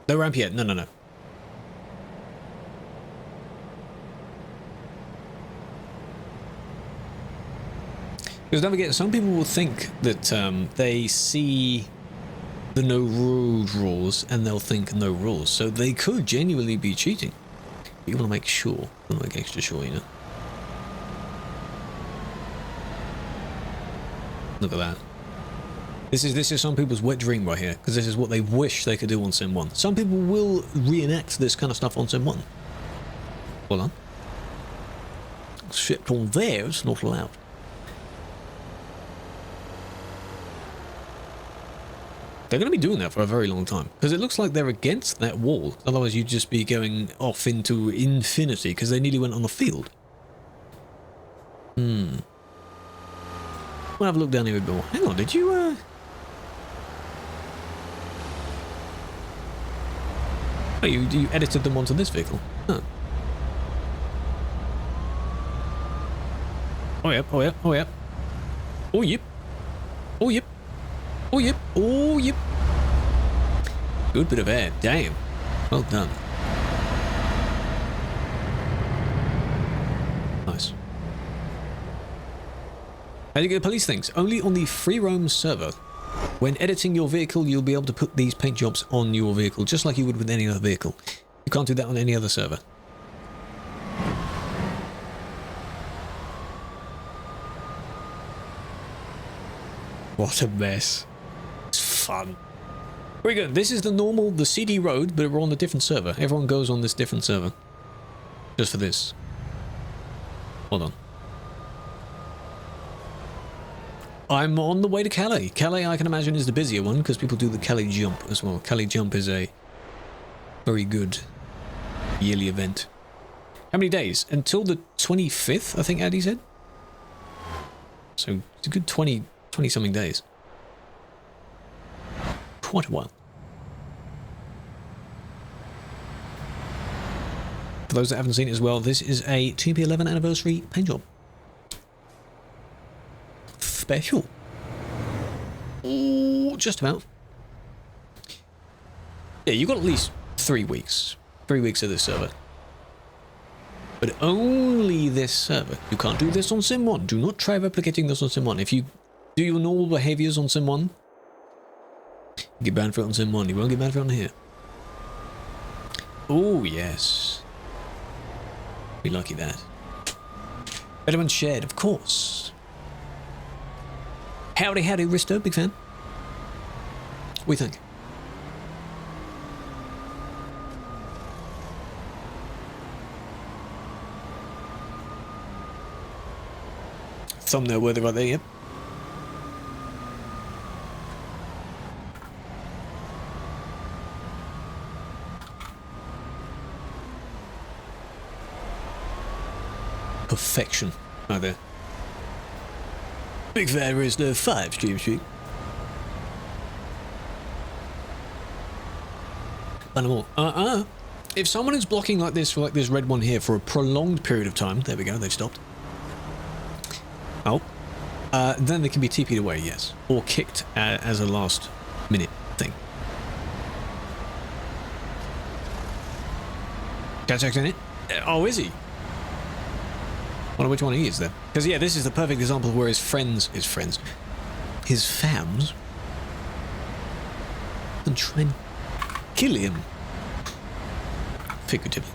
No ramp yet. No, no, no. Because don't forget, some people will think that they see the no road rules and they'll think no rules. So they could genuinely be cheating. But you want to make sure. You want to make extra sure, you know. Look at that. This is some people's wet dream right here, because this is what they wish they could do on Sim 1. Some people will reenact this kind of stuff on Sim 1. Hold on. Shipped on there, it's not allowed. They're going to be doing that for a very long time, because it looks like they're against that wall. Otherwise you'd just be going off into infinity, because they nearly went on the field. We'll have a look down here a bit more. Hang on, did you, Oh, you edited them onto this vehicle? Huh. Oh, yep, oh, yep, oh, yep. Oh, yep. Oh, yep. Oh, yep. Oh, yep. Good bit of air. Damn. Well done. Nice. How do you get police things? Only on the Freeroam server. When editing your vehicle, you'll be able to put these paint jobs on your vehicle, just like you would with any other vehicle. You can't do that on any other server. What a mess. It's fun. Very good. This is the normal, the CD road, but we're on a different server. Everyone goes on this different server. Just for this. Hold on. I'm on the way to Calais. Calais, I can imagine, is the busier one, because people do the Calais jump as well. Calais jump is a very good yearly event. How many days? Until the 25th, I think Addy said. So, it's a good 20-something days. Quite a while. For those that haven't seen it as well, this is a TP11 anniversary paint job. Special. Ooh, just about. Yeah, you got at least 3 weeks. 3 weeks of this server. but only this server. You can't do this on Sim 1. Do not try replicating this on Sim 1. If you do your normal behaviors on Sim 1, you get banned for it on Sim 1. You won't get banned for it on here. Oh, yes. Be lucky that. Better when shared, of course. Howdy, howdy, Risto, big fan. What do you think? Thumbnail worthy right there, yep. Perfection right there. Big fan is the 5 stream streak. Animal. If someone is blocking like this, for like this red one here, for a prolonged period of time, there we go, they've stopped. Oh. Then they can be TP'd away, yes. Or kicked as a last minute thing. Catch's in it? Oh, is he? I wonder which one he is then. Because, yeah, this is the perfect example of where his fams, and try and kill him. Figuratively.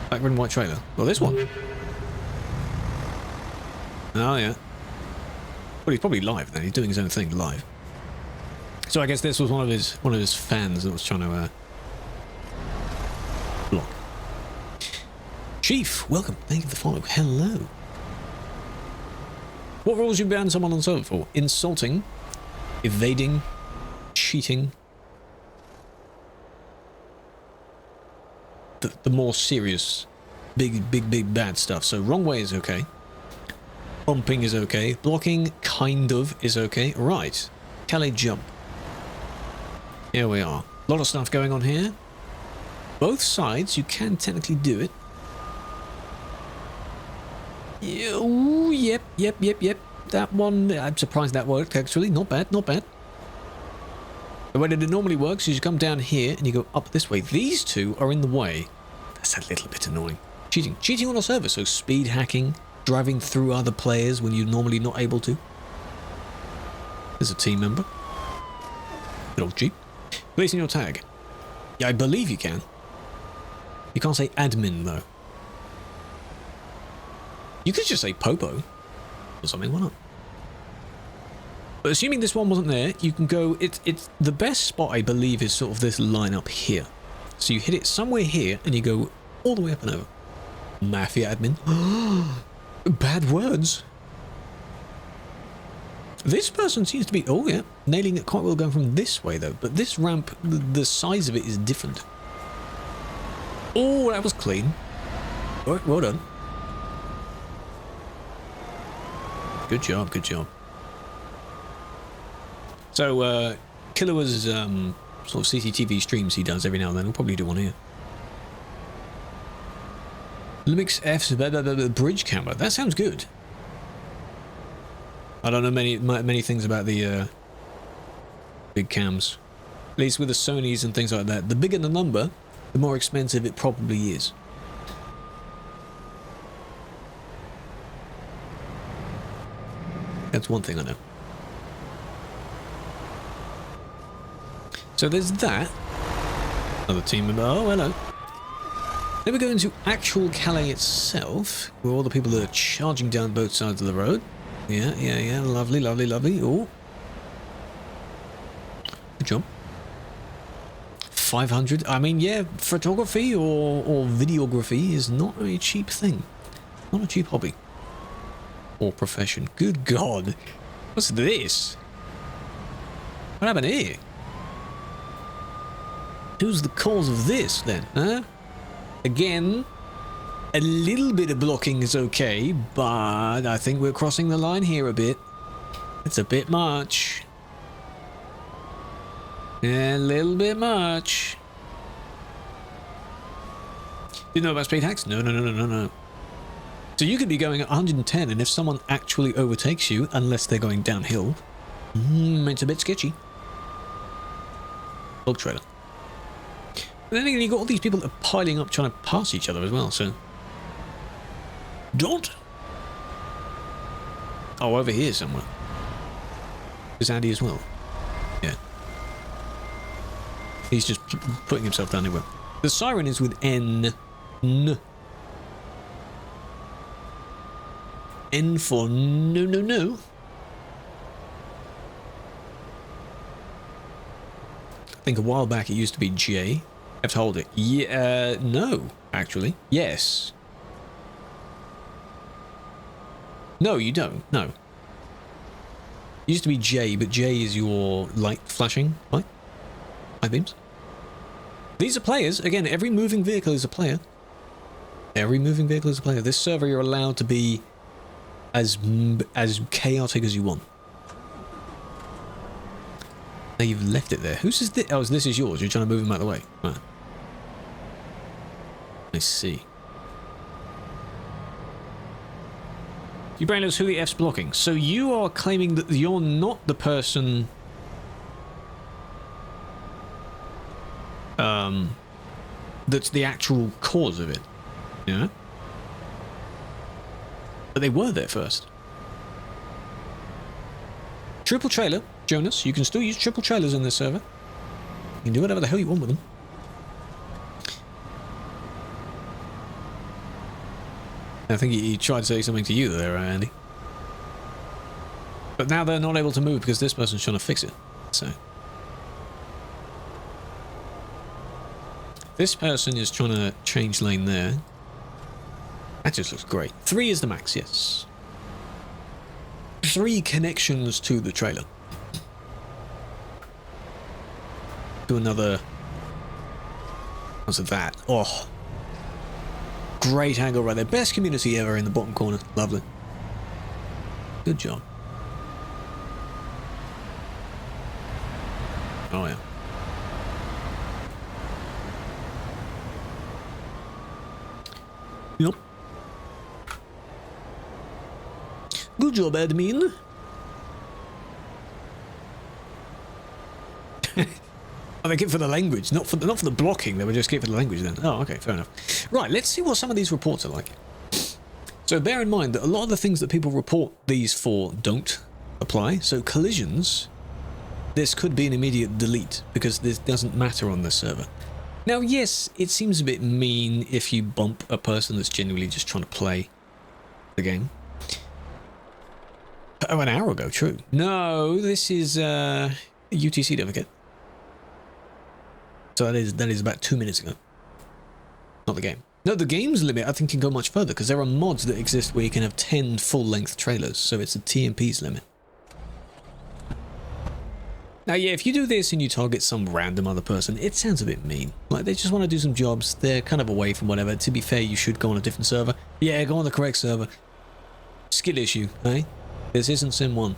Black, red and white trailer. Well, this one. Oh, yeah. Well, he's probably live then. He's doing his own thing live. So I guess this was one of his fans that was trying to block. Chief, welcome. Thank you for the follow. Hello. What rules you ban someone on server for? Insulting, evading, cheating. The more serious, big bad stuff. So wrong way is okay. Bumping is okay. Blocking, kind of, is okay. Right. Calais jump. Here we are. A lot of stuff going on here. Both sides, you can technically do it. Ooh, yep. That one, I'm surprised that worked, actually. Not bad. The way that it normally works is you come down here and you go up this way. These two are in the way. That's a little bit annoying. Cheating on a server, so speed hacking. Driving through other players when you're normally not able to. There's a team member. Good old Jeep. Placing your tag. Yeah, I believe you can. You can't say admin, though. You could just say Popo. Or something, why not? But assuming this one wasn't there, you can go... It's the best spot, I believe, is sort of this line up here. So you hit it somewhere here, and you go all the way up and over. Mafia admin. Bad words. This person seems to be, oh yeah, nailing it quite well going from this way though. But this ramp, the size of it is different. Oh, that was clean. Alright, well done. Good job. So, Killer's sort of CCTV streams he does every now and then. We'll probably do one here. Lumix F's bridge camera. That sounds good. I don't know many things about the big cams. At least with the Sonys and things like that. The bigger the number, the more expensive it probably is. That's one thing I know. So there's that. Another team member. Oh, hello. Then we go into actual Calais itself, where all the people that are charging down both sides of the road. Yeah. Lovely. Oh. Good job. 500. I mean, yeah, photography or videography is not a cheap thing. Not a cheap hobby. Or profession. Good God. What's this? What happened here? Who's the cause of this, then, huh? Again, a little bit of blocking is okay, but I think we're crossing the line here a bit. It's a bit much. A little bit much. Didn't know about speed hacks? No. So you could be going at 110, and if someone actually overtakes you, unless they're going downhill, it's a bit sketchy. Bug trailer. But then again, you've got all these people that are piling up trying to pass each other as well, so Don't. Oh, over here somewhere. Is Andy as well? Yeah. He's just putting himself down anywhere. The siren is with N. N. N for no, no, no. I think a while back it used to be J. I have to hold it. Yeah, no, actually. Yes. No, you don't. No. It used to be J, but J is your light flashing light. High beams. These are players. Again, every moving vehicle is a player. Every moving vehicle is a player. This server, you're allowed to be as chaotic as you want. Now you've left it there. Whose is this? Oh, this is yours. You're trying to move him out of the way. Right. I see. You brain knows who the F's blocking. So you are claiming that you're not the person... that's the actual cause of it. Yeah? But they were there first. Triple trailer, Jonas. You can still use triple trailers in this server. You can do whatever the hell you want with them. I think he tried to say something to you there, Andy. But now they're not able to move because this person's trying to fix it. So this person is trying to change lane there. That just looks great. 3 is the max, yes. 3 connections to the trailer. Do another... What's that? Oh. Great angle right there. Best community ever in the bottom corner. Lovely. Good job. Oh, yeah. Yep. Good job, admin. Oh, they get for the language, not for the blocking. They were just get for the language then. Oh, okay, fair enough. Right, let's see what some of these reports are like. So bear in mind that a lot of the things that people report these for don't apply. So collisions, this could be an immediate delete because this doesn't matter on this server. Now, yes, it seems a bit mean if you bump a person that's genuinely just trying to play the game. Oh, an hour ago, true. No, this is UTC, don't forget. So that is about 2 minutes ago. Not the game. No, the game's limit I think can go much further because there are mods that exist where you can have 10 full-length trailers, so it's a TMP's limit. Now, yeah, if you do this and you target some random other person, it sounds a bit mean. Like, they just want to do some jobs, they're kind of away from whatever. To be fair, you should go on a different server. Yeah, go on the correct server. Skill issue, eh? This isn't Sim 1.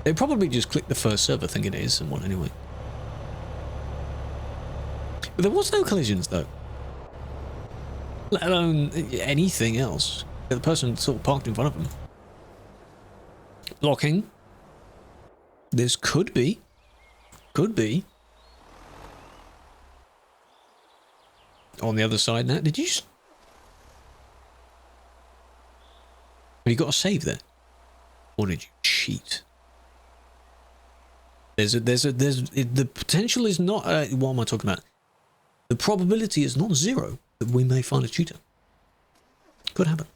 They probably just click the first server thinking it is Sim 1 anyway. But there was no collisions, though. Let alone anything else. The person sort of parked in front of them. Blocking. This could be. Could be. On the other side now. Did you just... Have you got a save there? Or did you cheat? The potential is not... what am I talking about? The probability is not 0 that we may find a cheater. Could happen.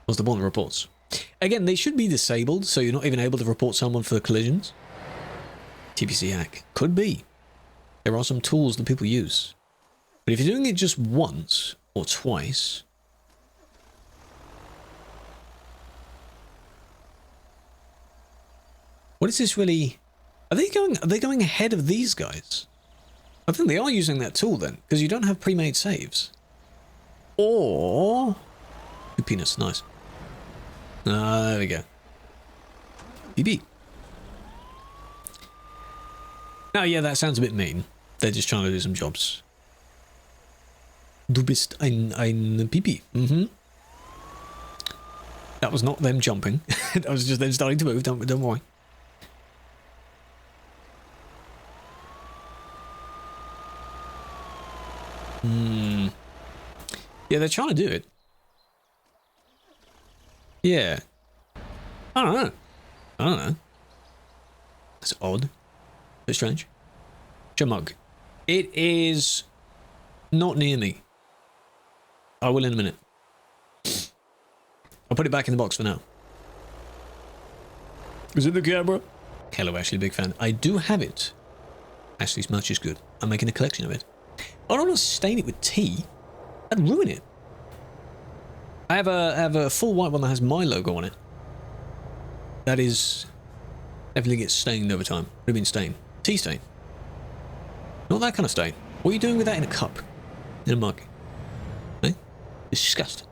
What's the one that reports? Again, they should be disabled, so you're not even able to report someone for collisions. TPC hack. Could be. There are some tools that people use. But if you're doing it just once or twice... What is this really... Are they going ahead of these guys? I think they are using that tool then, because you don't have pre-made saves. Or... Two peanuts, nice. Ah, there we go. BB. Now, yeah, that sounds a bit mean. They're just trying to do some jobs. Du bist ein Pipi. Mm-hmm. That was not them jumping. That was just them starting to move. Don't worry. Yeah, they're trying to do it. Yeah. I don't know. I don't know. That's odd. Bit strange. Chumug. It is not near me. I will in a minute. I'll put it back in the box for now. Is it the camera? Hello, Ashley, big fan. I do have it. Ashley's merch is good. I'm making a collection of it. I don't want to stain it with tea. That'd ruin it. I have a full white one that has my logo on it. That is definitely gets stained over time. What do you mean stain? Tea stain. Not that kind of stain. What are you doing with that in a cup? In a mug? Eh? It's disgusting.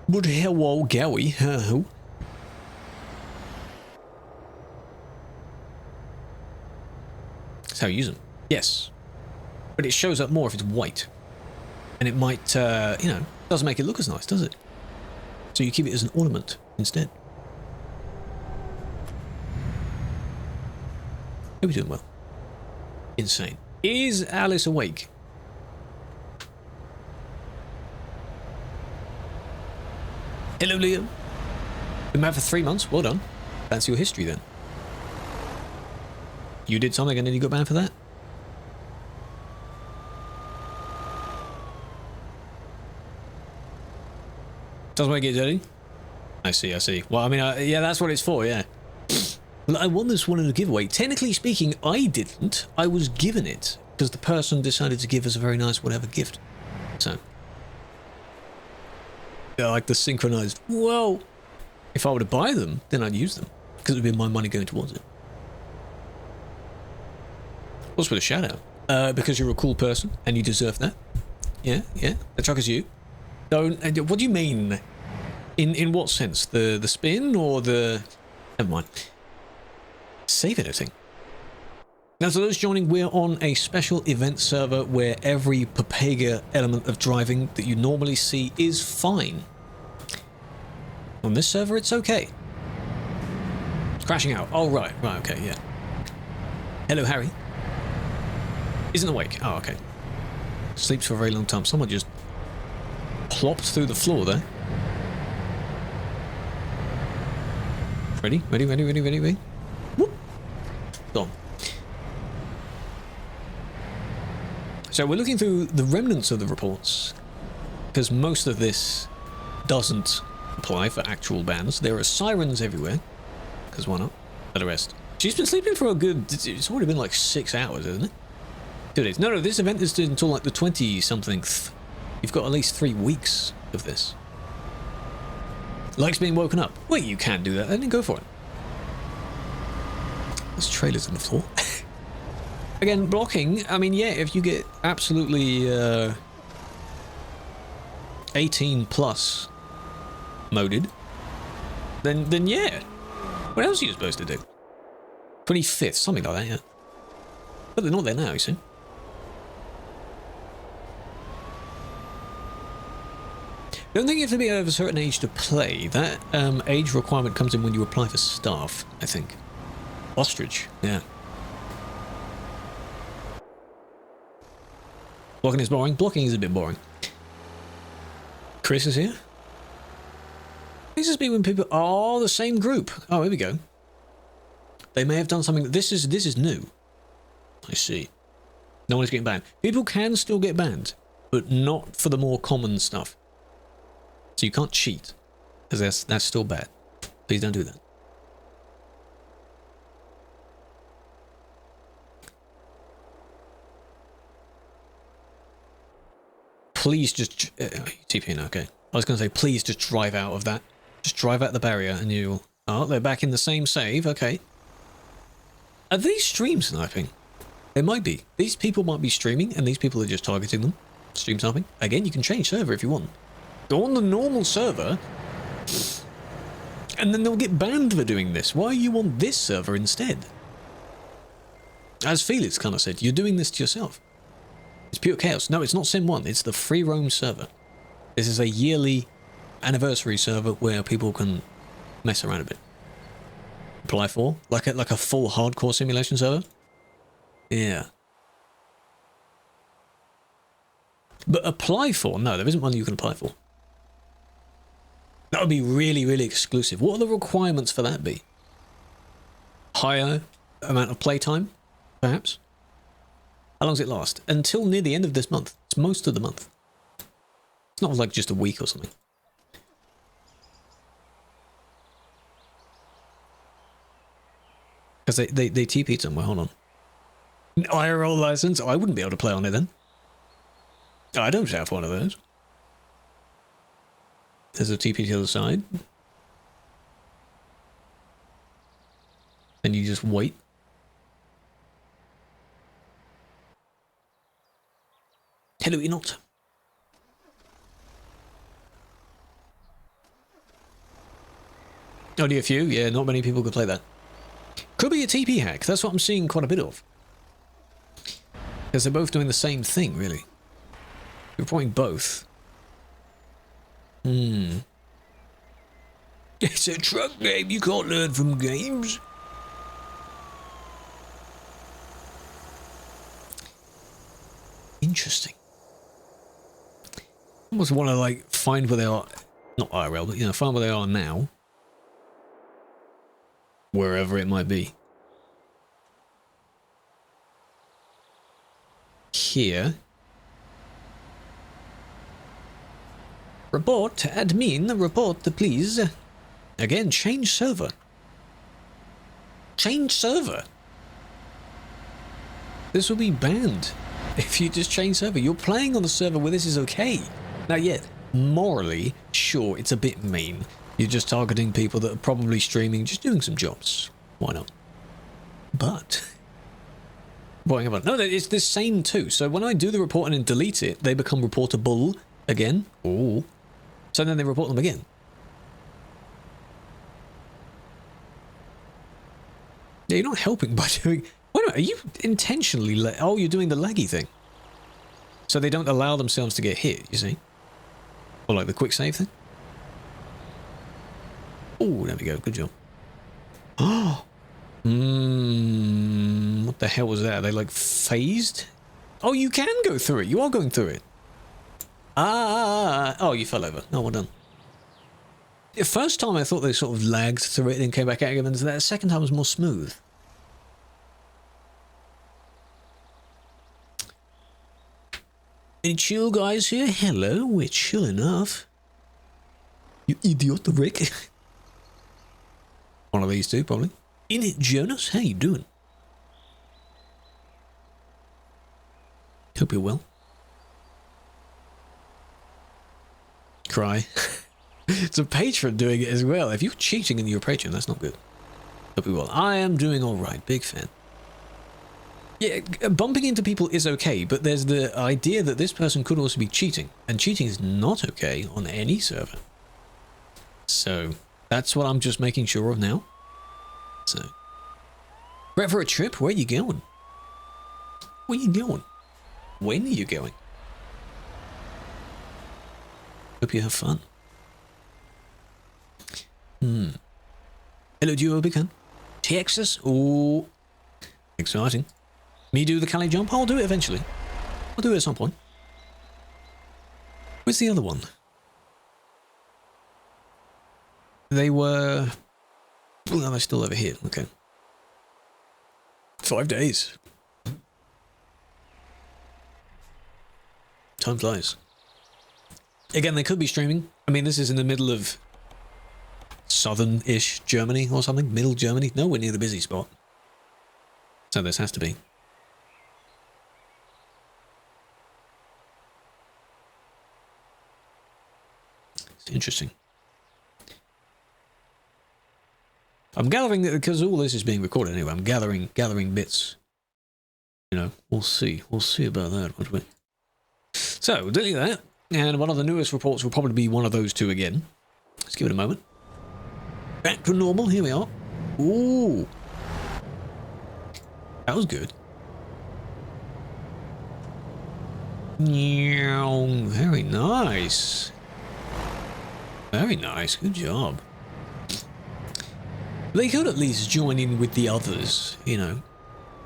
But hello, Gowie. That's how you use them. Yes. But it shows up more if it's white. And it might, you know, doesn't make it look as nice, does it? So you keep it as an ornament instead. Hope you're doing well. Insane. Is Alice awake? Hello, Liam. Been married for 3 months. Well done. That's your history then. You did something and then you got banned for that? Doesn't make it dirty? I see, I see. Well, I mean, yeah, that's what it's for, yeah. I won this one in a giveaway. Technically speaking, I didn't. I was given it because the person decided to give us a very nice whatever gift. So. Yeah, like the synchronized, well, if I were to buy them, then I'd use them because it would be my money going towards it. What's with a shout out? Because you're a cool person and you deserve that. Yeah, yeah. The truck is you. Don't. What do you mean? In what sense? The spin or the? Never mind. Save editing. Now, for those joining, we're on a special event server where every Papega element of driving that you normally see is fine. On this server, it's okay. It's crashing out. Oh, right, okay, yeah. Hello, Harry. Isn't awake. Oh, okay. Sleeps for a very long time. Someone just plopped through the floor there. Ready? Ready, ready, ready, ready, ready. Whoop. Gone. So we're looking through the remnants of the reports, because most of this doesn't apply for actual bans. There are sirens everywhere, because why not? For the rest. She's been sleeping for a good, it's already been like 6 hours, isn't it? 2 days. No, this event is until like the 20-something. You've got at least 3 weeks of this. Likes being woken up. Well, you can do that, then go for it. There's trailers on the floor. Again, blocking, I mean, yeah, if you get absolutely 18 plus moded, then yeah. What else are you supposed to do? 25th, something like that, yeah. But they're not there now, you see. I don't think you have to be over a certain age to play. That age requirement comes in when you apply for staff, I think. Ostrich, yeah. Blocking is boring. Blocking is a bit boring. Chris is here. This has been when people... Oh, the same group. Oh, here we go. They may have done something... This is new. I see. No one's getting banned. People can still get banned, but not for the more common stuff. So you can't cheat, because that's still bad. Please don't do that. Please just... TP, okay. I was going to say, please just drive out of that. Just drive out the barrier and you'll... Oh, they're back in the same save, okay. Are they stream sniping? They might be. These people might be streaming and these people are just targeting them. Stream sniping. Again, you can change server if you want. Go on the normal server and then they'll get banned for doing this. Why are you on this server instead? As Felix kind of said, you're doing this to yourself. It's pure chaos. No, it's not Sim 1. It's the Freeroam server. This is a yearly anniversary server where people can mess around a bit. Apply for? Like a full hardcore simulation server? Yeah. But apply for? No, there isn't one you can apply for. That would be really, really exclusive. What would the requirements for that be? Higher amount of playtime, perhaps? How long does it last? Until near the end of this month. It's most of the month. It's not like just a week or something. Because they TP'd somewhere, hold on. IRL license? Oh, I wouldn't be able to play on it then. I don't have one of those. There's a TP to the other side. Then you just wait. Hello, you're not. Only a few? Yeah, not many people could play that. Could be a TP hack. That's what I'm seeing quite a bit of. Because they're both doing the same thing, really. You're reporting both. It's a truck game. You can't learn from games. Interesting. I almost want to, like, find where they are. Not IRL, but, you know, find where they are now. Wherever it might be. Here. Report, admin, report, please. Again, change server. Change server. This will be banned if you just change server. You're playing on the server where this is okay. Now, yet, morally, sure, it's a bit mean. You're just targeting people that are probably streaming, just doing some jobs. Why not? But... no, it's the same too. So when I do the report and then delete it, they become reportable again. Ooh. So then they report them again. Yeah, you're not helping by doing... Wait a minute, are you intentionally... Oh, you're doing the laggy thing. So they don't allow themselves to get hit, you see? Or like the quick save thing? Oh, there we go. Good job. Oh! What the hell was that? Are they like phased? Oh, you can go through it. You are going through it. Oh, you fell over. Oh, well done. The first time I thought they sort of lagged through it and came back out again, and that second time was more smooth. Any chill guys here? Hello, we're chill enough. You idiot, Rick. One of these two, probably. In it, Jonas. How you doing? Hope you're well. Cry. It's a patron doing it as well. If you're cheating and you're a patron, that's not good. Hope you're well. I am doing all right. Big fan. Yeah, bumping into people is okay, but there's the idea that this person could also be cheating, and cheating is not okay on any server. So that's what I'm just making sure of now. So, ready for a trip? Where are you going? Where are you going? When are you going? Hope you have fun. Hello, duo, big fan. Texas? Oh, exciting. Me do the Cali jump? I'll do it eventually. I'll do it at some point. Where's the other one? They were... Oh, no, they're still over here. Okay. 5 days. Time flies. Again, they could be streaming. I mean, this is in the middle of southern-ish Germany or something. Middle Germany. Nowhere near the busy spot. So this has to be. It's interesting. I'm gathering that because all this is being recorded anyway. I'm gathering bits. You know, we'll see. We'll see about that, won't we? So, we'll delete that. And one of the newest reports will probably be one of those two again. Let's give it a moment. Back to normal. Here we are. Ooh. That was good. Very nice. Very nice. Good job. They could at least join in with the others, you know.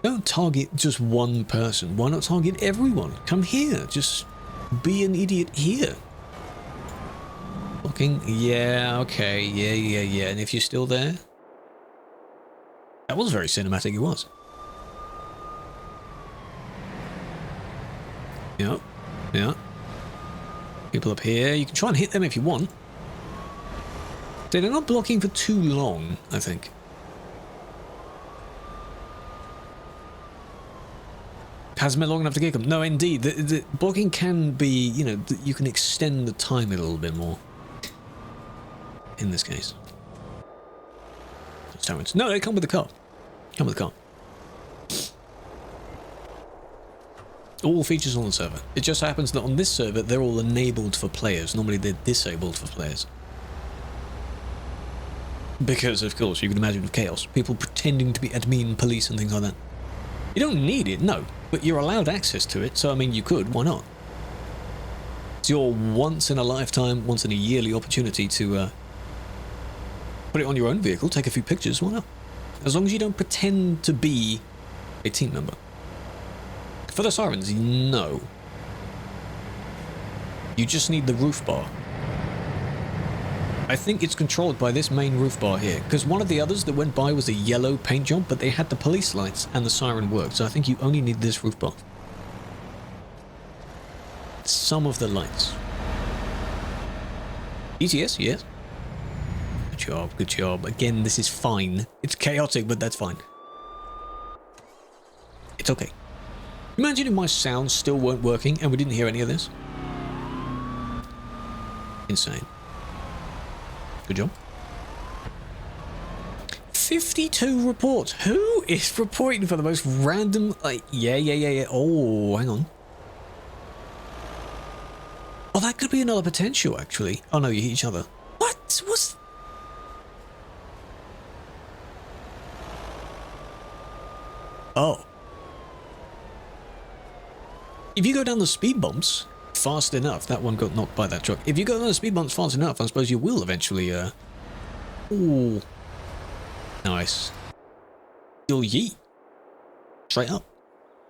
Don't target just one person. Why not target everyone? Come here. Just be an idiot here. Blocking? Yeah, okay. Yeah. And if you're still there? That was very cinematic, it was. Yep. Yeah. People up here. You can try and hit them if you want. So they're not blocking for too long, I think. Hasn't been long enough to kick them. No, indeed. The blocking can be, you know, you can extend the time a little bit more. In this case. No, they come with the car. Come with the car. All features on the server. It just happens that on this server, they're all enabled for players. Normally, they're disabled for players. Because, of course, you can imagine the chaos. People pretending to be admin police and things like that. You don't need it, no. But you're allowed access to it, so, I mean, you could. Why not? It's your once-in-a-lifetime, once-in-a-yearly opportunity to put it on your own vehicle, take a few pictures, why not? As long as you don't pretend to be a team member. For the sirens, no. You just need the roof bar. I think it's controlled by this main roof bar here, because one of the others that went by was a yellow paint job, but they had the police lights and the siren worked, so I think you only need this roof bar. Some of the lights. ETS, yes. Good job. Again, this is fine. It's chaotic, but that's fine. It's okay. Imagine if my sound still weren't working and we didn't hear any of this. Insane. Good job. 52 reports. Who is reporting for the most random... yeah. Oh, hang on. Oh, that could be another potential, actually. Oh, no, you hit each other. What? What's... Oh. If you go down the speed bumps fast enough, that one got knocked by that truck. If you go down the speed bumps fast enough, I suppose you will eventually, Ooh. Nice. You'll yeet. Straight up.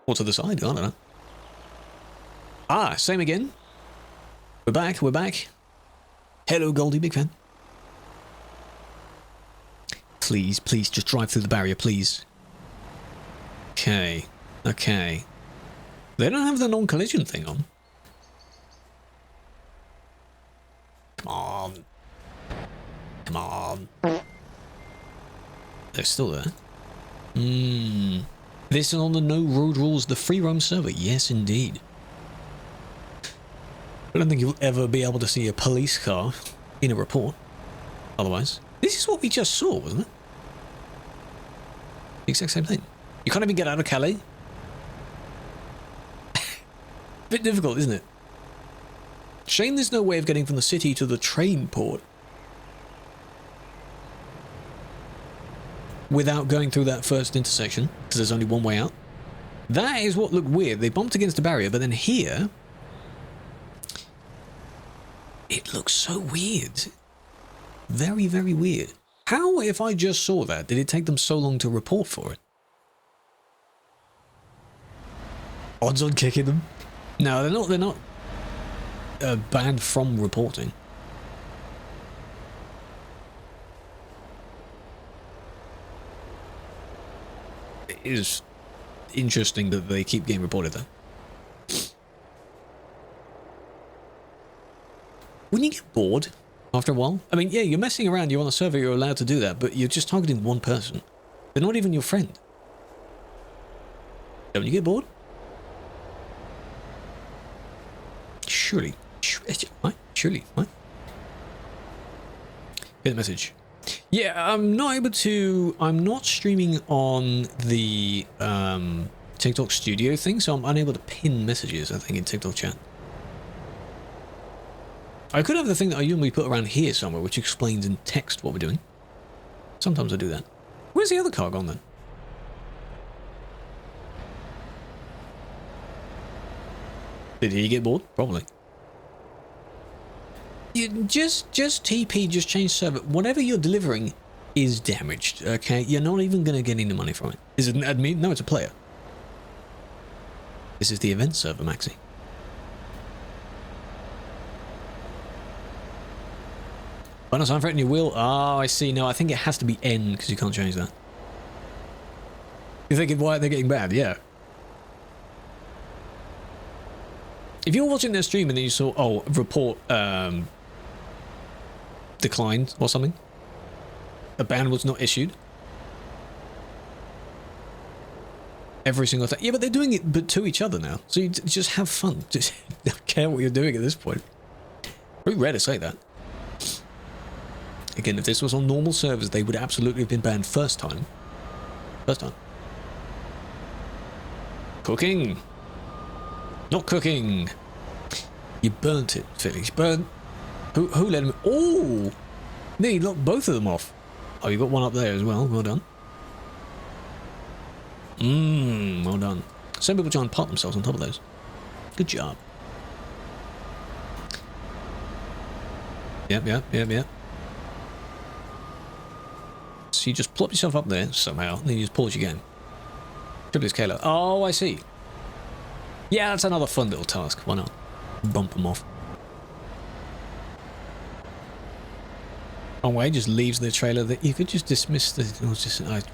Or to the side, I don't know. Ah, same again. We're back. Hello, Goldie, big fan. Please, just drive through the barrier, please. Okay. They don't have the non-collision thing on. Come on. They're still there. This is on the no road rules, the Freeroam server. Yes, indeed. I don't think you'll ever be able to see a police car in a report. Otherwise. This is what we just saw, wasn't it? The exact same thing. You can't even get out of Calais. Bit difficult, isn't it? Shame there's no way of getting from the city to the train port without going through that first intersection, because there's only one way out. That is what looked weird. They bumped against the barrier, but then here it looks so weird. Very, very weird. How, if I just saw that, did it take them so long to report for it? Odds on kicking them? No, they're not banned from reporting. It is interesting that they keep getting reported though. Wouldn't you get bored after a while? I mean, yeah, you're messing around, you're on a server, you're allowed to do that, but you're just targeting one person. They're not even your friend. Don't you get bored? Surely. What? Surely. What? Here's a message. Yeah, I'm not streaming on the TikTok studio thing, so I'm unable to pin messages, I think, in TikTok chat. I could have the thing that I usually put around here somewhere, which explains in text what we're doing. Sometimes I do that. Where's the other car gone then? Did he get bored? Probably. You just TP, just change server. Whatever you're delivering is damaged, okay? You're not even going to get any money from it. Is it an admin? No, it's a player. This is the event server, Maxi. When I sign for it in your wheel. Oh, I see. No, I think it has to be N because you can't change that. You're thinking, why are they getting bad? Yeah. If you're watching their stream and then you saw, oh, report declined or something, a ban was not issued. Every single time. Yeah, but they're doing it but to each other now. So you just have fun. Just don't care what you're doing at this point. Very rare to say that. Again, if this was on normal servers, they would absolutely have been banned first time. First time. Cooking. Not cooking. You burnt it, Felix. Burnt. Who let him? Oh! No, you knocked both of them off. Oh, you got one up there as well. Well done. Well done. Some people try and park themselves on top of those. Good job. Yep. So you just plop yourself up there somehow, and then you just pause your game. Triple scaler. Oh, I see. Yeah, that's another fun little task. Why not? Bump them off. Oh, way just leaves the trailer that you could just dismiss the.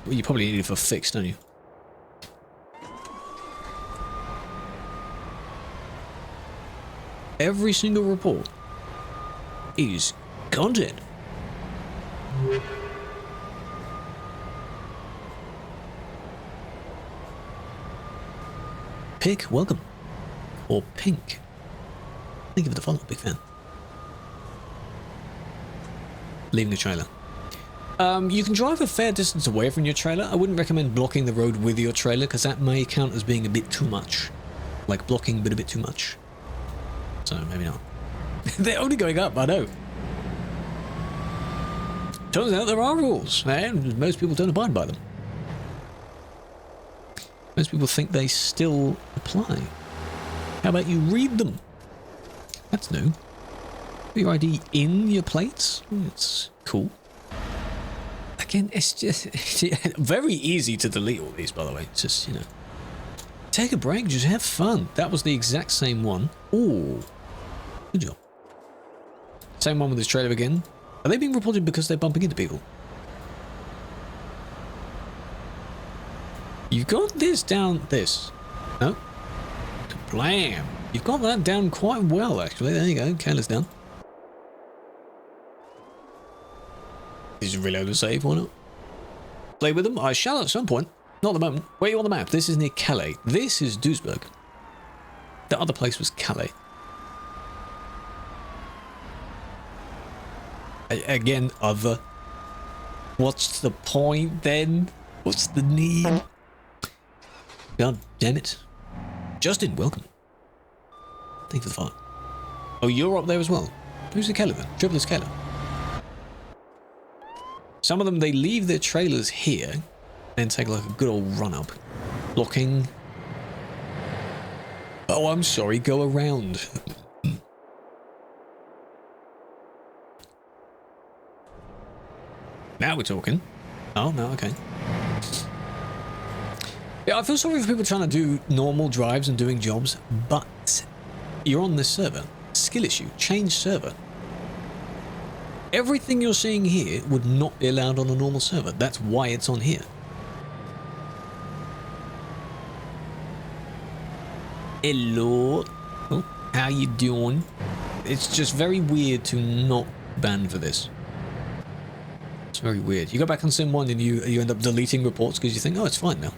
You probably need it for fixed, don't you? Every single report is content. Pick, welcome. Or Pink. Thank you for the follow, big fan. Leaving the trailer. You can drive a fair distance away from your trailer. I wouldn't recommend blocking the road with your trailer because that may count as being a bit too much. Like blocking, but a bit too much. So maybe not. They're only going up, I know. Turns out there are rules, and most people don't abide by them. Most people think they still apply. How about you read them? That's new. Put your ID in your plates? It's cool. Again, it's just very easy to delete all these, by the way. It's just, you know. Take a break, just have fun. That was the exact same one. Ooh. Good job. Same one with this trailer again. Are they being reported because they're bumping into people? You've got this down. This. No. Blam. You've got that down quite well, actually. There you go. Careless down. Is it reload and save? Why not? Play with them? I shall at some point. Not at the moment. Where are you on the map? This is near Calais. This is Duisburg. The other place was Calais. Again, other. What's the point then? What's the need? God damn it. Justin, welcome. Thank you for the follow. Oh, you're up there as well. Who's the Keller then? Triple Keller. Some of them, they leave their trailers here and take like a good old run up. Blocking. Oh, I'm sorry, go around. Now we're talking. Oh, no, okay. Yeah, I feel sorry for people trying to do normal drives and doing jobs, but you're on this server. Skill issue. Change server. Everything you're seeing here would not be allowed on a normal server. That's why it's on here. Hello. Oh, how you doing? It's just very weird to not ban for this. It's very weird. You go back on Sim 1 and you end up deleting reports because you think, oh, it's fine now.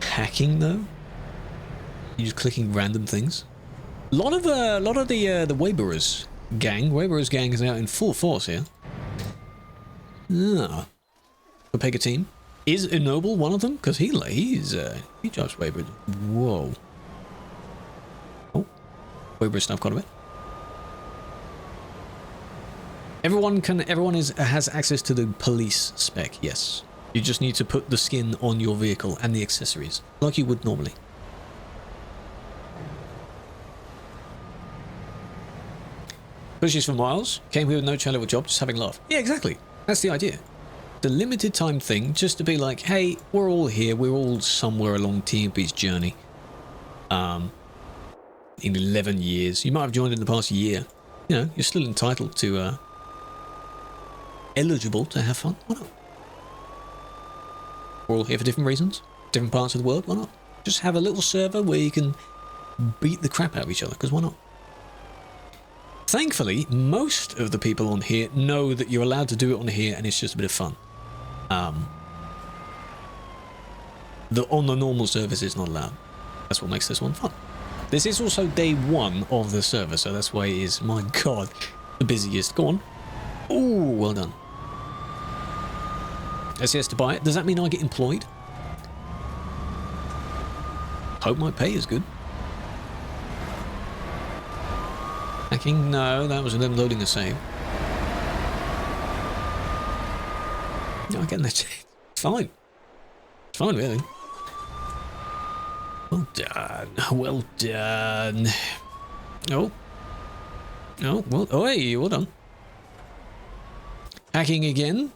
Hacking though? You're just clicking random things. A lot of the Waberers gang. Waberers gang is out in full force here. Ah. The Pega team. Is Ennoble one of them? Because he drives Waber. Whoa. Oh. Waber stuff quite a bit. Everyone has access to the police spec, yes. You just need to put the skin on your vehicle and the accessories, like you would normally. Pushes for miles, came here with no trailer or job, just having a laugh. Yeah, exactly. That's the idea. The limited time thing, just to be like, hey, we're all here, we're all somewhere along TMP's journey. In 11 years. You might have joined in the past year. You know, you're still entitled to eligible to have fun, why not? We're all here for different reasons, different parts of the world, why not? Just have a little server where you can beat the crap out of each other, because why not? Thankfully, most of the people on here know that you're allowed to do it on here and it's just a bit of fun. On the normal servers it's not allowed. That's what makes this one fun. This is also day 1 of the server, so that's why it is, my god, the busiest. Go on. Ooh, well done. SES to buy it. Does that mean I get employed? Hope my pay is good. Hacking? No, that was them loading a save. No, getting that. It's fine. It's fine, really. Well done. Well done. Oh. Oh, well, oh, hey, well done. Hacking again.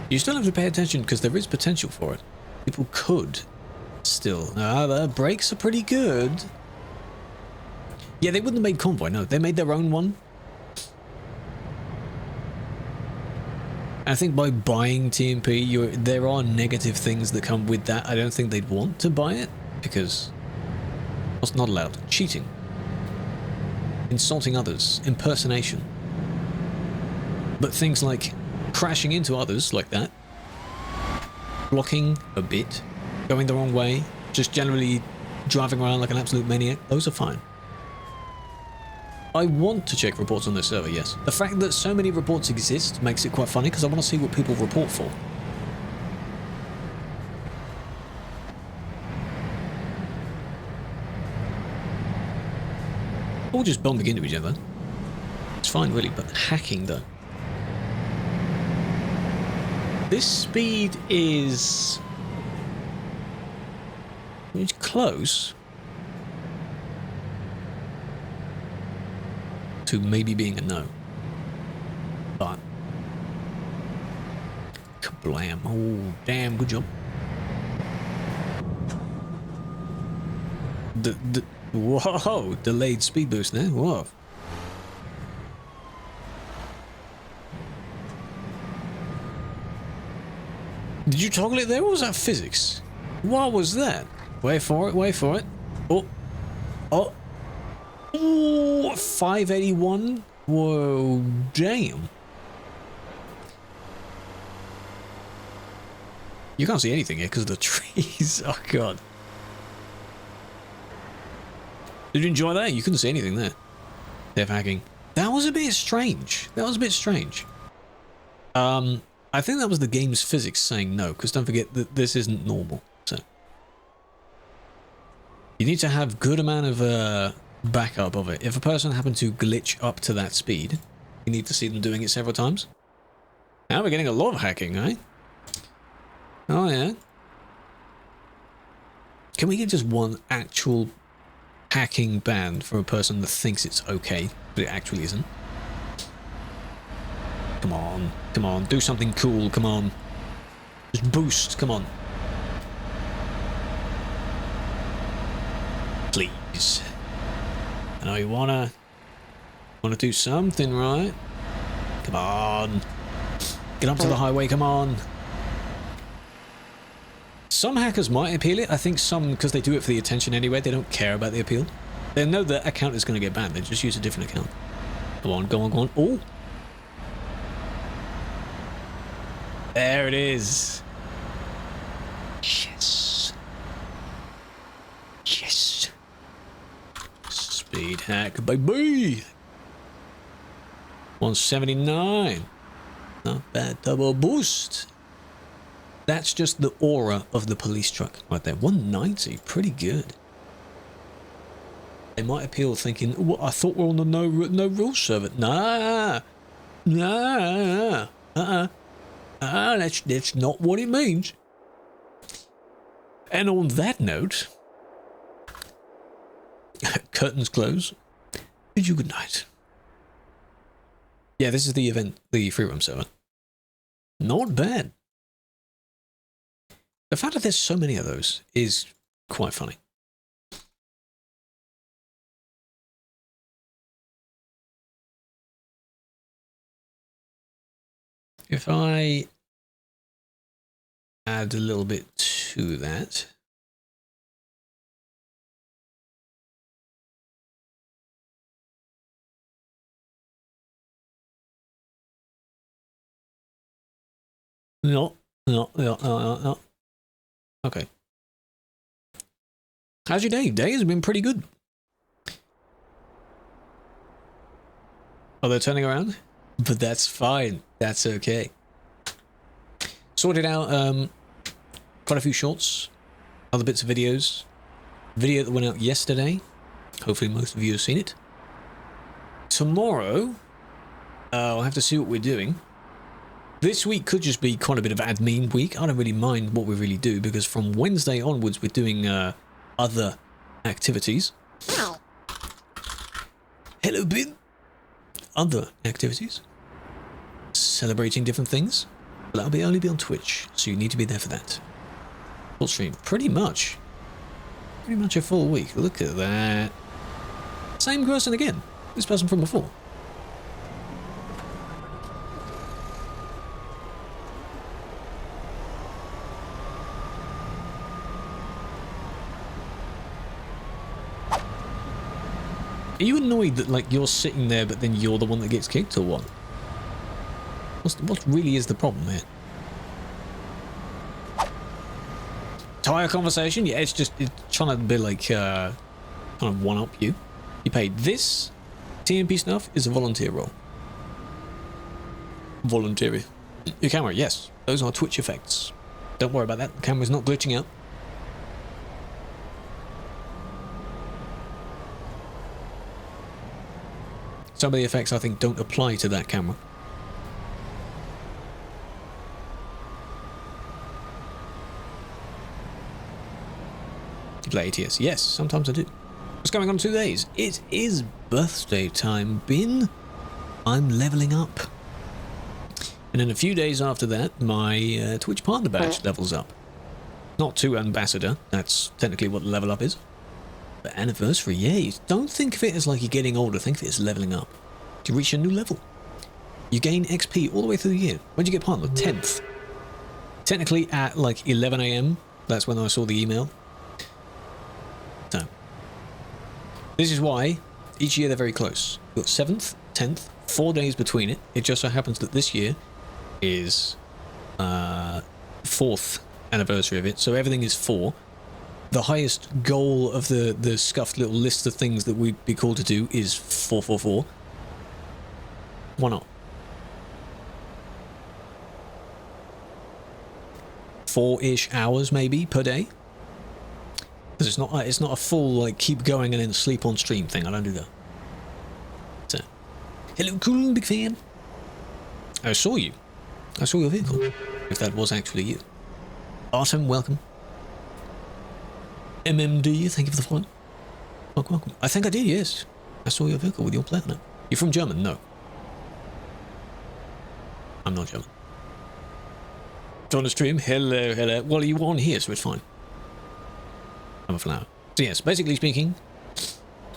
You still have to pay attention because there is potential for it. People could still. The brakes are pretty good. Yeah, they wouldn't have made Convoy, no. They made their own one. I think by buying TMP, there are negative things that come with that. I don't think they'd want to buy it because it's not allowed. Cheating. Insulting others. Impersonation. But things like crashing into others like that. Blocking a bit. Going the wrong way. Just generally driving around like an absolute maniac. Those are fine. I want to check reports on this server, yes. The fact that so many reports exist makes it quite funny because I want to see what people report for. All just bumping into each other. It's fine, really, but hacking, though. This speed is... it's close to maybe being a no. But... kablam. Oh, damn, good job. Whoa, delayed speed boost there. Whoa. Did you toggle it there, or was that physics? What was that? Wait for it, wait for it. Oh. Oh. Ooh, 581? Whoa, damn. You can't see anything here because of the trees. Oh, God. Did you enjoy that? You couldn't see anything there. Dev hacking. That was a bit strange. That was a bit strange. I think that was the game's physics saying no, because don't forget that this isn't normal. So you need to have good amount of backup of it. If a person happened to glitch up to that speed, you need to see them doing it several times. Now we're getting a lot of hacking, right? Oh yeah. Can we get just one actual hacking ban for a person that thinks it's okay, but it actually isn't? Come on, come on, do something cool, come on. Just boost, come on. Please. I know you wanna do something, right? Come on. Get up to the highway, come on. Some hackers might appeal it. I think some, because they do it for the attention anyway, they don't care about the appeal. They know that account is going to get banned. They just use a different account. Go on, go on, go on. Oh! There it is. Yes. Yes. Speed hack, baby. 179. Not bad. Double boost. That's just the aura of the police truck right there. 190. Pretty good. They might appeal thinking, well, I thought we're on the no rules server. Nah. Nah. That's not what it means. And on that note, curtains close. Bid you good night. Yeah, this is the event, the Freeroam server. Not bad. The fact that there's so many of those is quite funny. If I add a little bit to that. No. Okay. How's your day? Day has been pretty good. Oh, they're turning around? But that's fine. That's okay. Sorted out quite a few shorts, other bits of videos. Video that went out yesterday. Hopefully most of you have seen it. Tomorrow, I'll have to see what we're doing. This week could just be quite a bit of admin week. I don't really mind what we really do, because from Wednesday onwards we're doing other activities. Hello, Ben. Other activities. Celebrating different things. But that'll only be on Twitch, so you need to be there for that. Full stream. Pretty much a full week. Look at that. Same person again. This person from before. Are you annoyed that, like, you're sitting there, but then you're the one that gets kicked, or what? What really is the problem here? Tire conversation? Yeah, it's trying to be like, kind of one-up you. You paid this. TMP stuff is a volunteer role. Voluntary. Your camera, yes. Those are Twitch effects. Don't worry about that. The camera's not glitching out. Some of the effects, I think, don't apply to that camera. You play ATS? Yes, sometimes I do. What's going on 2 days? It is birthday time, Bin. I'm leveling up. And in a few days after that, my Twitch partner badge levels up. Not to ambassador, that's technically what the level up is. But anniversary, yay. Don't think of it as like you're getting older, think of it as leveling up. You reach a new level. You gain XP all the way through the year. When did you get partner? 10th. Technically at like 11 AM, that's when I saw the email. So, this is why each year they're very close. You've got 7th, 10th, 4 days between it. It just so happens that this year is 4th anniversary of it, so everything is 4. The highest goal of the scuffed little list of things that we'd be called to do is 444. Why not? 4-ish hours maybe per day. Because it's not a full like keep going and then sleep on stream thing. I don't do that. So, hello, cool big fan. I saw you. I saw your vehicle. If that was actually you. Awesome, welcome. MMD, thank you for the follow. Welcome. I think I did, yes. I saw your vehicle with your plate on it. You're from German? No. I'm not German. On the stream? Hello. Well, you were on here, so it's fine. I'm a flower. So yes, basically speaking,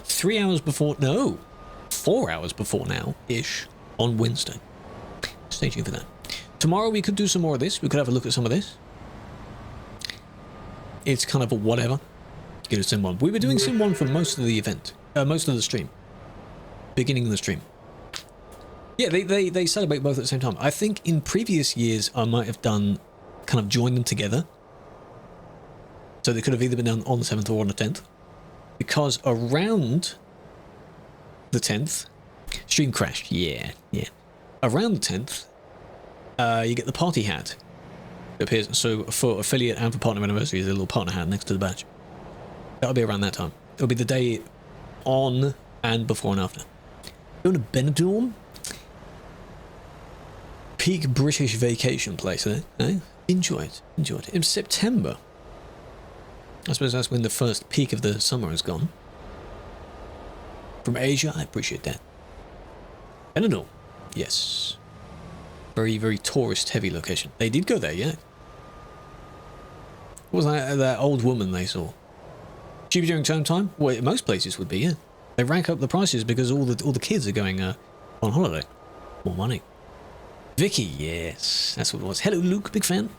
3 hours before, no, 4 hours before now-ish on Wednesday. Stay tuned for that. Tomorrow we could do some more of this. We could have a look at some of this. It's kind of a whatever. Get a Sim 1. We were doing Sim 1 for most of the event. Most of the stream. Beginning of the stream. Yeah, they celebrate both at the same time. I think in previous years I might have done, kind of joined them together. So they could have either been done on the 7th or on the 10th. Because around the 10th, stream crashed. Yeah. Around the 10th, you get the party hat. It appears, so for affiliate and for partner anniversary, there's a little partner hat next to the badge. That'll be around that time. It'll be the day on and before and after. Going to Benidorm? Peak British vacation place, eh? Enjoy it. In September. I suppose that's when the first peak of the summer is gone. From Asia, I appreciate that. Benidorm. Yes. Very, very tourist-heavy location. They did go there, yeah. What was that old woman they saw? Cheaper during term time? Well, most places would be, yeah. They rank up the prices because all the kids are going on holiday. More money. Vicky, yes, that's what it was. Hello, Luke, big fan.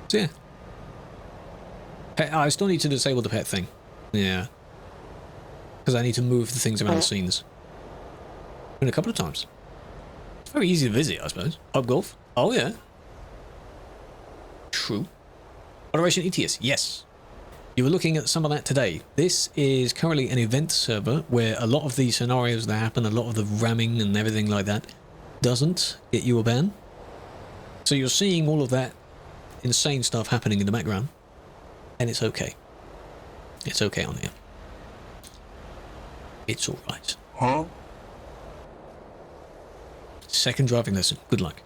So yeah. I still need to disable the pet thing. Yeah. Because I need to move the things around the scenes. Been a couple of times. It's very easy to visit, I suppose. Pub golf? Oh yeah. True. Moderation ETS, yes. You were looking at some of that today. This is currently an event server where a lot of the scenarios that happen, a lot of the ramming and everything like that, doesn't get you a ban. So you're seeing all of that insane stuff happening in the background, and it's okay. It's okay on here. It's alright. Huh? Second driving lesson. Good luck.